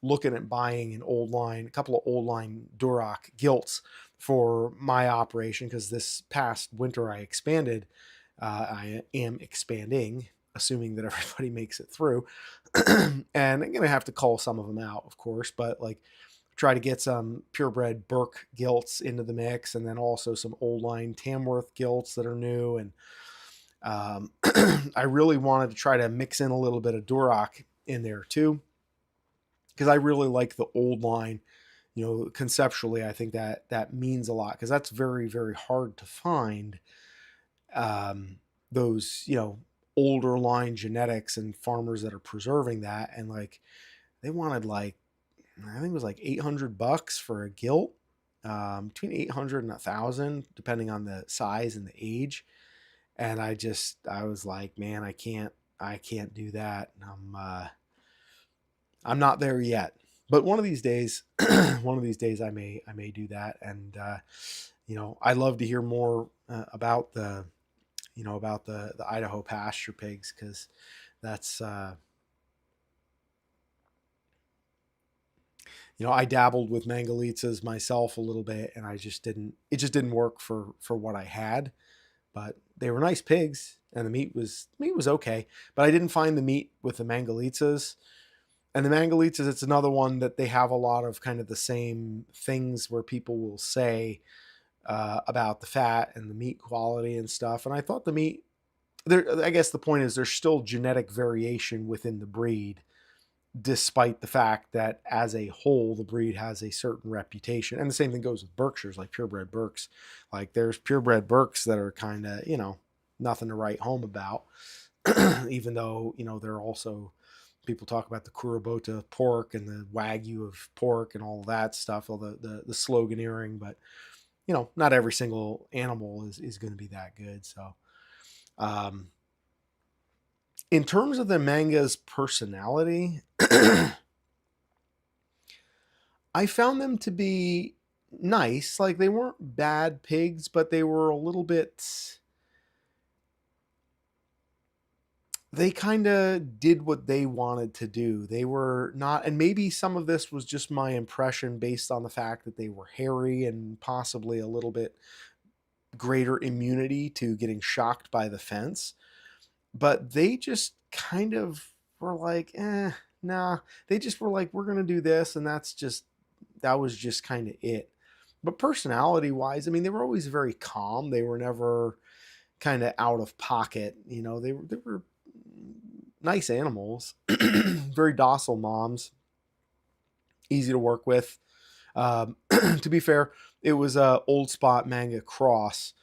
looking at buying a couple of old line Duroc gilts for my operation, because this past winter I expanded. I am expanding, assuming that everybody makes it through. And I'm going to have to call some of them out, of course, but like, try to get some purebred Burke gilts into the mix, and then also some old line Tamworth gilts that are new. And I really wanted to try to mix in a little bit of Duroc in there too, because I really like the old line. Conceptually, I think that means a lot, because that's very, very hard to find. Those, older line genetics and farmers that are preserving that. And like, they wanted like, I think it was like $800 for a gilt, between 800 and 1,000, depending on the size and the age. And I was like, man, I can't do that. I'm not there yet, but one of these days, I may do that. And I love to hear more about the Idaho pasture pigs, because that's I dabbled with Mangalitsa's myself a little bit, and it just didn't work for what I had. But they were nice pigs, and the meat was okay. But I didn't find the meat with the Mangalitsa's. And the Mangalitsa's, it's another one that they have a lot of kind of the same things where people will say about the fat and the meat quality and stuff. And I thought the meat, I guess the point is there's still genetic variation within the breed, despite the fact that as a whole, the breed has a certain reputation. And the same thing goes with Berkshires, like purebred Berks. Like, there's purebred Berks that are kind of, nothing to write home about, even though, they're also, people talk about the Kurabota pork and the Wagyu of pork and all that stuff, all the sloganeering, but, not every single animal is going to be that good. So, in terms of the manga's personality, I found them to be nice. Like, they weren't bad pigs, but they were a little bit. They kind of did what they wanted to do. They were not, and maybe some of this was just my impression based on the fact that they were hairy and possibly a little bit greater immunity to getting shocked by the fence. But they just kind of were like, nah. They just were like, we're going to do this. And that was just kind of it. But personality wise, I mean, they were always very calm. They were never kind of out of pocket. They were nice animals, very docile moms, easy to work with. To be fair, it was a old spot manga cross.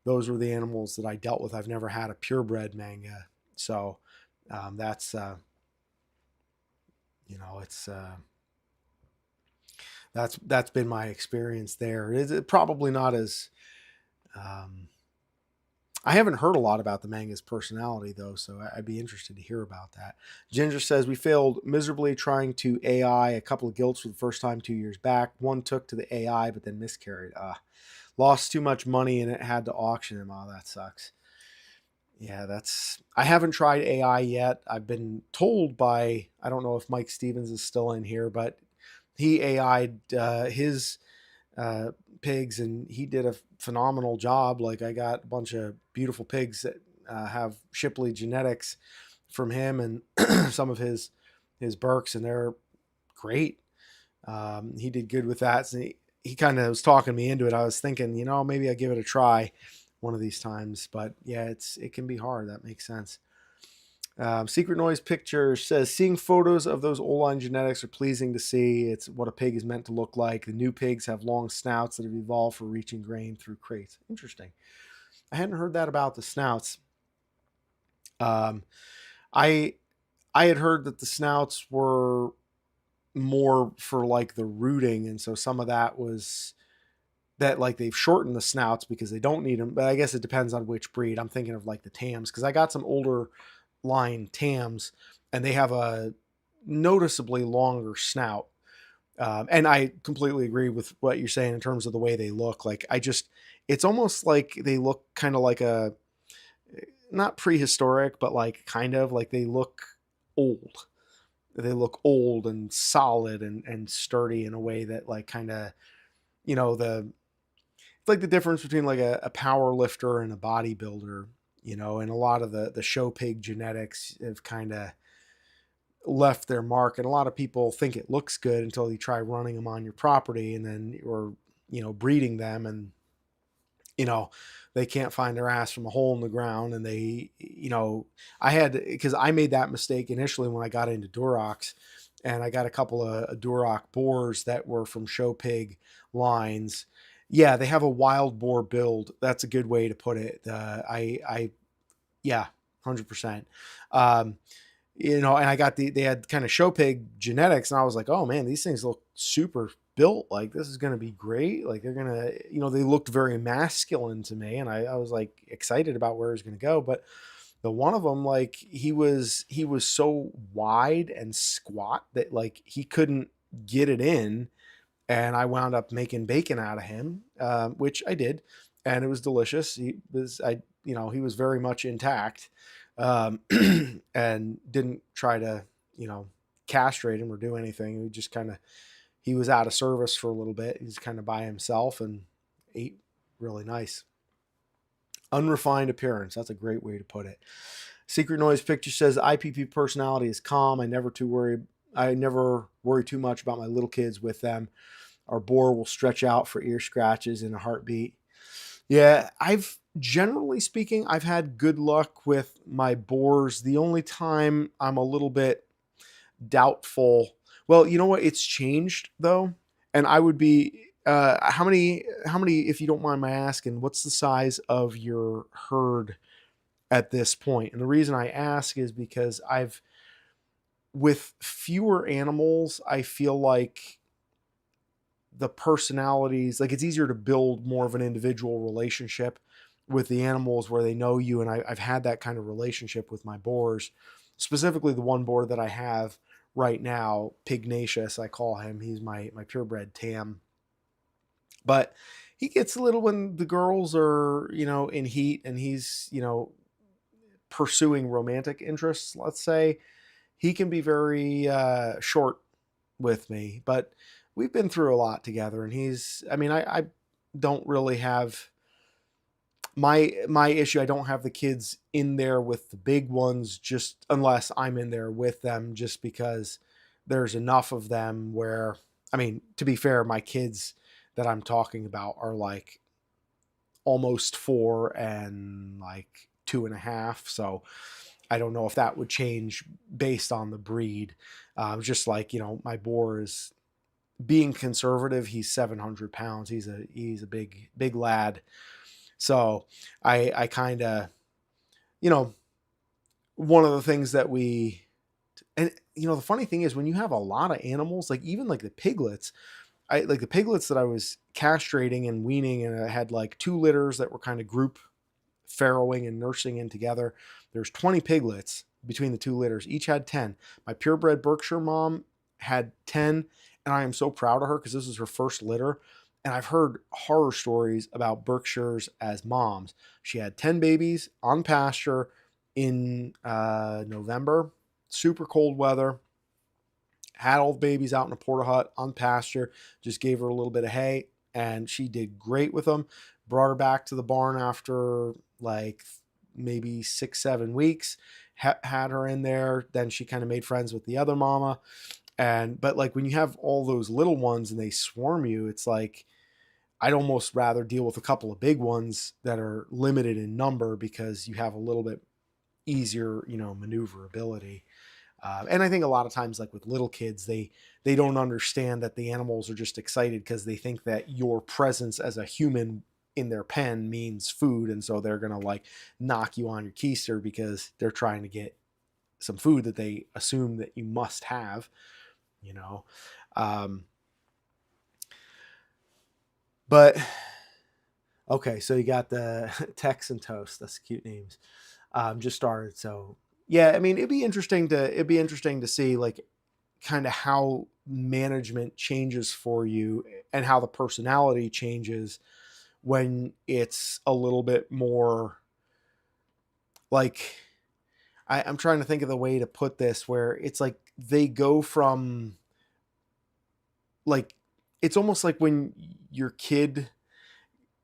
Those were the animals that I dealt with. I've never had a purebred manga, so that's it's that's been my experience there. It's probably not as I haven't heard a lot about the manga's personality, though, so I'd be interested to hear about that. Ginger says, we failed miserably trying to AI a couple of gilts for the first time 2 years back. One took to the AI, but then miscarried. Lost too much money and it had to auction them. Oh, that sucks. Yeah, I haven't tried AI yet. I've been told by, I don't know if Mike Stevens is still in here, but he AI'd his pigs, and he did a phenomenal job. Like, I got a bunch of beautiful pigs that have Shipley genetics from him, and some of his Berks, and they're great. He did good with that. So he kind of was talking me into it. I was thinking, maybe I give it a try one of these times. But yeah, it can be hard. That makes sense. Secret Noise Picture says, seeing photos of those old-line genetics are pleasing to see. It's what a pig is meant to look like. The new pigs have long snouts that have evolved for reaching grain through crates. Interesting. I hadn't heard that about the snouts. Um, I I had heard that the snouts were more for like the rooting, and so some of that was that like they've shortened the snouts because they don't need them. But I guess it depends on which breed. I'm thinking of like the Tams because I got some older line Tams, and they have a noticeably longer snout. And I completely agree with what you're saying in terms of the way they look. Like it's almost like they look kind of like a not prehistoric, but like kind of like they look old. They look old and solid and sturdy in a way that like kind of the like the difference between like a power lifter and a bodybuilder, and a lot of the show pig genetics have kind of left their mark. And a lot of people think it looks good until you try running them on your property and then, or, breeding them, and, you know, they can't find their ass from a hole in the ground. And they, I had, because I made that mistake initially when I got into Durocs, and I got a couple of Duroc boars that were from show pig lines. Yeah, they have a wild boar build. That's a good way to put it. Yeah, 100%. Um, and I got they had kind of show pig genetics, and I was like, oh man, these things look super built. Like this is going to be great. Like they're going to, they looked very masculine to me. And I was like excited about where it was going to go. But the one of them, like he was so wide and squat that like he couldn't get it in, and I wound up making bacon out of him, which I did, and it was delicious. He was very much intact, um, and didn't try to, castrate him or do anything. He was out of service for a little bit. He was kind of by himself and ate really nice. Unrefined appearance. That's a great way to put it. Secret Noise Picture says IPP personality is calm. I never worry too much about my little kids with them. Our boar will stretch out for ear scratches in a heartbeat. Yeah, generally speaking, I've had good luck with my boars. The only time I'm a little bit doubtful, well, you know what? It's changed though, and I would be. How many, if you don't mind my asking, what's the size of your herd at this point? And the reason I ask is because with fewer animals, I feel like the personalities, like it's easier to build more of an individual relationship with the animals where they know you. And I've had that kind of relationship with my boars, specifically the one boar that I have right now, Pignacious, I call him. He's my purebred Tam. But he gets a little when the girls are, in heat, and he's, pursuing romantic interests, let's say. He can be very short with me, but we've been through a lot together. And I don't really have my issue. I don't have the kids in there with the big ones, just unless I'm in there with them, just because there's enough of them where, to be fair, my kids that I'm talking about are like almost 4 and like 2.5. So I don't know if that would change based on the breed. Just like, my boar is being conservative. He's 700 pounds. He's a big lad. So I kind of, one of the things that and the funny thing is when you have a lot of animals, like even like the piglets, like the piglets that I was castrating and weaning, and I had like 2 litters that were kind of group farrowing and nursing in together. There's 20 piglets between the 2 litters. Each had 10. My purebred Berkshire mom had 10, and I am so proud of her because this is her first litter. And I've heard horror stories about Berkshires as moms. She had 10 babies on pasture in November, super cold weather. Had all the babies out in a porta hut on pasture, just gave her a little bit of hay, and she did great with them. Brought her back to the barn after like maybe 6-7 weeks, had her in there. Then she kind of made friends with the other mama. But like when you have all those little ones and they swarm you, it's like, I'd almost rather deal with a couple of big ones that are limited in number, because you have a little bit easier, maneuverability. And I think a lot of times, like with little kids, they don't understand that the animals are just excited because they think that your presence as a human in their pen means food, and so they're gonna like knock you on your keister because they're trying to get some food that they assume that you must have, you know. Um, but okay, so you got the Tex and Toast. That's cute names. Just started, so yeah. I mean, it'd be interesting to see like kind of how management changes for you and how the personality changes when it's a little bit more like I'm trying to think of the way to put this where it's like they go from like it's almost like when your kid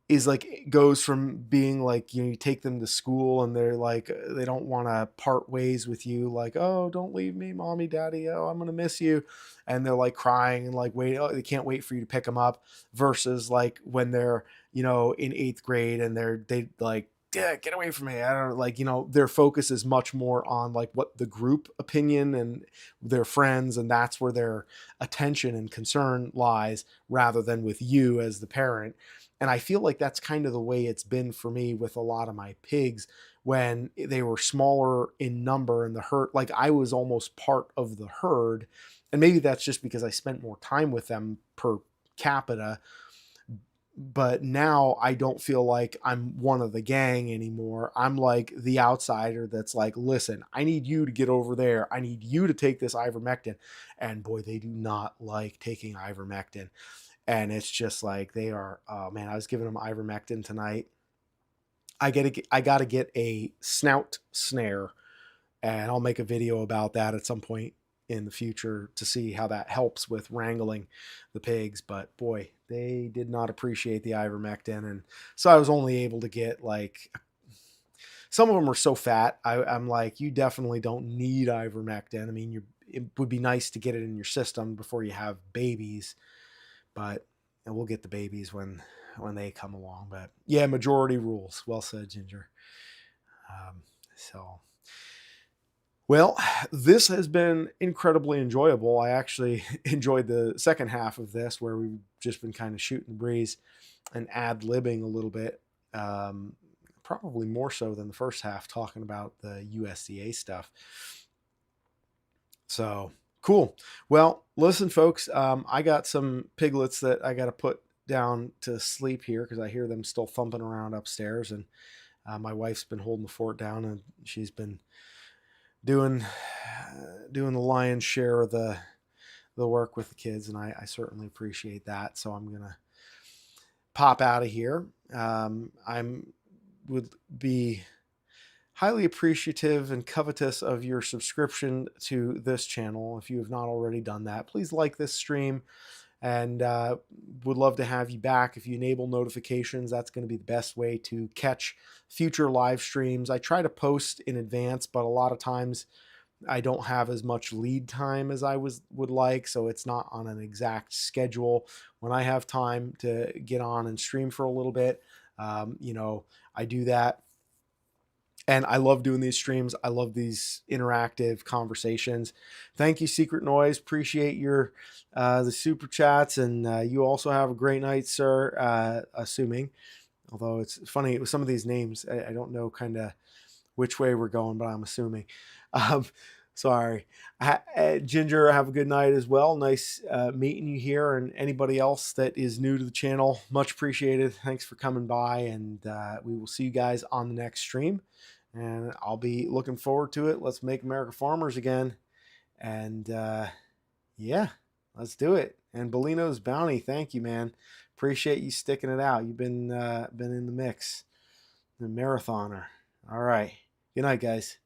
is like goes from being like you take them to school and they're like they don't want to part ways with you, like, oh, don't leave me, mommy, daddy, oh, I'm gonna miss you, and they're like crying and like wait, oh, they can't wait for you to pick them up, versus like when they're in eighth grade and they like, yeah, get away from me, I don't like, their focus is much more on like what the group opinion and their friends, and that's where their attention and concern lies rather than with you as the parent. And I feel like that's kind of the way it's been for me with a lot of my pigs when they were smaller in number in the herd. Like I was almost part of the herd. And maybe that's just because I spent more time with them per capita. But now I don't feel like I'm one of the gang anymore. I'm like the outsider that's like, listen, I need you to get over there. I need you to take this ivermectin. And boy, they do not like taking ivermectin. And it's just like they are, oh man, I was giving them ivermectin tonight. I gotta get a snout snare, and I'll make a video about that at some point in the future to see how that helps with wrangling the pigs. But boy, they did not appreciate the ivermectin, and so I was only able to get like some of them are so fat. I'm like, you definitely don't need ivermectin. I mean, it would be nice to get it in your system before you have babies, but and we'll get the babies when they come along. But yeah, majority rules. Well said, Ginger. So well, this has been incredibly enjoyable. I actually enjoyed the second half of this where we've just been kind of shooting the breeze and ad-libbing a little bit. Um, Probably more so than the first half, talking about the USDA stuff. So cool. Well, listen, folks, I got some piglets that I got to put down to sleep here because I hear them still thumping around upstairs, and my wife's been holding the fort down, and she's been doing doing the lion's share of the work with the kids, and I certainly appreciate that. So I'm gonna pop out of here. I'm would be highly appreciative and covetous of your subscription to this channel. If you have not already done that, please like this stream, and would love to have you back. If you enable notifications, that's going to be the best way to catch future live streams. I try to post in advance, but a lot of times I don't have as much lead time as I would like, so it's not on an exact schedule. When I have time to get on and stream for a little bit, I do that. And I love doing these streams. I love these interactive conversations. Thank you, Secret Noise. Appreciate your the super chats, and you also have a great night, sir. Assuming, although it's funny with some of these names, I don't know kind of which way we're going, but I'm assuming. Um, Sorry, Ginger. Have a good night as well. Nice meeting you here, and anybody else that is new to the channel, much appreciated. Thanks for coming by, and we will see you guys on the next stream. And I'll be looking forward to it. Let's make America farmers again, and yeah, let's do it. And Bellino's Bounty, thank you, man. Appreciate you sticking it out. You've been in the mix, the marathoner. All right. Good night, guys.